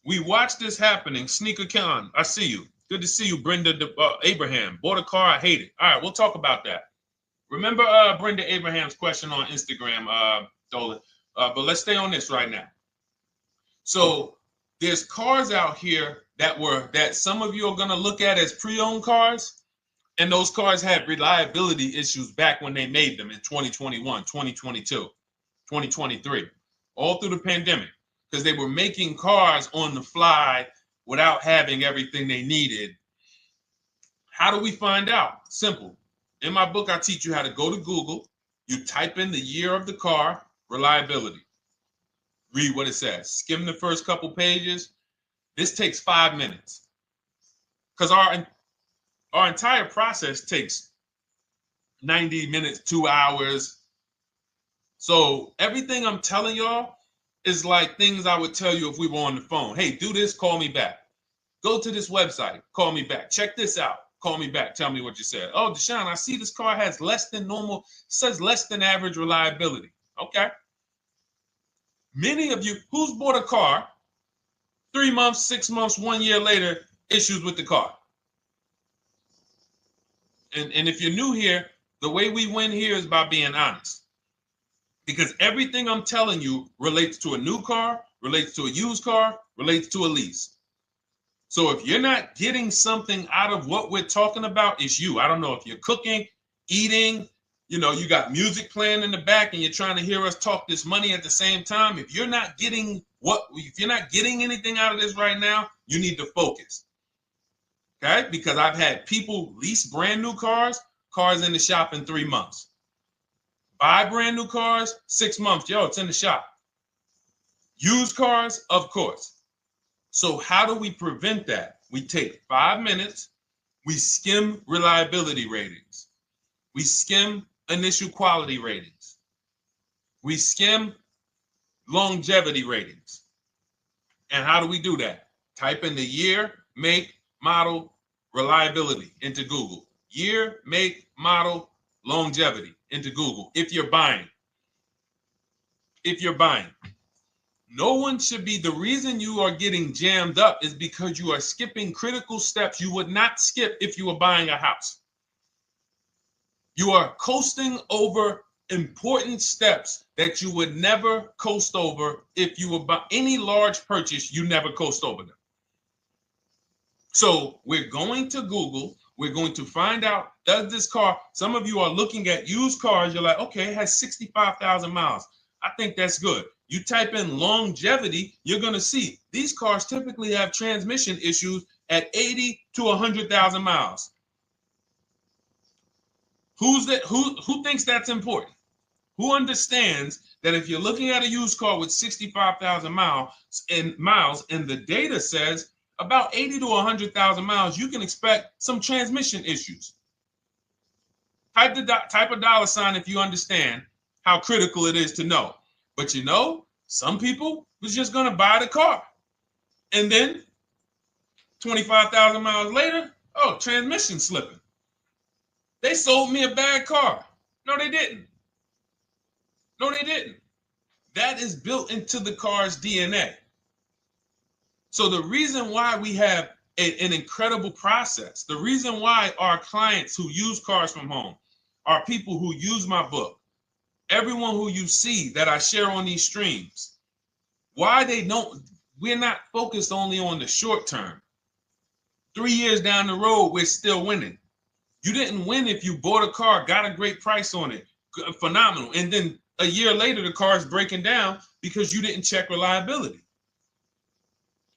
We watched this happening. Sneaker Con, I see you. Good to see you, Brenda Abraham. Bought a car, I hate it. All right, we'll talk about that. Remember Brenda Abraham's question on Instagram, Dolan. But let's stay on this right now. So there's cars out here that some of you are going to look at as pre-owned cars. And those cars had reliability issues back when they made them in 2021, 2022, 2023, all through the pandemic, because they were making cars on the fly without having everything they needed. How do we find out? Simple. In my book, I teach you how to go to Google. You type in the year of the car, reliability. Read what it says. Skim the first couple pages. This takes 5 minutes. Because our entire process takes 90 minutes, 2 hours. So everything I'm telling y'all is like things I would tell you if we were on the phone. Hey, do this, call me back. Go to this website, call me back. Check this out, call me back. Tell me what you said. Oh, Deshone, I see this car has less than normal, says less than average reliability. Okay. Many of you, who's bought a car 3 months, 6 months, 1 year later, issues with the car? And if you're new here, the way we win here is by being honest. Because everything I'm telling you relates to a new car, relates to a used car, relates to a lease. So if you're not getting something out of what we're talking about, it's you. I don't know if you're cooking, eating, you got music playing in the back and you're trying to hear us talk this money at the same time. If you're not getting anything out of this right now, you need to focus. Okay, because I've had people lease brand new cars in the shop in 3 months. Buy brand new cars, 6 months. Yo, it's in the shop. Used cars, of course. So how do we prevent that? We take 5 minutes. We skim reliability ratings. We skim initial quality ratings. We skim longevity ratings. And how do we do that? Type in the year, make, model, reliability into Google. Year, make, model, longevity into Google. If you're buying. No one should be, the reason you are getting jammed up is because you are skipping critical steps you would not skip if you were buying a house. You are coasting over important steps that you would never coast over if you were buying any large purchase, you never coast over them. So we're going to Google. We're going to find out, does this car, some of you are looking at used cars. You're like, okay, it has 65,000 miles. I think that's good. You type in longevity, you're going to see these cars typically have transmission issues at 80 to 100,000 miles. Who thinks that's important? Who understands that if you're looking at a used car with 65,000 miles and the data says about 80 to 100,000 miles, you can expect some transmission issues. Type a dollar sign if you understand how critical it is to know. But some people was just going to buy the car. And then 25,000 miles later, transmission slipping. They sold me a bad car. No, they didn't. That is built into the car's DNA. So the reason why we have an incredible process, the reason why our clients who use cars from home are people who use my book, everyone who you see that I share on these streams, we're not focused only on the short term. 3 years down the road, we're still winning. You didn't win if you bought a car, got a great price on it, phenomenal, and then a year later the car is breaking down because you didn't check reliability.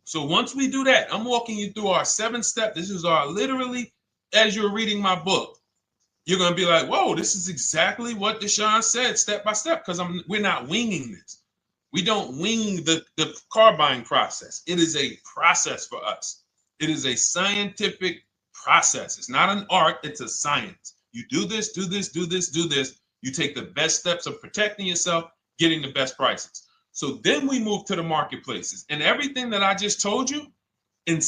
So once we do that, I'm walking you through our 7-step. This is our literally, as you're reading my book, you're going to be like, whoa, this is exactly what Deshone said, step by step, because we're not winging this. We don't wing the car buying process. It is a process for us. It is a scientific process. It's not an art, it's a science. You do this, do this, do this, do this. You take the best steps of protecting yourself, getting the best prices. So then we move to the marketplaces. And everything that I just told you, and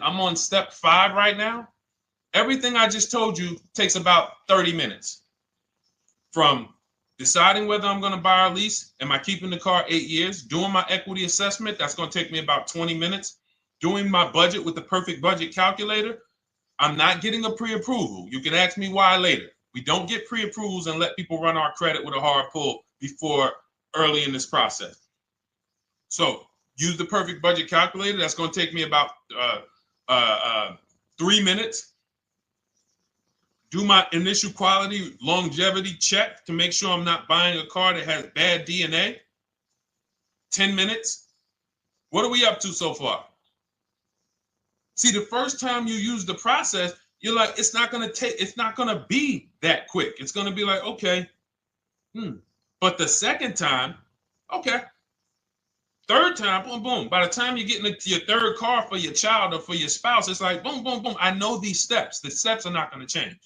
I'm on step 5 right now, everything I just told you takes about 30 minutes. From deciding whether I'm going to buy or lease, am I keeping the car 8 years, doing my equity assessment, that's going to take me about 20 minutes, doing my budget with the perfect budget calculator. I'm not getting a pre-approval. You can ask me why later. We don't get pre-approvals and let people run our credit with a hard pull before early in this process. So use the perfect budget calculator. That's going to take me about 3 minutes. Do my initial quality longevity check to make sure I'm not buying a car that has bad DNA. 10 minutes. What are we up to so far? See, the first time you use the process, you're like, it's not going to be that quick. It's going to be like, okay. But the second time, okay. Third time, boom, boom. By the time you're getting into your third car for your child or for your spouse, it's like, boom, boom, boom. I know these steps. The steps are not going to change.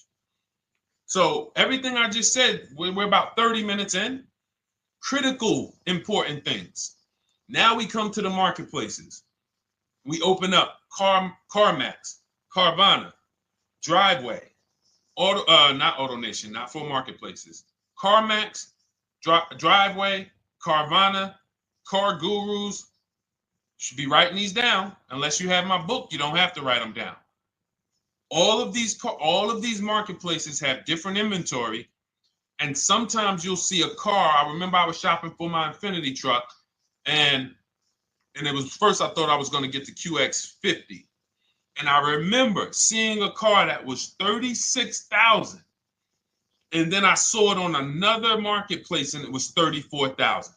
So everything I just said, we're about 30 minutes in. Critical, important things. Now we come to the marketplaces. We open up CarMax, Carvana, Driveway, not AutoNation, not for marketplaces. CarMax, Driveway, Carvana, Car Gurus. Should be writing these down. Unless you have my book, you don't have to write them down. All of these marketplaces have different inventory, and sometimes you'll see a car. I remember I was shopping for my Infinity truck, and it was first I thought I was going to get the QX50, and I remember seeing a car that was $36,000, and then I saw it on another marketplace, and it was $34,000.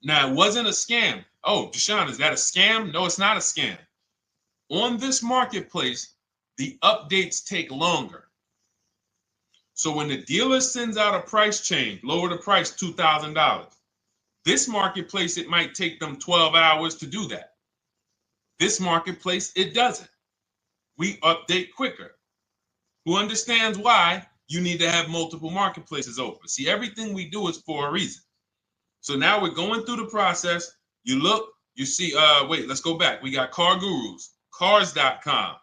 Now it wasn't a scam. Oh, Deshone, is that a scam? No, it's not a scam. On this marketplace, the updates take longer. So when the dealer sends out a price change, lower the price $2,000. This marketplace, it might take them 12 hours to do that. This marketplace, it doesn't. We update quicker. Who understands why you need to have multiple marketplaces open? See, everything we do is for a reason. So now we're going through the process. You look, you see, wait, let's go back. We got Car Gurus, Cars.com,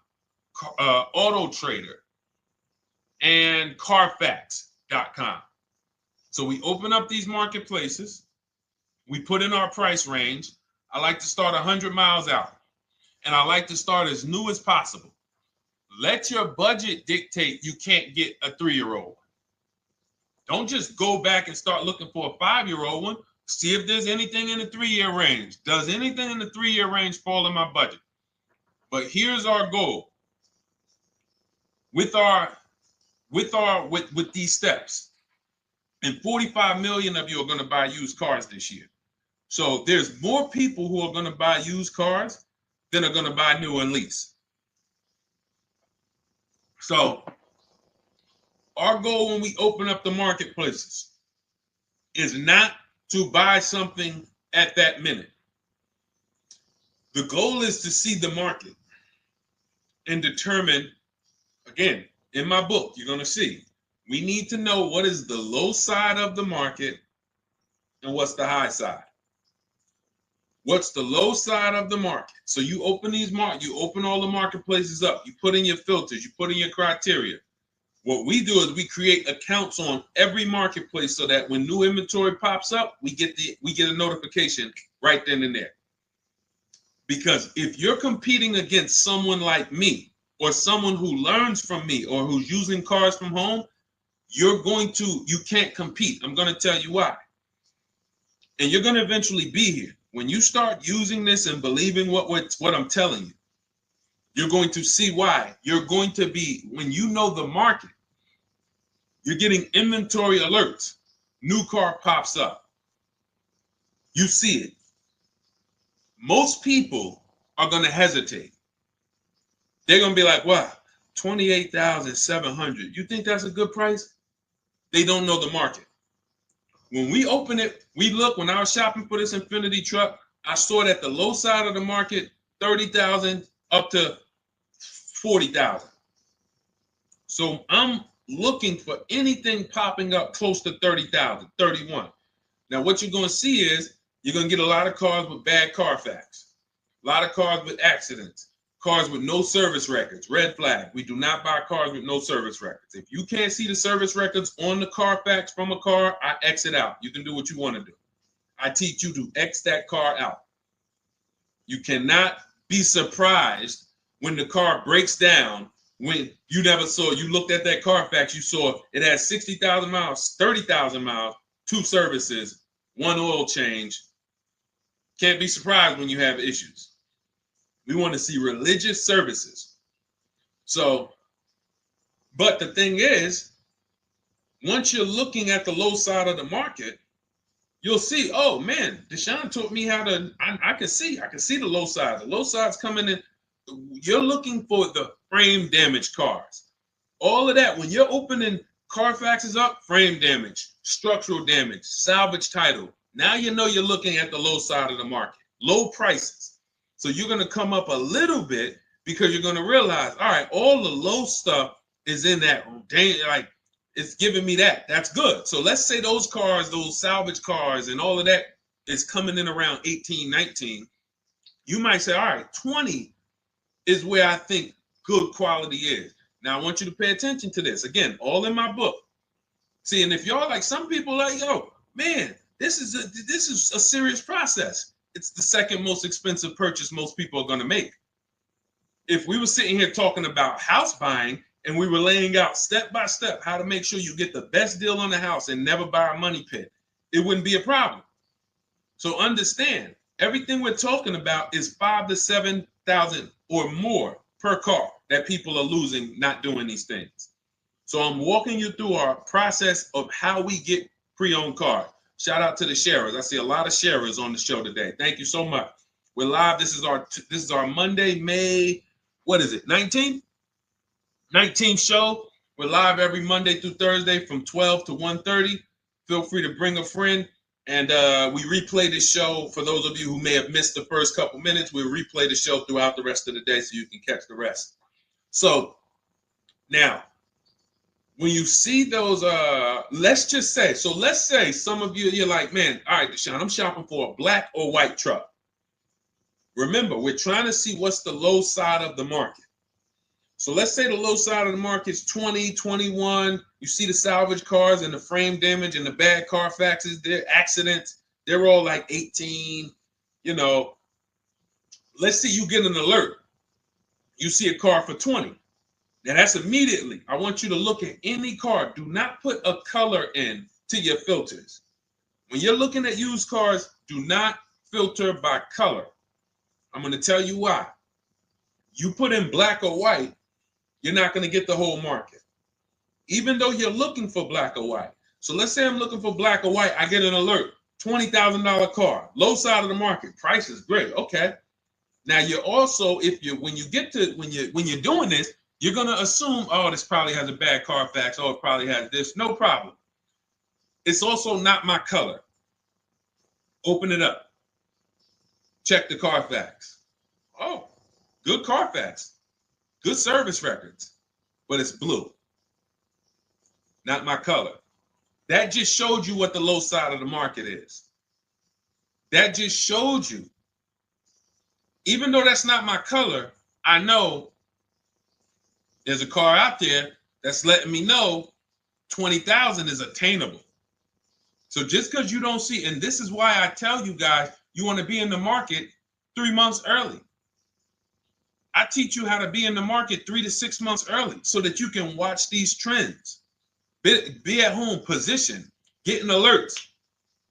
Auto Trader, and Carfax.com. So we open up these marketplaces. We put in our price range. I like to start 100 miles out, and I like to start as new as possible. Let your budget dictate you can't get a 3-year-old. Don't just go back and start looking for a 5-year-old one. See if there's anything in the 3-year range. Does anything in the 3-year range fall in my budget? But here's our goal. With these steps, and 45 million of you are going to buy used cars this year. So there's more people who are going to buy used cars than are going to buy new and lease. So our goal when we open up the marketplaces is not to buy something at that minute. The goal is to see the market and determine, again, in my book, you're going to see, we need to know what is the low side of the market and what's the high side. What's the low side of the market? So you open you open all the marketplaces up. You put in your filters. You put in your criteria. What we do is we create accounts on every marketplace so that when new inventory pops up, we get a notification right then and there. Because if you're competing against someone like me or someone who learns from me or who's using cars from home, you can't compete. I'm going to tell you why. And you're going to eventually be here. When you start using this and believing what I'm telling you, You're going to see why. You're going to be, when you know the market, you're getting inventory alerts. New car pops up. You see it. Most people are going to hesitate. They're going to be like, wow, 28,700. You think that's a good price? They don't know the market. When we open it, we look, when I was shopping for this Infinity truck, I saw it at the low side of the market, 30,000 up to 40,000. So I'm looking for anything popping up close to 30,000, 31. Now, what you're going to see is you're going to get a lot of cars with bad Carfax, a lot of cars with accidents, cars with no service records, red flag. We do not buy cars with no service records. If you can't see the service records on the Carfax from a car, I exit out. You can do what you want to do. I teach you to X that car out. You cannot be surprised when the car breaks down, when you never saw, you looked at that Carfax, you saw it had 60,000 miles, 30,000 miles, 2 services, 1 oil change. Can't be surprised when you have issues. We want to see religious services. So, but the thing is, once you're looking at the low side of the market, you'll see, oh man, Deshone taught me how to, I can see the low side. The low side's coming in. You're looking for the frame damage cars. All of that, when you're opening Carfaxes up, frame damage, structural damage, salvage title. Now you know you're looking at the low side of the market, low prices. So you're going to come up a little bit because you're going to realize, all right, all the low stuff is in that, like, it's giving me that. That's good. So let's say those cars, those salvage cars and all of that is coming in around 18, 19. You might say, all right, 20 is where I think good quality is. Now, I want you to pay attention to this. Again, all in my book. See, and if y'all like, some people like, yo, man, this is a serious process. It's the second most expensive purchase most people are going to make. If we were sitting here talking about house buying and we were laying out step by step how to make sure you get the best deal on the house and never buy a money pit, it wouldn't be a problem. So understand, everything we're talking about is 5,000 to 7,000 or more per car that people are losing not doing these things. So I'm walking you through our process of how we get pre-owned cars. Shout out to the sharers. I see a lot of sharers on the show today. Thank you so much. We're live. This is our Monday, May, what is it, 19th? 19th show. We're live every Monday through Thursday from 12 to 1:30. Feel free to bring a friend. And we replay this show. For those of you who may have missed the first couple minutes, we'll replay the show throughout the rest of the day so you can catch the rest. So now, when you see those, let's say some of you, you're like, man, all right, Deshone, I'm shopping for a black or white truck. Remember, we're trying to see what's the low side of the market. So let's say the low side of the market is 20, 21. You see the salvage cars and the frame damage and the bad Carfaxes, their accidents, they're all like 18, you know. Let's say you get an alert. You see a car for 20. Now that's immediately, I want you to look at any car. Do not put a color in to your filters. When you're looking at used cars, do not filter by color. I'm going to tell you why. You put in black or white, you're not going to get the whole market, even though you're looking for black or white. So let's say I'm looking for black or white. I get an alert, $20,000 car, low side of the market. Price is great. Okay. Now you're also, when you're doing this, you're going to assume, oh, this probably has a bad Carfax. Oh, it probably has this. No problem. It's also not my color. Open it up. Check the Carfax. Oh, good Carfax. Good service records, but it's blue. Not my color. That just showed you what the low side of the market is. That just showed you. Even though that's not my color, I know there's a car out there that's letting me know 20,000 is attainable. So just because you don't see, and this is why I tell you guys, you want to be in the market 3 months early. I teach you how to be in the market 3 to 6 months early so that you can watch these trends. Be at home, position, getting alerts.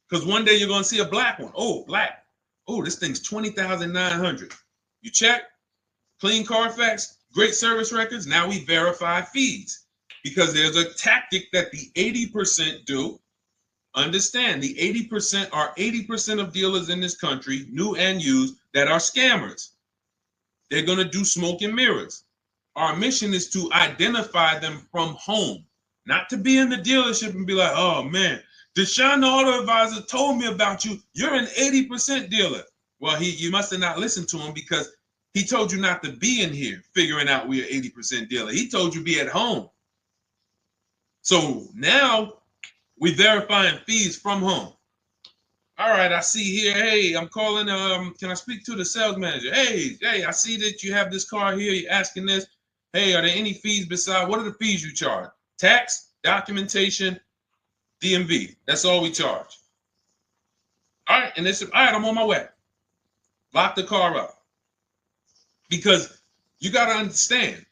Because one day you're going to see a black one. Oh, black. Oh, this thing's 20,900. You check. clean Carfax, great service records. Now we verify fees because there's a tactic that the 80% do. Understand, the 80% are 80% of dealers in this country, new and used, that are scammers. They're going to do smoke and mirrors. Our mission is to identify them from home, not to be in the dealership and be like, oh man, Deshone the Auto Advisor told me about you. You're an 80% dealer. Well, you must have not listened to him because he told you not to be in here figuring out we're 80% dealer. He told you be at home. So now we verifying fees from home. All right, I see here. Hey, I'm calling. Can I speak to the sales manager? Hey, I see that you have this car here. You're asking this. Hey, are there any fees besides? What are the fees you charge? Tax, documentation, DMV. That's all we charge. All right, and they said, all right, I'm on my way. Lock the car up. Because you got to understand,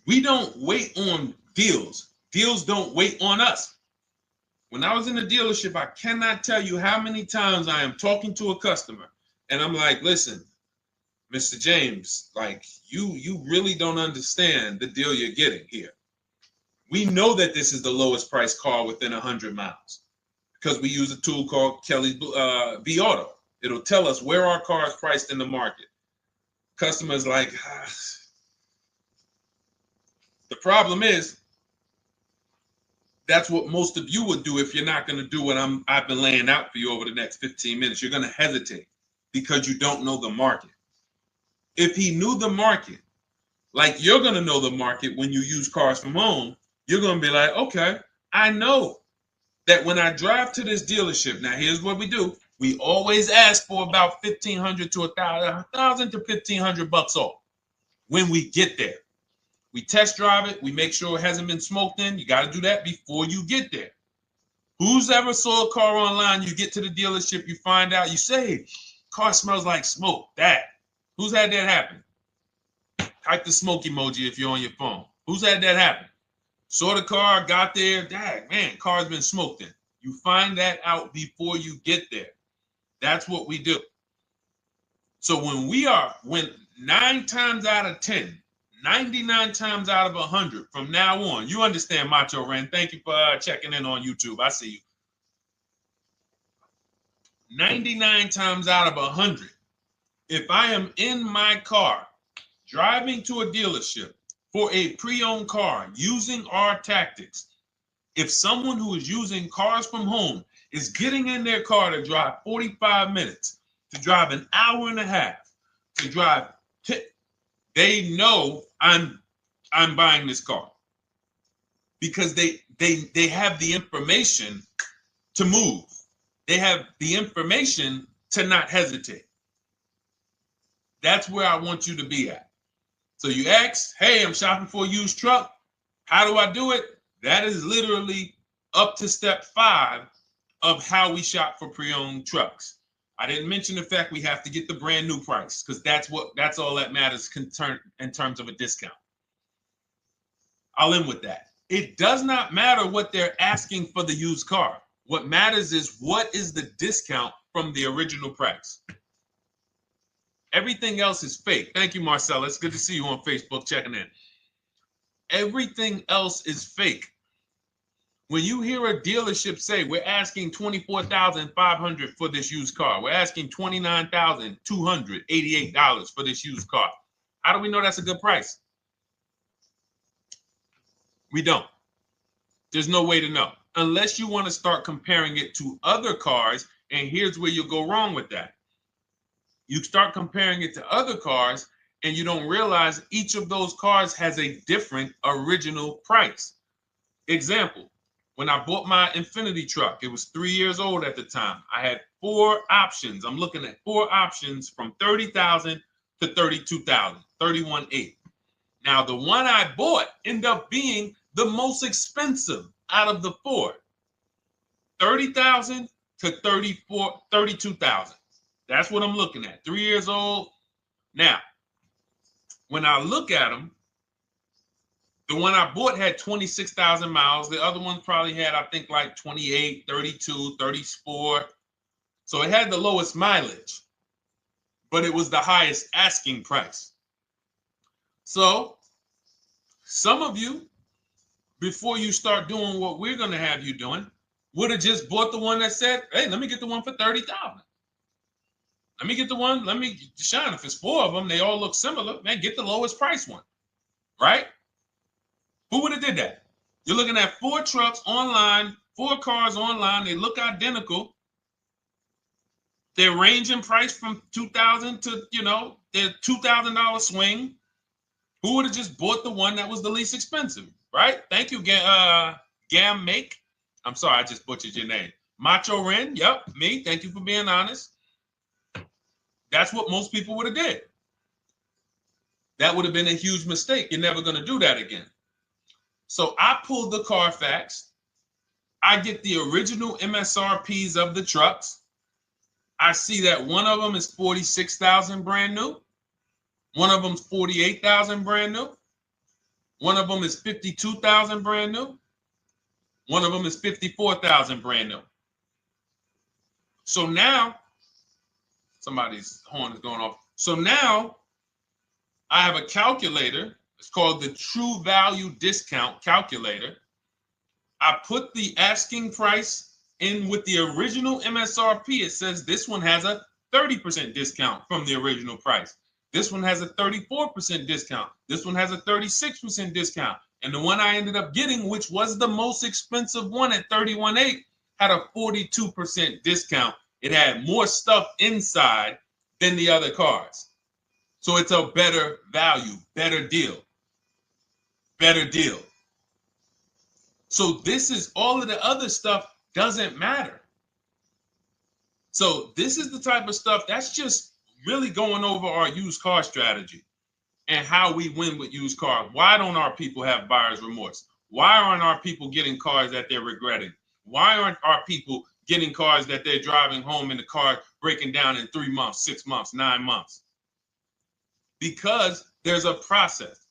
we don't wait on deals. Deals don't wait on us. When I was in the dealership, I cannot tell you how many times I am talking to a customer and I'm like, listen, Mr. James, like you really don't understand the deal you're getting here. We know that this is the lowest price car within 100 miles because we use a tool called Kelly's V Auto. It'll tell us where our car is priced in the market. Customers like, the problem is, that's what most of you would do if you're not going to do what I've been laying out for you over the next 15 minutes. You're going to hesitate because you don't know the market. If he knew the market, like you're going to know the market when you use cars from home, you're going to be like, okay, I know that when I drive to this dealership, now here's what we do. We always ask for about $1,500 to $1,000 to $1,500 off when we get there. We test drive it. We make sure it hasn't been smoked in. You got to do that before you get there. Who's ever saw a car online? You get to the dealership, you find out, you say, car smells like smoke. That. Who's had that happen? Type the smoke emoji if you're on your phone. Who's had that happen? Saw the car, got there, dang, man, car's been smoked in. You find that out before you get there. That's what we do. So when 9 times out of 10, 99 times out of 100 from now on, you understand, Macho Ren. Thank you for checking in on YouTube. I see you. 99 times out of 100, if I am in my car driving to a dealership for a pre-owned car using our tactics, if someone who is using cars from home is getting in their car to drive 45 minutes, to drive an hour and a half, to drive, they know I'm buying this car because they have the information to move. They have the information to not hesitate. That's where I want you to be at. So you ask, hey, I'm shopping for a used truck. How do I do it? That is literally up to step 5 of how we shop for pre-owned trucks. I didn't mention the fact we have to get the brand new price because that's all that matters in terms of a discount. I'll end with that. It does not matter what they're asking for the used car. What matters is what is the discount from the original price. Everything else is fake. Thank you, Marcella. It's good to see you on Facebook checking in. Everything else is fake. When you hear a dealership say, we're asking $24,500 for this used car, we're asking $29,288 for this used car, how do we know that's a good price? We don't. There's no way to know. Unless you want to start comparing it to other cars, and here's where you'll go wrong with that. You start comparing it to other cars, and you don't realize each of those cars has a different original price. Example. When I bought my Infinity truck, it was 3 years old at the time. I had 4 options. I'm looking at 4 options from $30,000 to $32,000, $31,800. Now, the one I bought ended up being the most expensive out of the 4. $30,000 to $32,000. That's what I'm looking at. 3 years old. Now, when I look at them, the one I bought had 26,000 miles. The other one probably had, I think, like 28, 32, 34. So it had the lowest mileage. but it was the highest asking price. So some of you, before you start doing what we're going to have you doing, would have just bought the one that said, hey, let me get the one for $30,000. Let me get the one, Deshone, if it's 4 of them, they all look similar, man, get the lowest price one, right? Who would have did that? You're looking at 4 trucks online, 4 cars online, they look identical. They're ranging price from $2,000 to, their $2,000 swing. Who would have just bought the one that was the least expensive, right? Thank you, Gam Make. I'm sorry, I just butchered your name. Macho Ren, yep, me. Thank you for being honest. That's what most people would have did. That would have been a huge mistake. You're never going to do that again. So I pulled the Carfax. I get the original MSRPs of the trucks. I see that one of them is 46,000 brand new. One of them's 48,000 brand new. One of them is 52,000 brand new. One of them is 54,000 brand new. So now, somebody's horn is going off. So now I have a calculator. It's called the True Value Discount Calculator. I put the asking price in with the original MSRP. It says this one has a 30% discount from the original price. This one has a 34% discount. This one has a 36% discount. And the one I ended up getting, which was the most expensive one at $31,800, had a 42% discount. It had more stuff inside than the other cars. So it's a better value, better deal. Better deal. So this is all of the other stuff doesn't matter. So this is the type of stuff that's just really going over our used car strategy and how we win with used cars. Why don't our people have buyer's remorse? Why aren't our people getting cars that they're regretting? Why aren't our people getting cars that they're driving home and the car breaking down in 3 months, 6 months, 9 months? Because there's a process.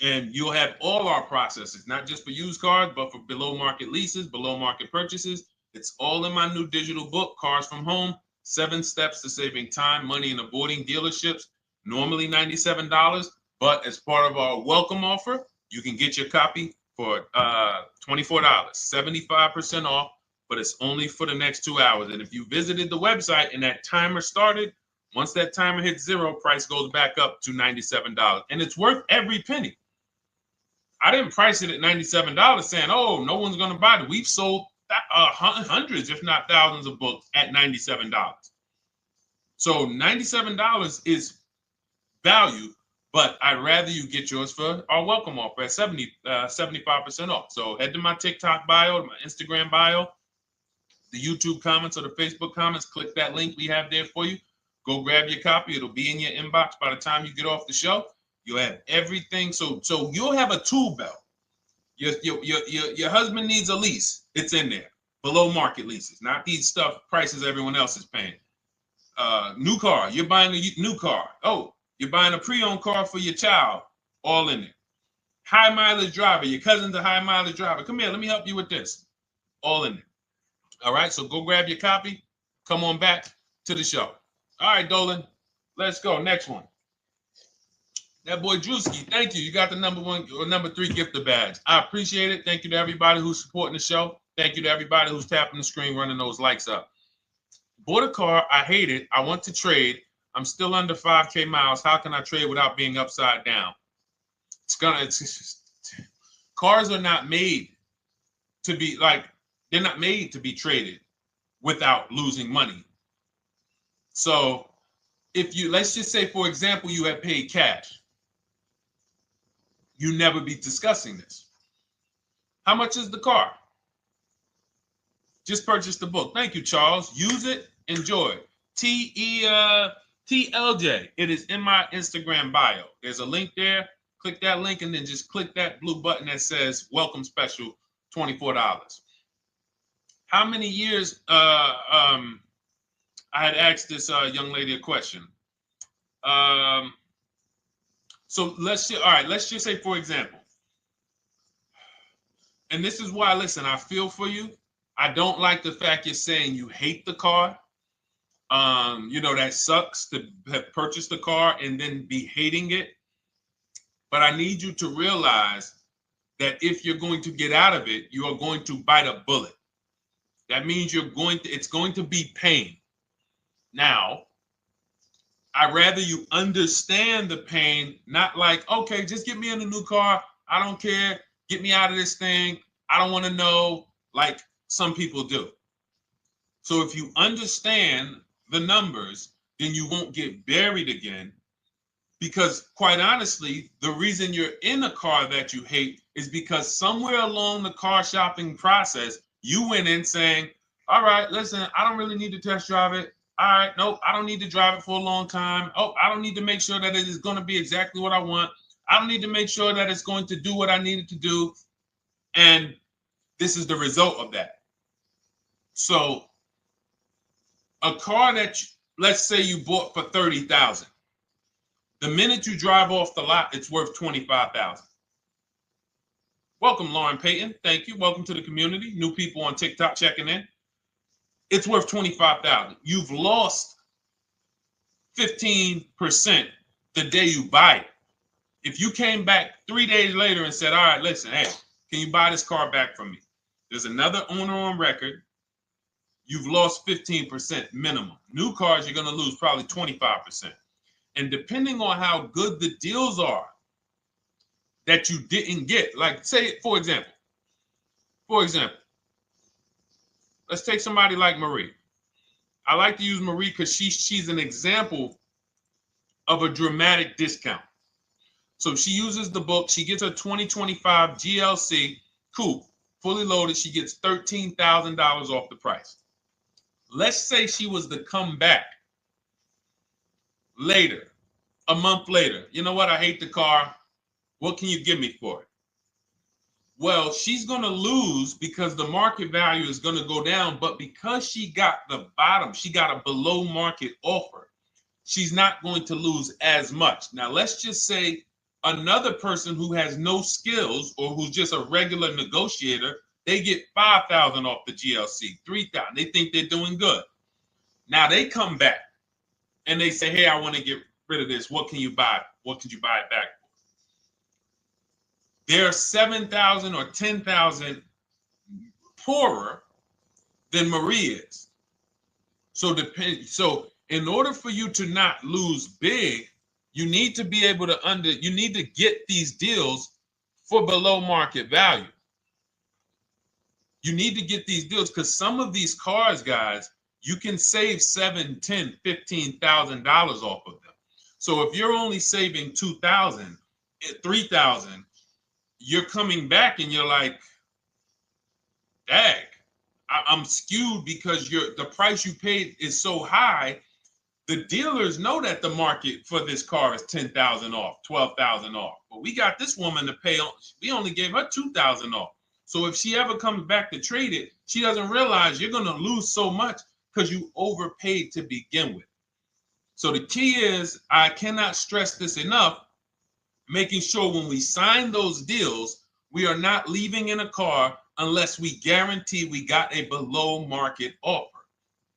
And you'll have all our processes, not just for used cars, but for below market leases, below market purchases. It's all in my new digital book, Cars from Home, 7 Steps to Saving Time, Money, and Avoiding Dealerships. Normally $97, but as part of our welcome offer, you can get your copy for $24, 75% off, but it's only for the next 2 hours. And if you visited the website and that timer started, once that timer hits 0, price goes back up to $97. And it's worth every penny. I didn't price it at $97 saying, oh, no one's going to buy it. We've sold hundreds, if not thousands of books at $97. So $97 is value, but I'd rather you get yours for our welcome offer at 75% off. So head to my TikTok bio, my Instagram bio, the YouTube comments or the Facebook comments, click that link we have there for you. Go grab your copy. It'll be in your inbox by the time you get off the show. You'll have everything. So you'll have a tool belt. Your husband needs a lease. It's in there. Below market leases, not these stuff prices everyone else is paying. New car. You're buying a new car. Oh, you're buying a pre-owned car for your child. All in there. High mileage driver. Your cousin's a high mileage driver. Come here. Let me help you with this. All in there. All right. So go grab your copy. Come on back to the show. All right, Dolan. Let's go. Next one. That boy Drewski, thank you. You got the number 1 or number 3 gifter badge. I appreciate it. Thank you to everybody who's supporting the show. Thank you to everybody who's tapping the screen, running those likes up. Bought a car. I hate it. I want to trade. I'm still under 5K miles. How can I trade without being upside down? Cars are not made to be they're not made to be traded without losing money. So if you, let's just say, for example, you have paid cash, you never be discussing this. How much is the car? Just purchase the book. Thank you, Charles. Use it, enjoy it. TLJ. It is in my Instagram bio. There's a link there. Click that link and then just click that blue button that says welcome special, $24. How many years I had asked this young lady a question. So let's just say, for example, and this is why, listen, I feel for you. I don't like the fact you're saying you hate the car. That sucks to have purchased a car and then be hating it. But I need you to realize that if you're going to get out of it, you are going to bite a bullet. That means it's going to be pain. Now, I'd rather you understand the pain, not like, okay, just get me in a new car. I don't care. Get me out of this thing. I don't want to know, like some people do. So if you understand the numbers, then you won't get buried again. Because quite honestly, the reason you're in a car that you hate is because somewhere along the car shopping process, you went in saying, all right, listen, I don't really need to test drive it. All right, nope, I don't need to drive it for a long time. Oh, I don't need to make sure that it is going to be exactly what I want. I don't need to make sure that it's going to do what I need it to do. And this is the result of that. So a car that, let's say you bought for $30,000. The minute you drive off the lot, it's worth $25,000. Welcome, Lauren Payton. Thank you. Welcome to the community. New people on TikTok checking in. It's worth $25,000. You've lost 15% the day you buy it. If you came back 3 days later and said, all right, listen, hey, can you buy this car back from me? There's another owner on record. You've lost 15% minimum. New cars, you're going to lose probably 25%. And depending on how good the deals are that you didn't get, like say, for example, let's take somebody like Marie. I like to use Marie because she's an example of a dramatic discount. So she uses the book. She gets her 2025 GLC coupe, fully loaded. She gets $13,000 off the price. Let's say she was to come back later, a month later. You know what? I hate the car. What can you give me for it? Well, she's going to lose because the market value is going to go down. But because she got the bottom, she got a below market offer, she's not going to lose as much. Now, let's just say another person who has no skills or who's just a regular negotiator, they get $5,000 off the GLC, $3,000. They think they're doing good. Now they come back and they say, hey, I want to get rid of this. What can you buy? What could you buy it back for? They're 7,000 or 10,000 poorer than Marie is. So in order for you to not lose big, you need to be able to you need to get these deals for below market value. You need to get these deals because some of these cars, guys, you can save $7,000, $10,000, $15,000 off of them. So if you're only saving $2,000, $3,000, you're coming back and you're like, dang, I'm skewed because the price you paid is so high. The dealers know that the market for this car is $10,000 off, $12,000 off. But we got this woman to pay, we only gave her $2,000 off. So if she ever comes back to trade it, she doesn't realize you're going to lose so much because you overpaid to begin with. So the key is, I cannot stress this enough, making sure when we sign those deals, we are not leaving in a car unless we guarantee we got a below market offer.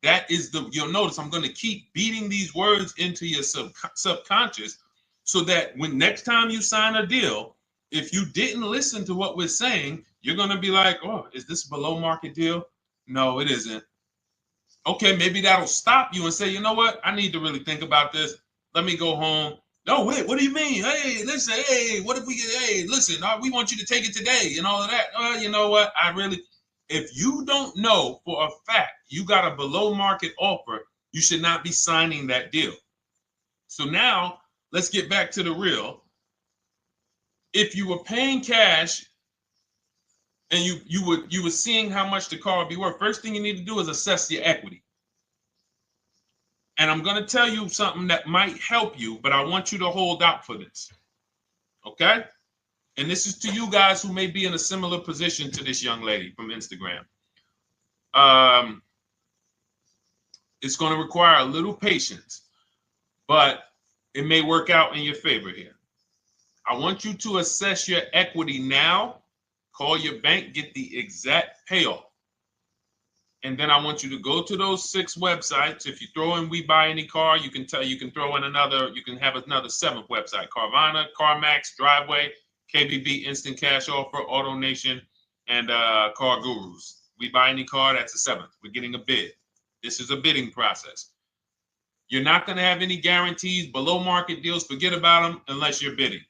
That is you'll notice I'm going to keep beating these words into your subconscious so that when next time you sign a deal, if you didn't listen to what we're saying, you're going to be like, oh, is this a below market deal? No, it isn't. Okay, maybe that'll stop you and say, you know what? I need to really think about this. Let me go home. No, wait, what do you mean? Hey, listen, hey, what if we get, hey, listen, we want you to take it today and all of that. You know what? If you don't know for a fact you got a below market offer, you should not be signing that deal. So now let's get back to the real. If you were paying cash and you were seeing how much the car would be worth, first thing you need to do is assess your equity. And I'm going to tell you something that might help you, but I want you to hold out for this. Okay? And this is to you guys who may be in a similar position to this young lady from Instagram. It's going to require a little patience, but it may work out in your favor here. I want you to assess your equity now. Call your bank, get the exact payoff. And then I want you to go to those 6 websites. If you throw in We Buy Any Car, you can throw in you can have another 7th website: Carvana, CarMax, Driveway, KBB, Instant Cash Offer, AutoNation, and Car Gurus. We Buy Any Car, that's the 7th. We're getting a bid. This is a bidding process. You're not going to have any guarantees, below market deals. Forget about them unless you're bidding.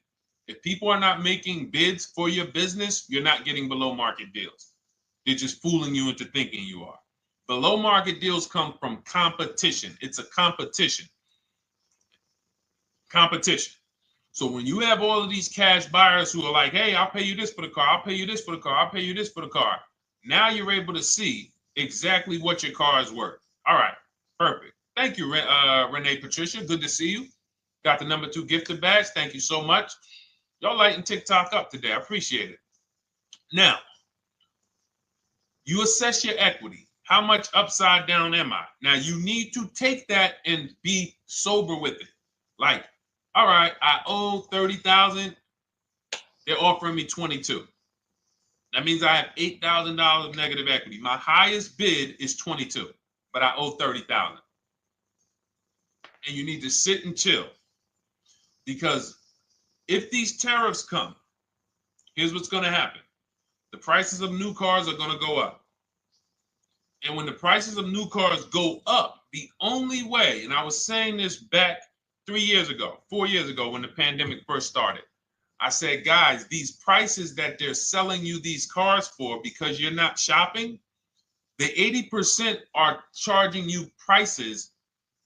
If people are not making bids for your business, you're not getting below market deals. They're just fooling you into thinking you are. Below market deals come from competition. It's a competition. Competition. So when you have all of these cash buyers who are like, hey, I'll pay you this for the car, I'll pay you this for the car, I'll pay you this for the car. Now you're able to see exactly what your car is worth. All right, perfect. Thank you, Renee Patricia. Good to see you. Got the number 2 gifted badge. Thank you so much. Y'all lighting TikTok up today. I appreciate it. Now, you assess your equity. How much upside down am I? Now, you need to take that and be sober with it. Like, all right, I owe $30,000. They're offering me 22. That means I have $8,000 negative equity. My highest bid is 22, but I owe 30,000. And you need to sit and chill, because if these tariffs come, here's what's going to happen. The prices of new cars are going to go up. And when the prices of new cars go up, the only way, and I was saying this back 4 years ago, when the pandemic first started, I said, guys, these prices that they're selling you these cars for, because you're not shopping, the 80% are charging you prices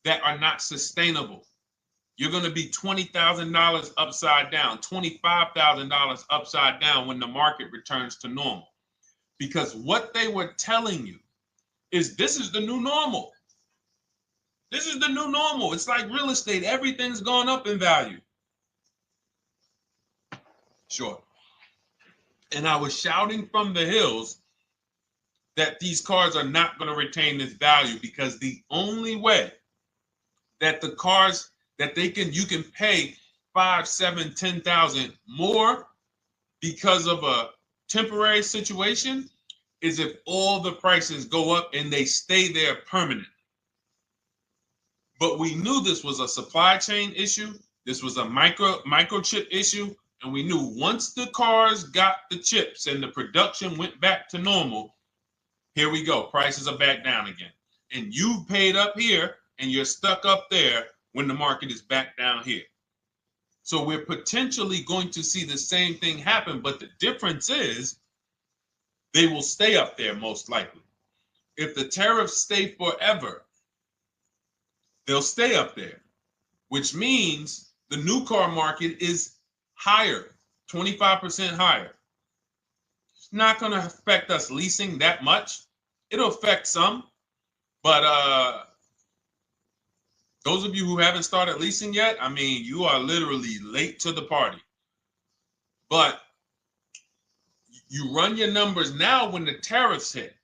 that are not sustainable. You're going to be $20,000 upside down, $25,000 upside down when the market returns to normal. Because what they were telling you is this is the new normal. This is the new normal. It's like real estate. Everything's gone up in value. Sure. And I was shouting from the hills that these cars are not going to retain this value, because the only way that the cars that you can pay 5, 7, 10,000 more because of a temporary situation is if all the prices go up and they stay there permanently. But we knew this was a supply chain issue. This was a microchip issue. And we knew once the cars got the chips and the production went back to normal, here we go. Prices are back down again. And you paid up here and you're stuck up there when the market is back down here. So we're potentially going to see the same thing happen, but the difference is they will stay up there most likely. If the tariffs stay forever, they'll stay up there, which means the new car market is higher, 25% higher. It's not going to affect us leasing that much. It'll affect some, but those of you who haven't started leasing yet, I mean, you are literally late to the party. But you run your numbers now when the tariffs hit.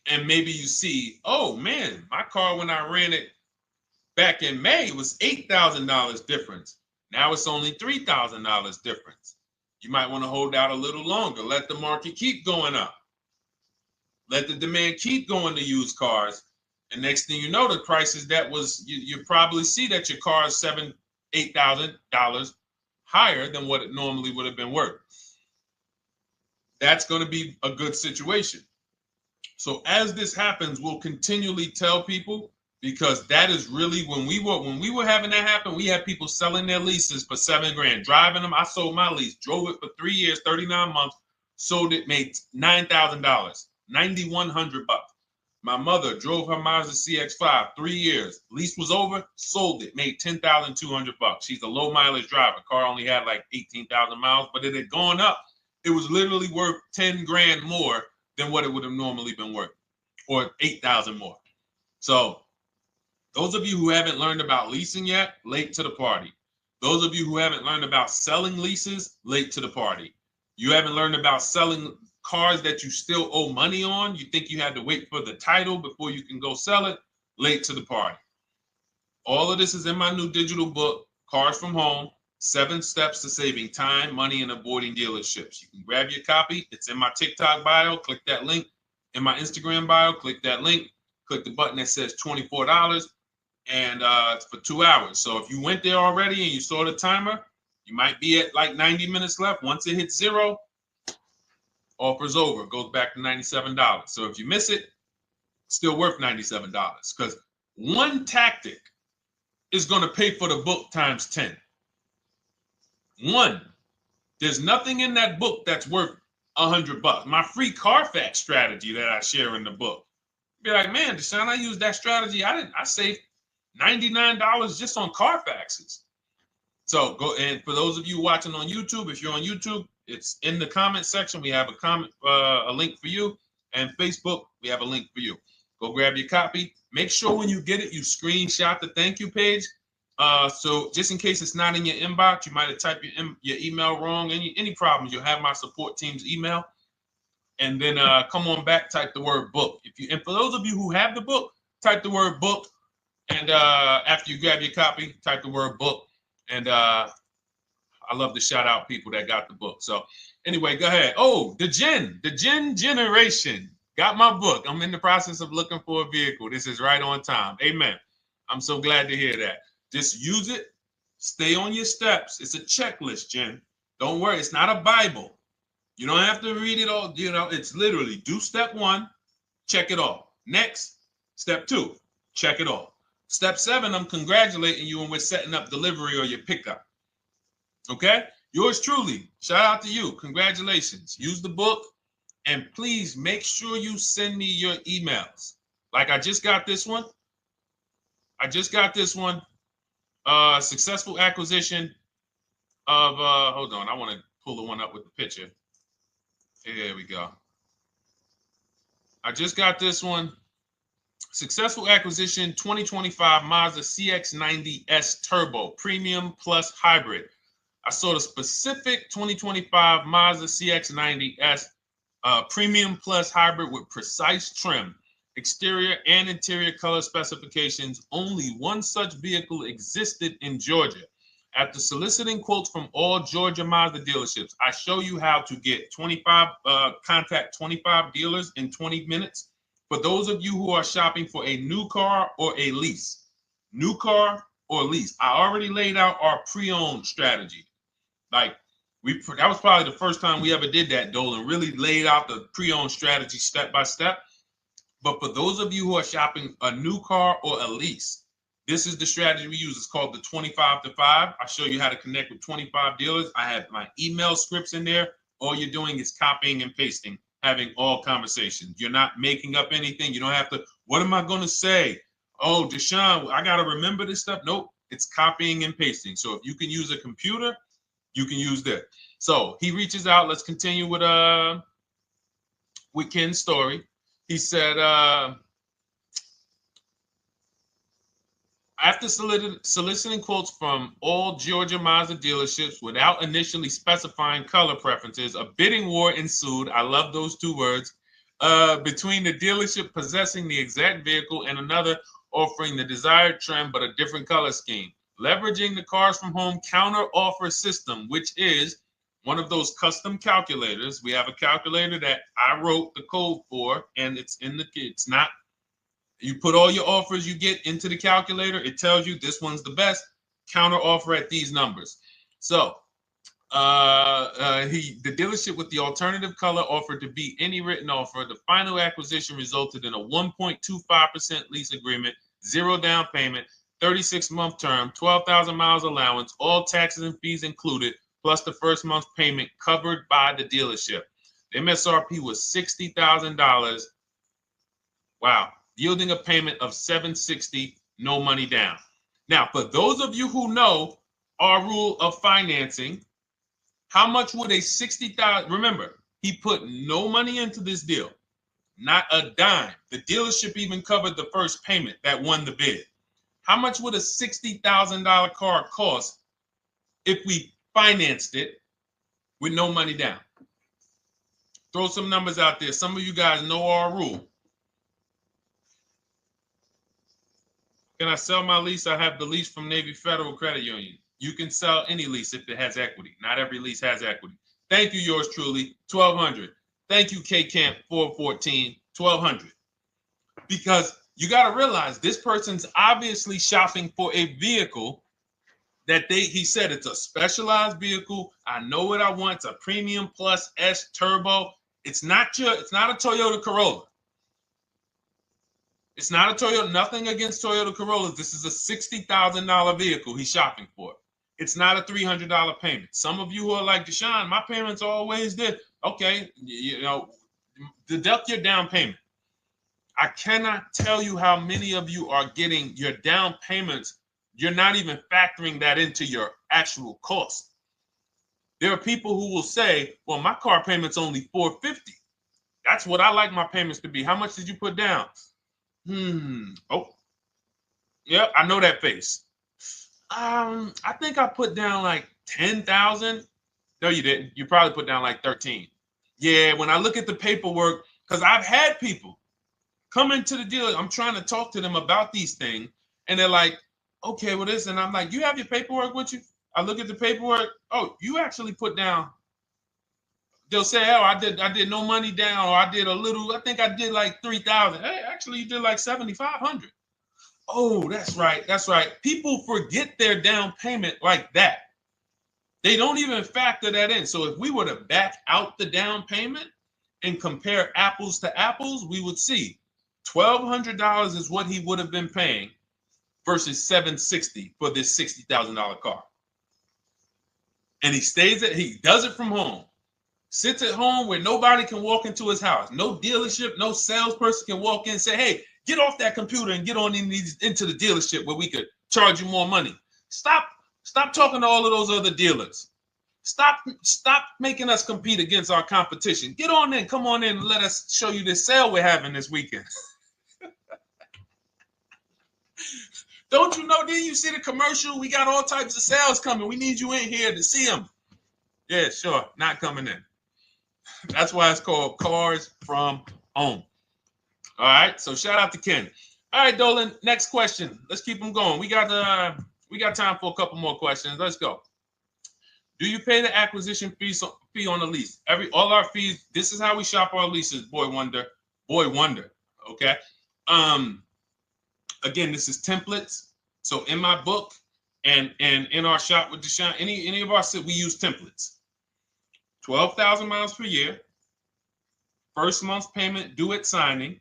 And maybe you see, oh man, my car when I ran it back in May was $8,000 difference. Now it's only $3,000 difference. You might want to hold out a little longer. Let the market keep going up. Let the demand keep going to used cars. And next thing you know, the prices that was, you probably see that your car is $7,000, $8,000 higher than what it normally would have been worth. That's going to be a good situation. So as this happens, we'll continually tell people, because that is really when we were having that happen, we had people selling their leases for $7,000, driving them. I sold my lease, drove it for 3 years, 39 months, sold it, made $9,000, $9,100. My mother drove her Mazda CX-5, 3 years. Lease was over, sold it, made $10,200. She's a low mileage driver. Car only had like 18,000 miles, but it had gone up. It was literally worth $10,000 more than what it would have normally been worth, or 8,000 more. So those of you who haven't learned about leasing yet, late to the party. Those of you who haven't learned about selling leases, late to the party. You haven't learned about selling cars that you still owe money on. You think you had to wait for the title before you can go sell it, late to the party. All of this is in my new digital book, Cars from Home, 7 Steps to Saving Time, Money, and Avoiding Dealerships. You can grab your copy. It's in my TikTok bio. Click that link. in my Instagram bio. Click that link. Click the button that says $24, and it's for 2 hours. So if you went there already and you saw the timer, you might be at like 90 minutes left. Once it hits 0, offer's over. It goes back to $97. So if you miss it, still worth $97, because one tactic is going to pay for the book times 10. One. There's nothing in that book that's worth $100. My free Carfax strategy that I share in the book. Be like, man, Deshone, I used that strategy. I saved $99 just on Carfaxes. So go, and for those of you watching on YouTube, if you're on YouTube, it's in the comment section. We have a link for you, and Facebook, we have a link for you. Go grab your copy. Make sure when you get it, you screenshot the thank you page. So just in case it's not in your inbox, you might have typed your email wrong. Any problems, you'll have my support team's email. And then come on back, type the word book. And for those of you who have the book, type the word book. And after you grab your copy, type the word book. And I love to shout out people that got the book. So anyway, go ahead. Oh, the Gen Generation got my book. I'm in the process of looking for a vehicle. This is right on time. Amen. I'm so glad to hear that. Just use it. Stay on your steps. It's a checklist, Jen. Don't worry. It's not a Bible. You don't have to read it all. You know, it's literally do step 1, check it off. Next, step 2, check it off. Step 7, I'm congratulating you and we're setting up delivery or your pickup. Okay? Yours truly. Shout out to you. Congratulations. Use the book, and please make sure you send me your emails. Like I just got this one. Successful acquisition of, hold on, I want to pull the one up with the picture. Here we go. I just got this one. Successful acquisition 2025 Mazda CX-90S Turbo Premium Plus Hybrid. I saw the specific 2025 Mazda CX-90S Premium Plus Hybrid with precise trim, exterior and interior color specifications. Only one such vehicle existed in Georgia. After soliciting quotes from all Georgia Mazda dealerships, I show you how to get contact 25 dealers in 20 minutes. For those of you who are shopping for a new car or a lease, new car or lease, I already laid out our pre-owned strategy. Like that was probably the first time we ever did that, Dolan, really laid out the pre-owned strategy step by step. But for those of you who are shopping a new car or a lease, this is the strategy we use. It's called the 25 to 5. I show you how to connect with 25 dealers. I have my email scripts in there. All you're doing is copying and pasting, having all conversations. You're not making up anything. You don't have to, what am I going to say? Oh, Deshone, I got to remember this stuff. Nope, it's copying and pasting. So if you can use a computer, you can use that. So he reaches out. Let's continue with Ken's story. He said, after soliciting quotes from all Georgia Mazda dealerships without initially specifying color preferences, a bidding war ensued. I love those 2 words. Between the dealership possessing the exact vehicle and another offering the desired trim but a different color scheme. Leveraging the Cars from Home counter offer system, which is one of those custom calculators. We have a calculator that I wrote the code for, and it's not. You put all your offers you get into the calculator. It tells you this one's the best. Counter offer at these numbers. So the dealership with the alternative color offered to beat any written offer. The final acquisition resulted in a 1.25% lease agreement, 0 down payment, 36-month term, 12,000 miles allowance, all taxes and fees included, plus the first month's payment covered by the dealership. The MSRP was $60,000. Wow. Yielding a payment of $760, no money down. Now, for those of you who know our rule of financing, how much would a $60,000, remember, he put no money into this deal, not a dime. The dealership even covered the first payment that won the bid. How much would a $60,000 car cost if we financed it with no money down? Throw some numbers out there. Some of you guys know our rule. Can I sell my lease? I have the lease from Navy Federal Credit Union. You can sell any lease if it has equity. Not every lease has equity. Thank you, yours truly, 1200. Thank you, K Camp 414, $1,200. Because you got to realize this person's obviously shopping for a vehicle that he said it's a specialized vehicle. I know what I want. It's a premium plus S turbo. It's not a Toyota Corolla. It's not a Toyota, nothing against Toyota Corollas. This is a $60,000 vehicle he's shopping for. It's not a $300 payment. Some of you who are like, Deshone, my payments always did. Okay, deduct your down payment. I cannot tell you how many of you are getting your down payments. You're not even factoring that into your actual cost. There are people who will say, well, my car payment's only $450. That's what I like my payments to be. How much did you put down? Oh, yeah, I know that face. I think I put down like 10,000. No, you didn't. You probably put down like 13. Yeah, when I look at the paperwork, because I've had people come into the dealer, I'm trying to talk to them about these things, and they're like, okay, well, this, and I'm like, you have your paperwork with you? I look at the paperwork. Oh, you actually put down. They'll say, oh, I did no money down, or I did a little. I think I did like 3,000. Hey, actually, you did like 7,500. Oh, that's right. That's right. People forget their down payment like that. They don't even factor that in. So if we were to back out the down payment and compare apples to apples, we would see $1,200 is what he would have been paying versus $760 for this $60,000 car. And he does it from home. Sits at home where nobody can walk into his house. No dealership, no salesperson can walk in and say, hey, get off that computer and get on into the dealership where we could charge you more money. Stop talking to all of those other dealers. Stop making us compete against our competition. Get on in, come on in and let us show you this sale we're having this weekend. Don't you know, didn't you see the commercial? We got all types of sales coming. We need you in here to see them. Yeah, sure, not coming in. That's why it's called Cars from Home. All right, so shout out to Ken. All right, Dolan, next question. Let's keep them going. We got time for a couple more questions. Let's go. Do you pay the acquisition fee on the lease? All our fees, this is how we shop our leases, Boy Wonder. Okay. Again, this is templates. So in my book and in our shop with Deshone, any of our we use templates. 12,000 miles per year, first month's payment due at signing,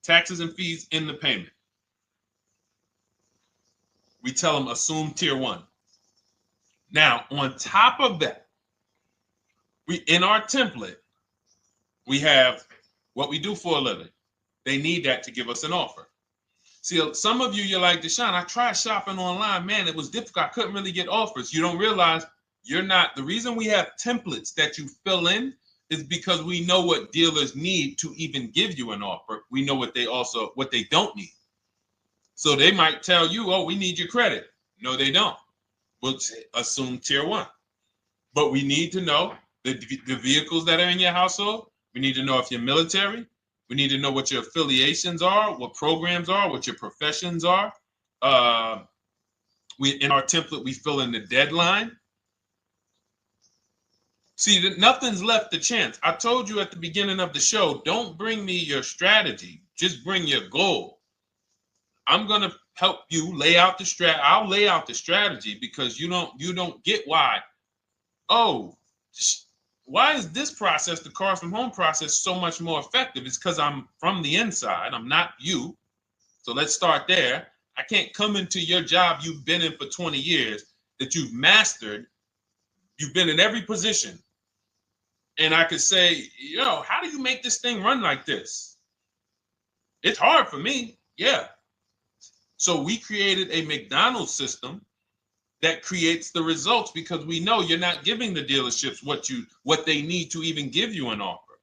taxes and fees in the payment. We tell them assume tier 1. Now, on top of that, in our template, we have what we do for a living. They need that to give us an offer. See, some of you, you're like, Deshone, I tried shopping online. Man, it was difficult. I couldn't really get offers. You don't realize you're not. The reason we have templates that you fill in is because we know what dealers need to even give you an offer. We know what they don't need. So they might tell you, oh, we need your credit. No, they don't. We'll assume tier 1. But we need to know the vehicles that are in your household. We need to know if you're military. We need to know what your affiliations are, what programs are, what your professions are. In our template, we fill in the deadline. See, nothing's left to chance. I told you at the beginning of the show, don't bring me your strategy. Just bring your goal. I'm going to help you lay out the strat. I'll lay out the strategy because you don't get why. Oh, why is this process, the Cars from Home process, so much more effective? It's because I'm from the inside. I'm not you. So let's start there. I can't come into your job you've been in for 20 years that you've mastered. You've been in every position. And I could say, how do you make this thing run like this? It's hard for me. Yeah. So we created a McDonald's system that creates the results because we know you're not giving the dealerships what they need to even give you an offer.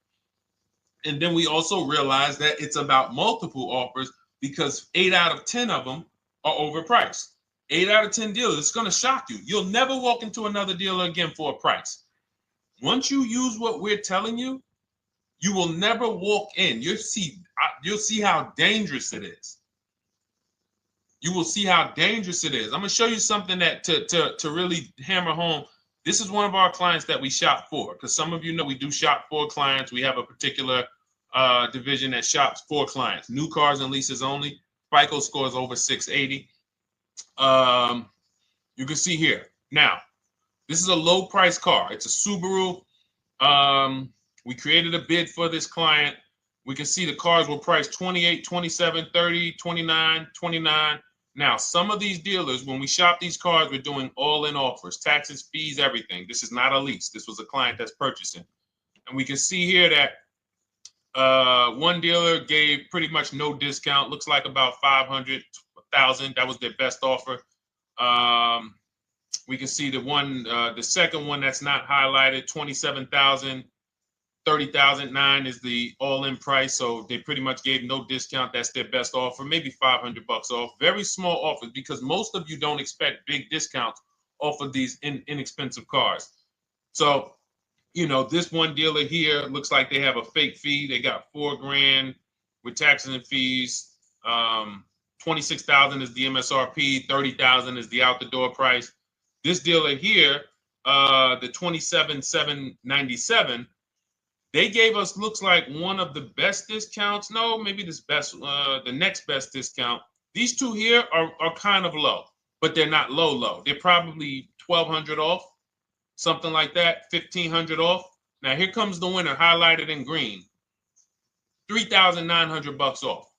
And then we also realize that it's about multiple offers because 8 out of 10 of them are overpriced. 8 out of 10 dealers, it's going to shock you. You'll never walk into another dealer again for a price. Once you use what we're telling you, you will never walk in. You'll see how dangerous it is. You will see how dangerous it is. I'm going to show you something that to really hammer home. This is one of our clients that we shop for because some of you know we do shop for clients. We have a particular division that shops for clients. New cars and leases only. FICO scores over 680. You can see here. Now, this is a low price car. It's a Subaru. We created a bid for this client. We can see the cars were priced 28, 27, 30, 29, 29. Now, some of these dealers, when we shop these cars, we're doing all-in offers, taxes, fees, everything. This is not a lease. This was a client that's purchasing. And we can see here that one dealer gave pretty much no discount. Looks like about 500,000. That was their best offer. We can see the second one that's not highlighted, 27,000. 30,009 is the all-in price, so they pretty much gave no discount. That's their best offer, maybe $500 off. Very small offers, because most of you don't expect big discounts off of these inexpensive cars. So, you know, this one dealer here looks like they have a fake fee. They got $4,000 with taxes and fees. 26,000 is the MSRP. 30,000 is the out the door price. This dealer here, the 27,797. They gave us, looks like, one of the best discounts. No, maybe the next best discount. These two here are kind of low, but they're not low. They're probably 1,200 off, something like that, 1,500 off. Now here comes the winner, highlighted in green, 3,900 bucks off.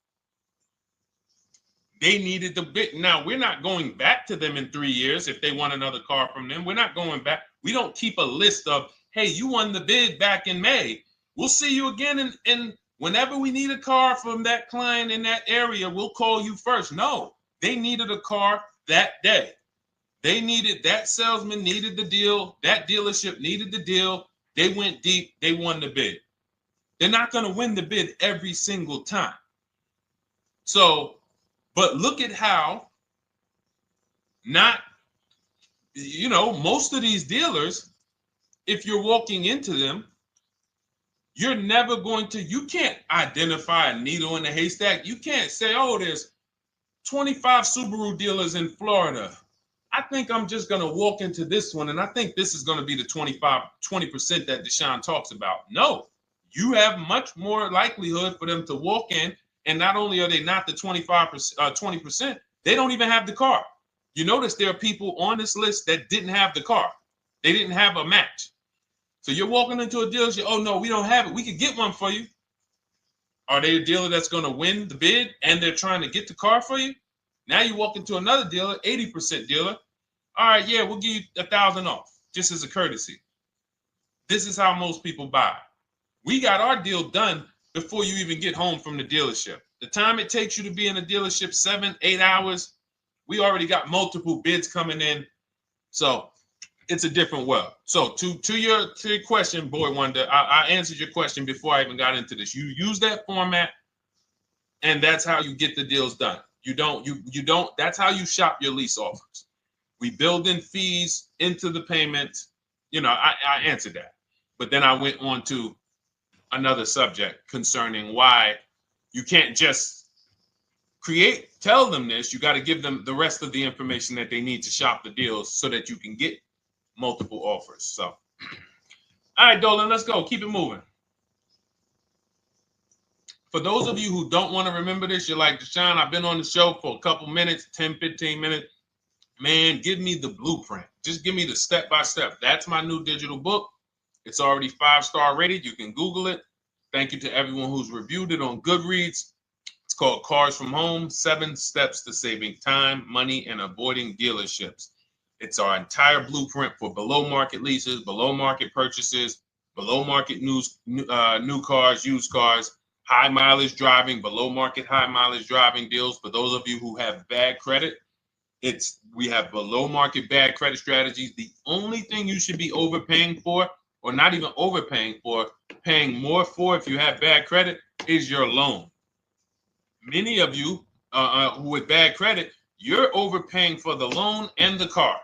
They needed the bid. Now we're not going back to them in 3 years if they want another car from them. We're not going back. We don't keep a list of, hey, you won the bid back in May. We'll see you again. And whenever we need a car from that client in that area, we'll call you first. No, they needed a car that day. They needed, that salesman needed the deal. That dealership needed the deal. They went deep. They won the bid. They're not going to win the bid every single time. So, but look at how most of these dealers, if you're walking into them, you're never going to, you can't identify a needle in a haystack. You can't say, oh, there's 25 Subaru dealers in Florida. I think I'm just going to walk into this one, and I think this is going to be the 20% that Deshone talks about. No, you have much more likelihood for them to walk in, and not only are they not the 20%, they don't even have the car. You notice there are people on this list that didn't have the car. They didn't have a match. So you're walking into a dealership, oh no, we don't have it. We could get one for you. Are they a dealer that's going to win the bid and they're trying to get the car for you? Now you walk into another dealer, 80% dealer. All right, yeah, we'll give you 1,000 off, just as a courtesy. This is how most people buy. We got our deal done before you even get home from the dealership. The time it takes you to be in a dealership, 7-8 hours, we already got multiple bids coming in. So it's a different world. So to your question, Boy Wonder, I answered your question before I even got into this. You use that format, and that's how you get the deals done. You don't, that's how you shop your lease offers. We build in fees into the payments. I answered that. But then I went on to another subject concerning why you can't just tell them this. You got to give them the rest of the information that they need to shop the deals so that you can get multiple offers. So, all right, Dolan, let's go. Keep it moving. For those of you who don't want to remember this, you're like, Deshone, I've been on the show for a couple minutes, 10, 15 minutes. Man, give me the blueprint. Just give me the step-by-step. That's my new digital book. It's already 5-star rated. You can Google it. Thank you to everyone who's reviewed it on Goodreads. It's called Cars from Home, 7 Steps to Saving Time, Money, and Avoiding Dealerships. It's our entire blueprint for below market leases, below market purchases, below market new cars, used cars, high mileage driving, below market high mileage driving deals. For those of you who have bad credit, we have below market bad credit strategies. The only thing you should be overpaying for, or not even overpaying for, paying more for if you have bad credit, is your loan. Many of you who with bad credit, you're overpaying for the loan and the car.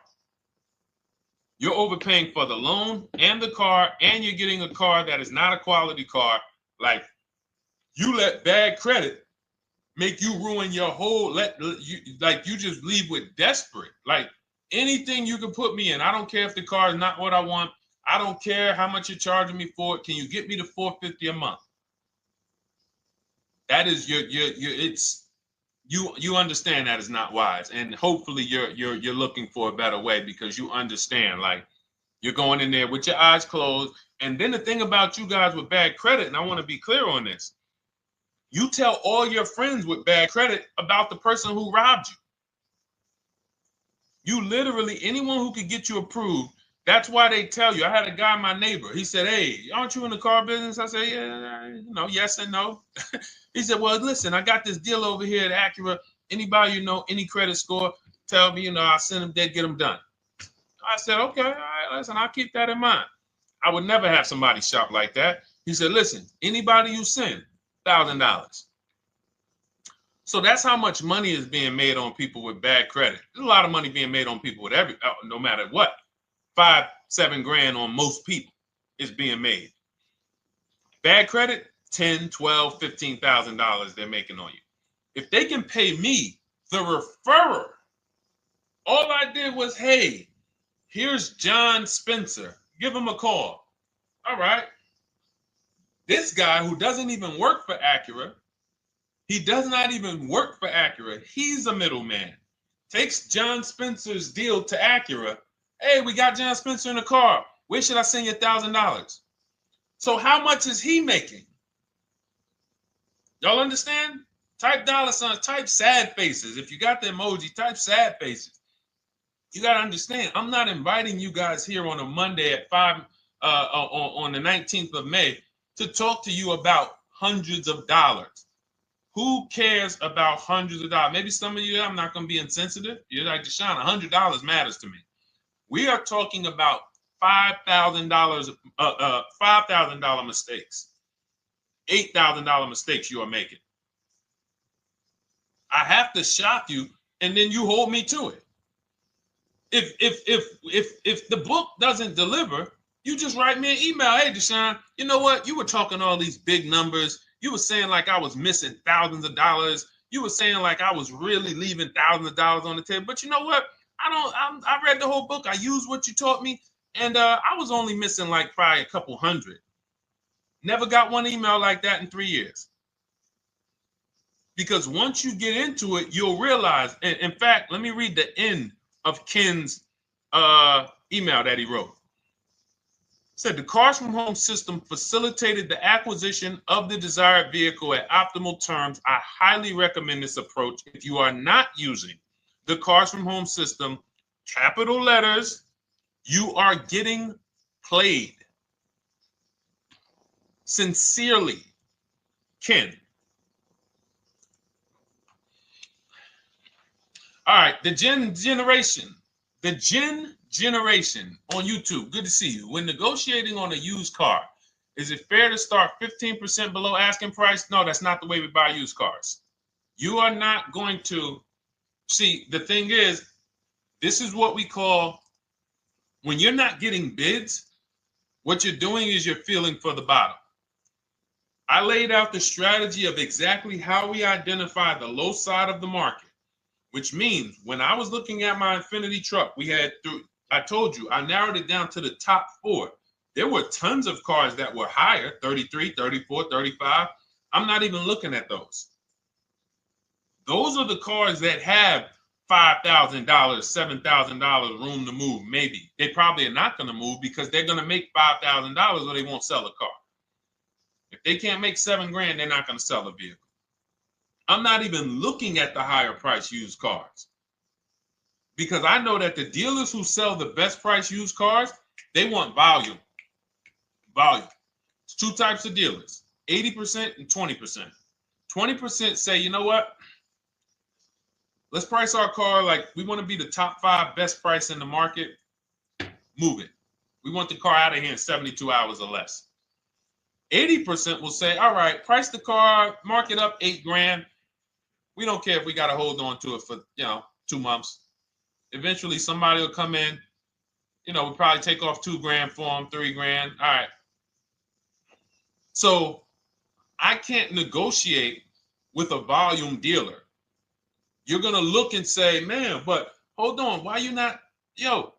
You're overpaying for the loan and the car, and you're getting a car that is not a quality car. Like, you let bad credit make you ruin your whole, you just leave with desperate. Like, anything you can put me in. I don't care if the car is not what I want. I don't care how much you're charging me for it. Can you get me to $450 a month? That is you understand that is not wise, and hopefully you're looking for a better way, because you understand, like, you're going in there with your eyes closed. And then the thing about you guys with bad credit, and I want to be clear on this, you tell all your friends with bad credit about the person who robbed you. You literally, anyone who could get you approved, that's why they tell you. I had a guy, my neighbor, he said, "Hey, aren't you in the car business?" I said, "Yeah, yes and no." He said, "Well, listen, I got this deal over here at Acura. Anybody any credit score, tell me, I'll send them, they'd get them done." I said, "Okay, all right, listen, I'll keep that in mind." I would never have somebody shop like that. He said, "Listen, anybody you send, $1,000. So that's how much money is being made on people with bad credit. There's a lot of money being made on people with no matter what. 5-7 grand on most people is being made. Bad credit, $10, $12, $15,000 they're making on you. If they can pay me, the referrer, all I did was, hey, here's John Spencer. Give him a call. All right. This guy who doesn't even work for Acura, he does not even work for Acura. He's a middleman. Takes John Spencer's deal to Acura. Hey, we got John Spencer in the car. Where should I send you $1,000? So how much is he making? Y'all understand? Type dollar signs, type sad faces. If you got the emoji, type sad faces. You got to understand, I'm not inviting you guys here on a Monday at 5 on the 19th of May to talk to you about hundreds of dollars. Who cares about hundreds of dollars? Maybe some of you, I'm not going to be insensitive. You're like, Deshone, $100 matters to me. We are talking about $5,000, $5,000 mistakes, $8,000 mistakes you are making. I have to shock you, and then you hold me to it. If the book doesn't deliver, you just write me an email. Hey, Deshone, you know what? You were talking all these big numbers. You were saying like I was missing thousands of dollars. You were saying like I was really leaving thousands of dollars on the table. But you know what? I read the whole book. I used what you taught me, and I was only missing like probably a couple hundred. Never got one email like that in 3 years. Because once you get into it, you'll realize. And in fact, let me read the end of Ken's email that he wrote. Said the Cars from Home system facilitated the acquisition of the desired vehicle at optimal terms. I highly recommend this approach. If you are not using the Cars from Home system, capital letters, you are getting played. Sincerely, Ken. All right, the Gen Generation on YouTube. Good to see you. When negotiating on a used car, is it fair to start 15% below asking price? No, that's not the way we buy used cars. You are not going to see. The thing is, this is what we call, when you're not getting bids, what you're doing is you're feeling for the bottom. I laid out the strategy of exactly how we identify the low side of the market, which means when I was looking at my Infiniti truck, I told you, I narrowed it down to the top 4. There were tons of cars that were higher, 33, 34, 35. I'm not even looking at those. Those are the cars that have $5,000, $7,000 room to move, maybe. They probably are not going to move because they're going to make $5,000 or they won't sell a car. If they can't make $7 grand, they're not going to sell a vehicle. I'm not even looking at the higher price used cars, because I know that the dealers who sell the best price used cars, they want volume. Volume. It's 2 types of dealers, 80% and 20%. 20% say, you know what? Let's price our car like we want to be the top 5 best price in the market. Move it. We want the car out of here in 72 hours or less. 80% will say, all right, price the car, mark it up $8 grand. We don't care if we got to hold on to it for, 2 months. Eventually, somebody will come in. We'll probably take off $2 grand for them, $3 grand. All right. So I can't negotiate with a volume dealer. You're going to look and say, man, but hold on. Why you not? You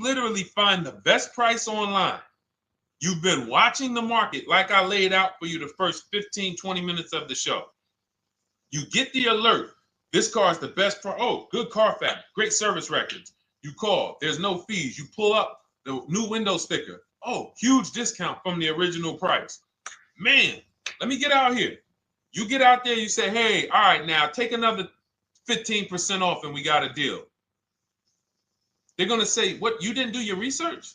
literally find the best price online. You've been watching the market like I laid out for you the first 15, 20 minutes of the show. You get the alert. This car is the best. Oh, good Carfax, great service records. You call. There's no fees. You pull up the new window sticker. Oh, huge discount from the original price. Man, let me get out here. You get out there. You say, hey, all right, now take another 15% off and we got a deal. They're going to say, what, you didn't do your research?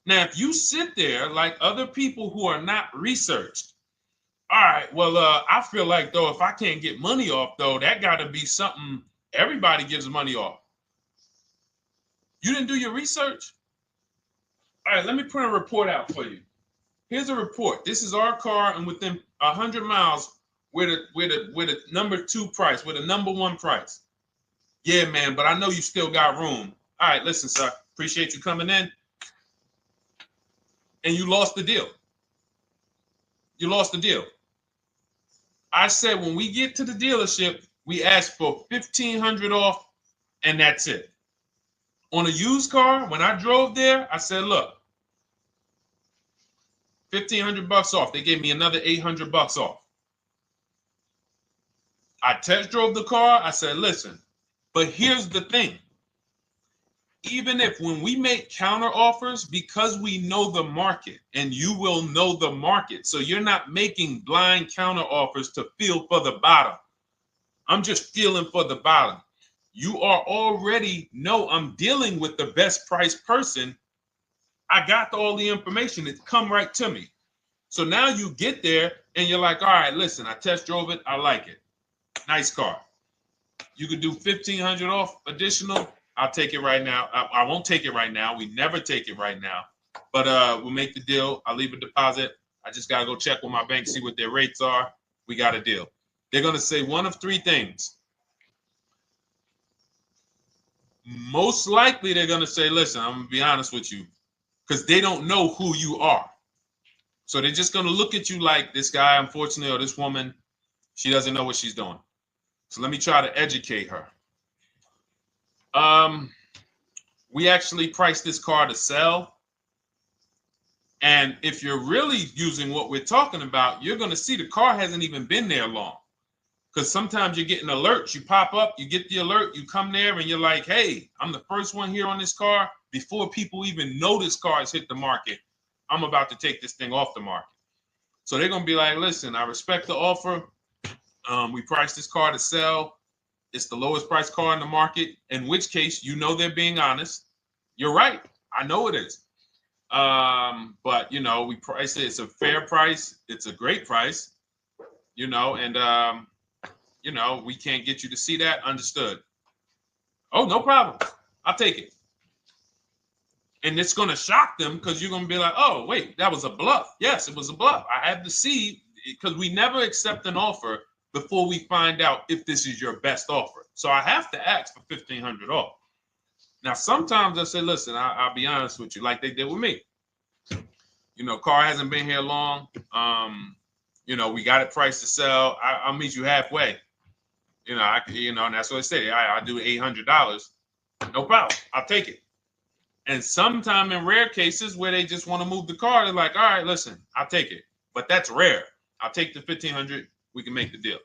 Now, if you sit there like other people who are not researched, all right, well, I feel like, though, if I can't get money off, though, that got to be something everybody gives money off. You didn't do your research? All right, let me print a report out for you. Here's a report. This is our car, and within 100 miles, we're the number 2 price, we're the number 1 price. Yeah, man, but I know you still got room. All right, listen, sir, appreciate you coming in. And you lost the deal. You lost the deal. I said when we get to the dealership, we ask for $1,500 off, and that's it. On a used car, when I drove there, I said, look, $1,500 off. They gave me another $800 off. I test drove the car. I said, listen, but here's the thing. Even if when we make counter offers, because we know the market, and you will know the market, so you're not making blind counter offers to feel for the bottom. I'm just feeling for the bottom. You are already know I'm dealing with the best price person. I got all the information. It come right to me. So now you get there and you're like, all right, listen, I test drove it. I like it. Nice car. You could do $1,500 off additional. I'll take it right now. I won't take it right now. We never take it right now. But we'll make the deal. I'll leave a deposit. I just got to go check with my bank, see what their rates are. We got a deal. They're going to say one of 3 things. Most likely they're going to say, listen, I'm going to be honest with you, because they don't know who you are. So they're just going to look at you like this guy, unfortunately, or this woman, she doesn't know what she's doing. So let me try to educate her. We actually priced this car to sell. And if you're really using what we're talking about, you're going to see the car hasn't even been there long. Because sometimes you're getting alerts. You pop up, you get the alert, you come there, and you're like, hey, I'm the first one here on this car. Before people even know this car has hit the market, I'm about to take this thing off the market. So they're going to be like, listen, I respect the offer. We priced this car to sell. It's the lowest price car in the market, in which case, you know, they're being honest. You're right. I know it is. But, you know, we price it. It's a fair price. It's a great price, you know, and, you know, we can't get you to see that. Understood. Oh, no problem. I'll take it. And it's going to shock them because you're going to be like, oh, wait, that was a bluff. Yes, it was a bluff. I had to see, because we never accept an offer before we find out if this is your best offer. So I have to ask for $1,500 off. Now, sometimes I say, listen, I'll be honest with you, like they did with me. You know, car hasn't been here long. You know, we got it priced to sell. I'll meet you halfway. You know, and that's what I say. I do $800. No problem. I'll take it. And sometime in rare cases where they just want to move the car, they're like, all right, listen, I'll take it. But that's rare. I'll take the $1,500. We can make the deal.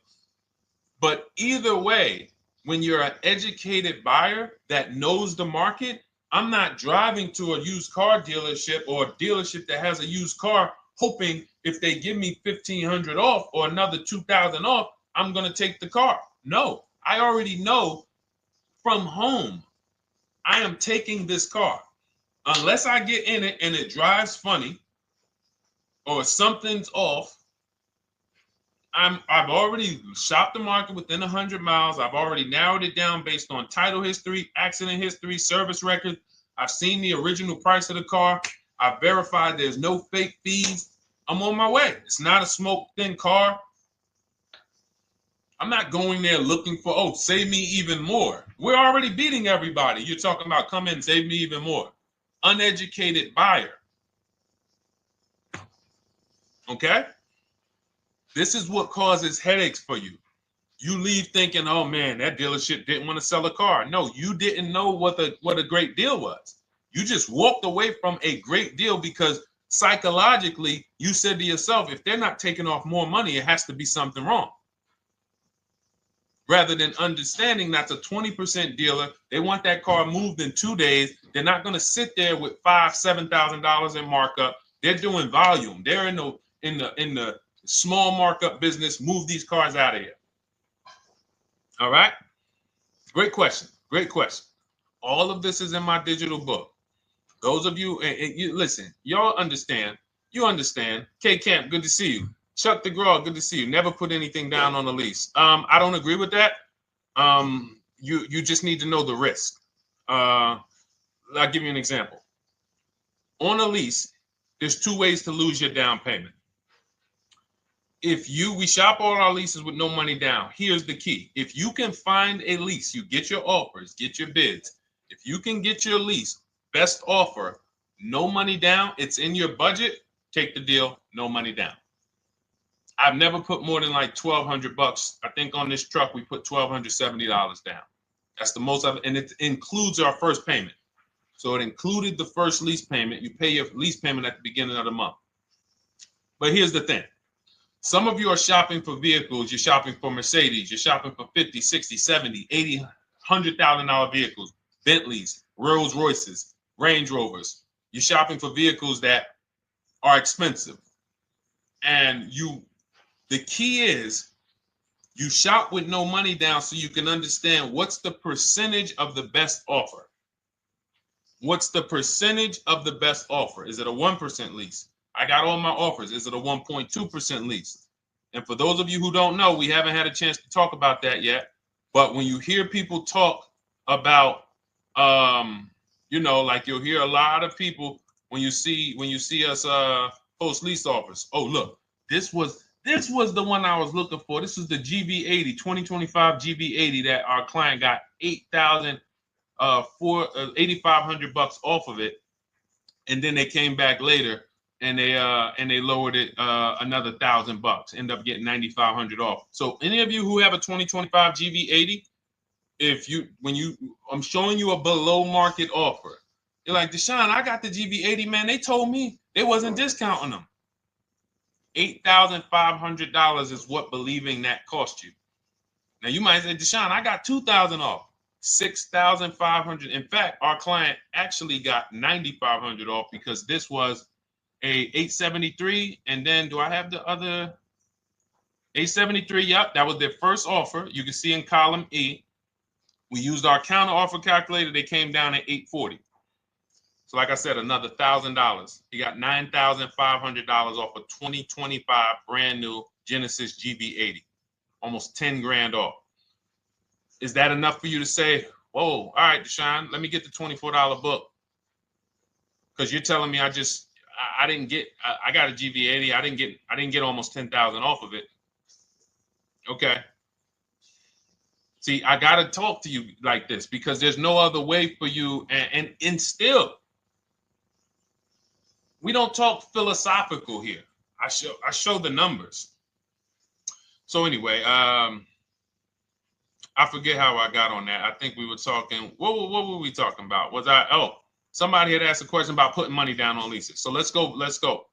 But either way, when you're an educated buyer that knows the market, I'm not driving to a used car dealership or a dealership that has a used car hoping if they give me $1,500 off or another $2,000 off, I'm going to take the car. No, I already know from home, I am taking this car. Unless I get in it and it drives funny or something's off, I've already shopped the market within 100 miles. I've already narrowed it down based on title history, accident history, service record. I've seen the original price of the car. I've verified there's no fake fees. I'm on my way. It's not a smoke thin car. I'm not going there looking for, oh, save me even more. We're already beating everybody. You're talking about come in, save me even more. Uneducated buyer. Okay? This is what causes headaches for you. You leave thinking, oh man, that dealership didn't want to sell a car. No, you didn't know what a great deal was. You just walked away from a great deal because psychologically you said to yourself, if they're not taking off more money, it has to be something wrong. Rather than understanding that's a 20% dealer, they want that car moved in 2 days. They're not going to sit there with $5,000-$7,000 in markup. They're doing volume. They're in the small markup business. Move these cars out of here. All right. Great question. Great question. All of this is in my digital book. Those of you, and you listen, y'all understand. You understand. K Camp, good to see you. Chuck DeGraw, good to see you. Never put anything down on a lease. I don't agree with that. You just need to know the risk. I'll give you an example. On a lease, there's 2 ways to lose your down payment. We shop all our leases with no money down. Here's the key. If you can find a lease, you get your offers, get your bids. If you can get your lease, best offer, no money down, it's in your budget, take the deal, no money down. I've never put more than like $1,200. I think on this truck, we put $1,270 down. That's the most of it. And it includes our first payment. So it included the first lease payment. You pay your lease payment at the beginning of the month. But here's the thing. Some of you are shopping for vehicles. You're shopping for Mercedes. You're shopping for 50, 60, 70, 80, $100,000 vehicles, Bentleys, Rolls Royces, Range Rovers. You're shopping for vehicles that are expensive. And the key is you shop with no money down so you can understand what's the percentage of the best offer. What's the percentage of the best offer? Is it a 1% lease? I got all my offers. Is it a 1.2% lease? And for those of you who don't know, we haven't had a chance to talk about that yet. But when you hear people talk about, like you'll hear a lot of people when you see us post lease offers. Oh, look, this was the one I was looking for. This is the GV80, 2025 GV80 that our client got $8,500 off of it, and then they came back later and they lowered it another $1,000. End up getting $9,500 off. So any of you who have a 2025 GV80, I'm showing you a below market offer. You're like, Deshone, I got the GV80, man. They told me they wasn't discounting them. $8,500 is what believing that cost you. Now you might say, Deshone, I got $2,000 off. $6,500. In fact, our client actually got $9,500 off because this was a 873. And then do I have the other 873? Yep, that was their first offer. You can see in column E. We used our counter offer calculator. They came down at 840. So like I said, another $1,000. He got $9,500 off a 2025 brand new Genesis GV80, almost 10 grand off. Is that enough for you to say, whoa, all right, Deshone, let me get the $24 book? Because you're telling me I got a GV80. I didn't get almost 10,000 off of it. Okay. See, I got to talk to you like this because there's no other way for you. And still, we don't talk philosophical here. I show the numbers. So anyway, I forget how I got on that. I think we were talking. What were we talking about? Somebody had asked a question about putting money down on leases. So let's go.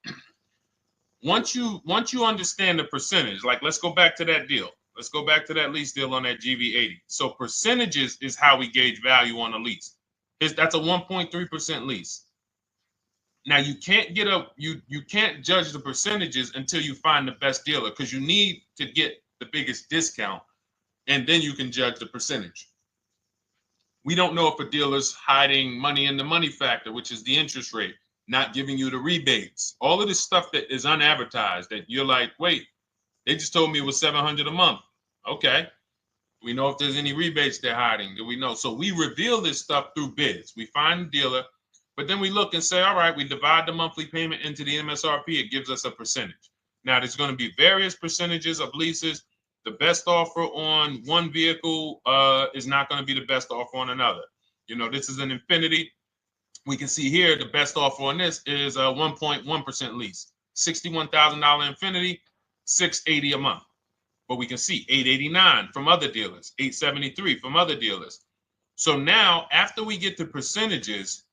Once you understand the percentage, like let's go back to that deal. Let's go back to that lease deal on that GV80. So percentages is how we gauge value on a lease. That's a 1.3% lease. Now you can't you can't judge the percentages until you find the best dealer because you need to get the biggest discount, and then you can judge the percentage. We don't know if a dealer's hiding money in the money factor, which is the interest rate, not giving you the rebates, all of this stuff that is unadvertised that you're like, wait, they just told me it was $700 a month. Okay. We know if there's any rebates they're hiding. Do we know? So we reveal this stuff through bids. We find the dealer, but then we look and say, all right, we divide the monthly payment into the MSRP. It gives us a percentage. Now, there's going to be various percentages of leases. The best offer on one vehicle is not going to be the best offer on another. This is an Infinity. We can see here the best offer on this is a 1.1% lease. $61,000 Infinity, $680 a month. But we can see $889 from other dealers, $873 from other dealers. So now, after we get the percentages,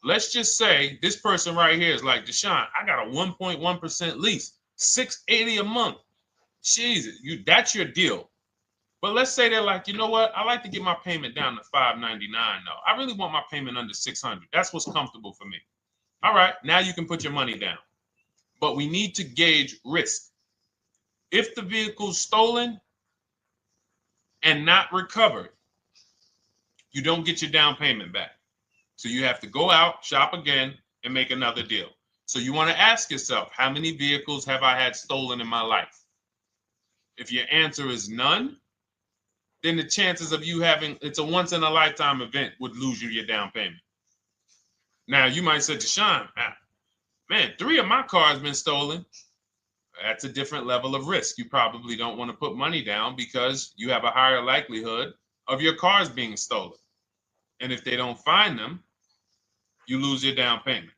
let's just say this person right here is like, Deshone, I got a 1.1% lease, $680 a month. Jesus, that's your deal. But let's say they're like, you know what? I like to get my payment down to $599 though. I really want my payment under $600. That's what's comfortable for me. All right, now you can put your money down. But we need to gauge risk. If the vehicle's stolen and not recovered, you don't get your down payment back. So you have to go out, shop again, and make another deal. So you want to ask yourself, how many vehicles have I had stolen in my life? If your answer is none, then the chances of you having, it's a once in a lifetime event, would lose you your down payment. Now you might say, Deshone, man, 3 of my cars been stolen. That's a different level of risk. You probably don't want to put money down because you have a higher likelihood of your cars being stolen. And if they don't find them, you lose your down payment.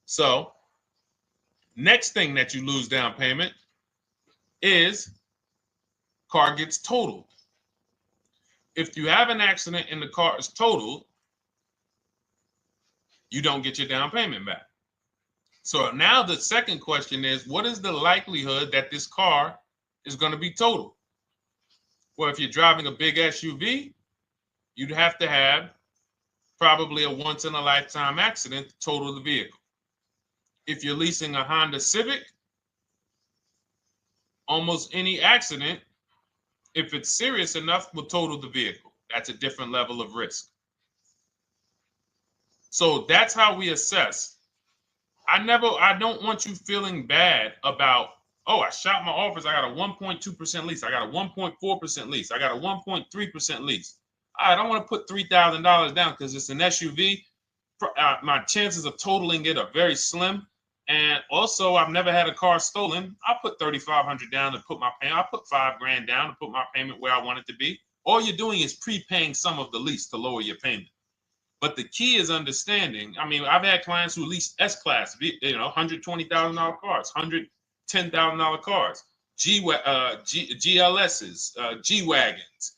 So next thing that you lose down payment is car gets totaled. If you have an accident and the car is totaled, you don't get your down payment back. So now the second question is, what is the likelihood that this car is going to be totaled? Well, if you're driving a big SUV, you'd have to have probably a once in a lifetime accident to total the vehicle. If you're leasing a Honda Civic, almost any accident, if it's serious enough, will total the vehicle. That's a different level of risk. So that's how we assess. I don't want you feeling bad about, oh, I shot my office, I got a 1.2% lease, I got a 1.4% lease, I got a 1.3% lease. I don't want to put $3,000 down because it's an SUV. My chances of totaling it are very slim. And also, I've never had a car stolen. I put $3,500 down to put my payment. I put $5,000 down to put my payment where I want it to be. All you're doing is prepaying some of the lease to lower your payment. But the key is understanding. I mean, I've had clients who lease S-Class, $120,000 cars, $110,000 cars, GLSs, G-Wagons.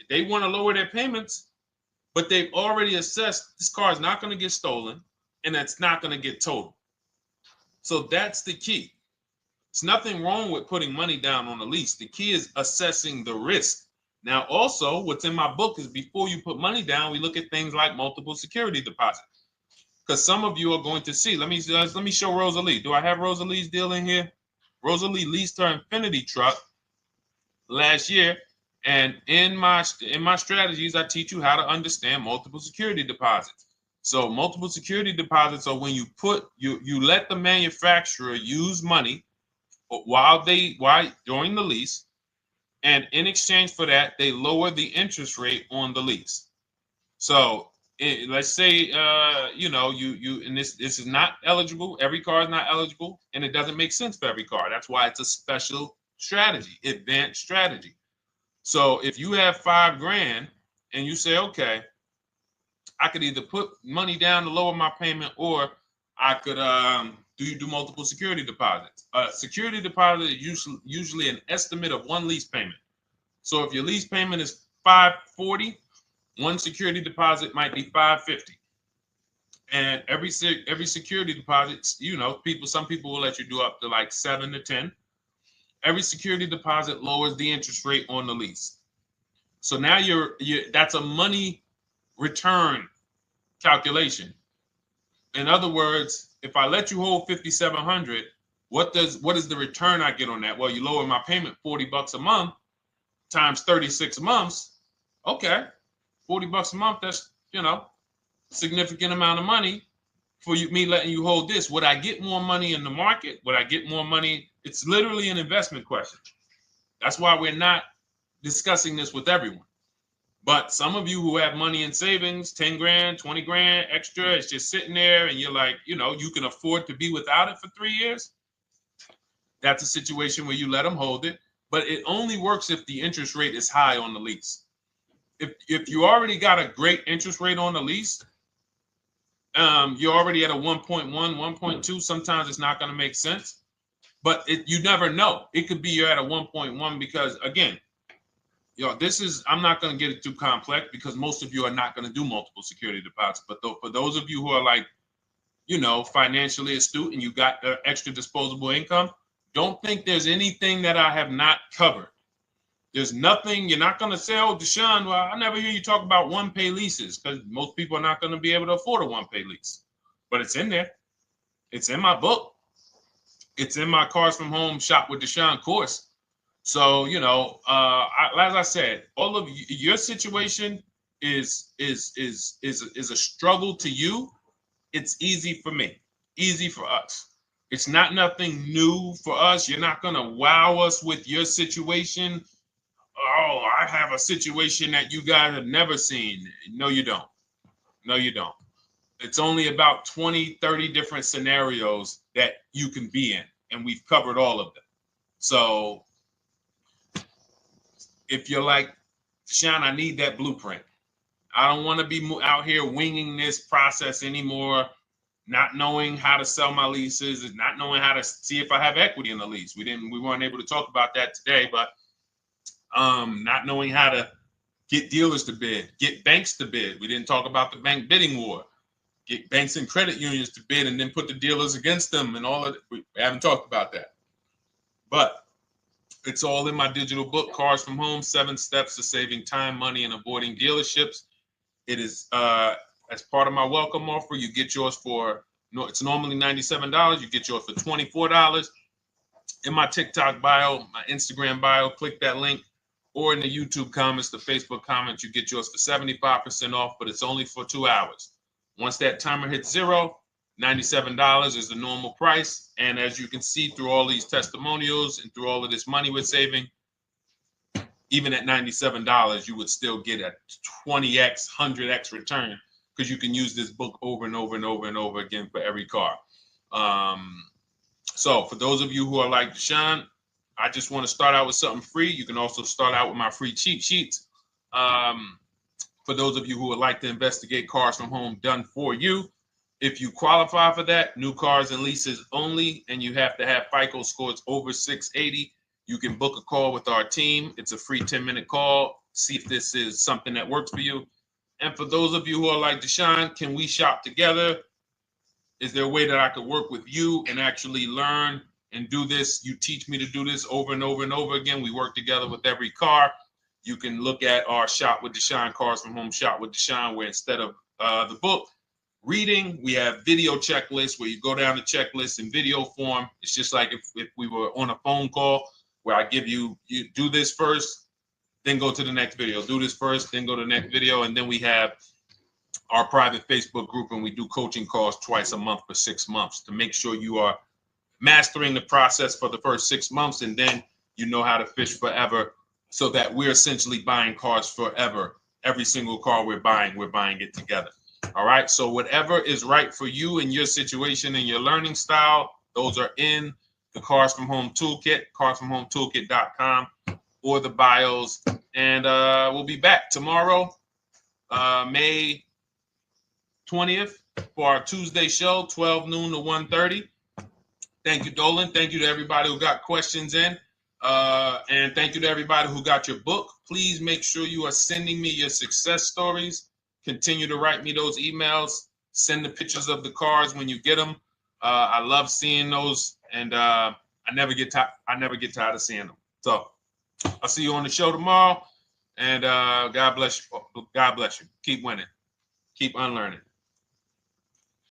They want to lower their payments, but they've already assessed this car is not going to get stolen and it's not going to get totaled. So that's the key. There's nothing wrong with putting money down on a lease. The key is assessing the risk. Now, also, what's in my book is before you put money down, we look at things like multiple security deposit. Because some of you are going to see, let me show Rosalie. Do I have Rosalie's deal in here? Rosalie leased her Infinity truck last year. And in my strategies, I teach you how to understand multiple security deposits. So multiple security deposits are when you let the manufacturer use money during the lease, and in exchange for that, they lower the interest rate on the lease. So let's say and this is not eligible. Every car is not eligible, and it doesn't make sense for every car. That's why it's a special strategy, advanced strategy. So if you have $5,000 and you say, okay, I could either put money down to lower my payment, or I could do multiple security deposits. Security deposit is usually an estimate of one lease payment. So if your lease payment is $540, one security deposit might be $550. And every security deposit, some people will let you do up to like 7 to 10. Every security deposit lowers the interest rate on the lease. So now that's a money return calculation. In other words, if I let you hold $5,700, what is the return I get on that? Well, you lower my payment $40 a month times 36 months. Okay, $40 a month. That's significant amount of money for me letting you hold this. Would I get more money in the market? Would I get more money? It's literally an investment question. That's why we're not discussing this with everyone. But some of you who have money in savings, 10 grand, 20 grand extra, it's just sitting there and you're like, you can afford to be without it for 3 years. That's a situation where you let them hold it, but it only works if the interest rate is high on the lease. If you already got a great interest rate on the lease, you're already at a 1.1, 1.2. Sometimes it's not going to make sense, but you never know. It could be you're at a 1.1 because, again, this is, I'm not going to get it too complex because most of you are not going to do multiple security deposits. But for those of you who are like, financially astute and you got extra disposable income, don't think there's anything that I have not covered. There's nothing. You're not going to say, oh, Deshone, well, I never hear you talk about one-pay leases, because most people are not going to be able to afford a one-pay lease. But it's in there. It's in my book. It's in my Cars from Home Shop with Deshone course. So, as I said, all of your situation is a struggle to you. It's easy for me, easy for us. It's not nothing new for us. You're not going to wow us with your situation. Oh, I have a situation that you guys have never seen. No, you don't. No, you don't. It's only about 20, 30 different scenarios that you can be in, and we've covered all of them. So if you're like, Deshone, I need that blueprint. I don't want to be out here winging this process anymore, not knowing how to sell my leases and not knowing how to see if I have equity in the lease. We weren't able to talk about that today, but not knowing how to get dealers to bid, get banks to bid. We didn't talk about the bank bidding war. Get banks and credit unions to bid and then put the dealers against them and all of it. We haven't talked about that. But it's all in my digital book, Cars from Home, 7 Steps to Saving Time, Money, and Avoiding Dealerships. It is as part of my welcome offer. You get yours for, it's normally $97. You get yours for $24. In my TikTok bio, my Instagram bio, click that link. Or in the YouTube comments, the Facebook comments, you get yours for 75% off, but it's only for 2 hours. Once that timer hits 0, $97 is the normal price. And as you can see through all these testimonials and through all of this money we're saving, even at $97, you would still get a 20x, 100x return, because you can use this book over and over and over and over again for every car. So for those of you who are like, Deshone, I just want to start out with something free. You can also start out with my free cheat sheets. For those of you who would like to investigate Cars from Home done for you, if you qualify for that, new cars and leases only, and you have to have FICO scores over 680, you can book a call with our team. It's a free 10-minute call. See if this is something that works for you. And for those of you who are like, Deshone, can we shop together? Is there a way that I could work with you and actually learn and do this? You teach me to do this over and over and over again. We work together with every car. You can look at our Shop with Deshone, Cars from Home Shop with Deshone, where instead of the book reading, we have video checklists where you go down the checklist in video form. It's just like if we were on a phone call, where I give you do this first, then go to the next video. Do this first, then go to the next video. And then we have our private Facebook group, and we do coaching calls twice a month for 6 months to make sure you are mastering the process for the first 6 months, and then you know how to fish forever, so that we're essentially buying cars forever. Every single car we're buying it together. All right. So whatever is right for you and your situation and your learning style, those are in the Cars from Home Toolkit, carsfromhometoolkit.com, or the bios. And we'll be back tomorrow, May 20th, for our Tuesday show, 12 noon to 1:30. Thank you, Dolan. Thank you to everybody who got questions in. And thank you to everybody who got your book. Please make sure you are sending me your success stories. Continue to write me those emails. Send the pictures of the cars when you get them. I love seeing those, and I never get tired of seeing them. So I'll see you on the show tomorrow, and God bless you. God bless you. Keep winning. Keep unlearning.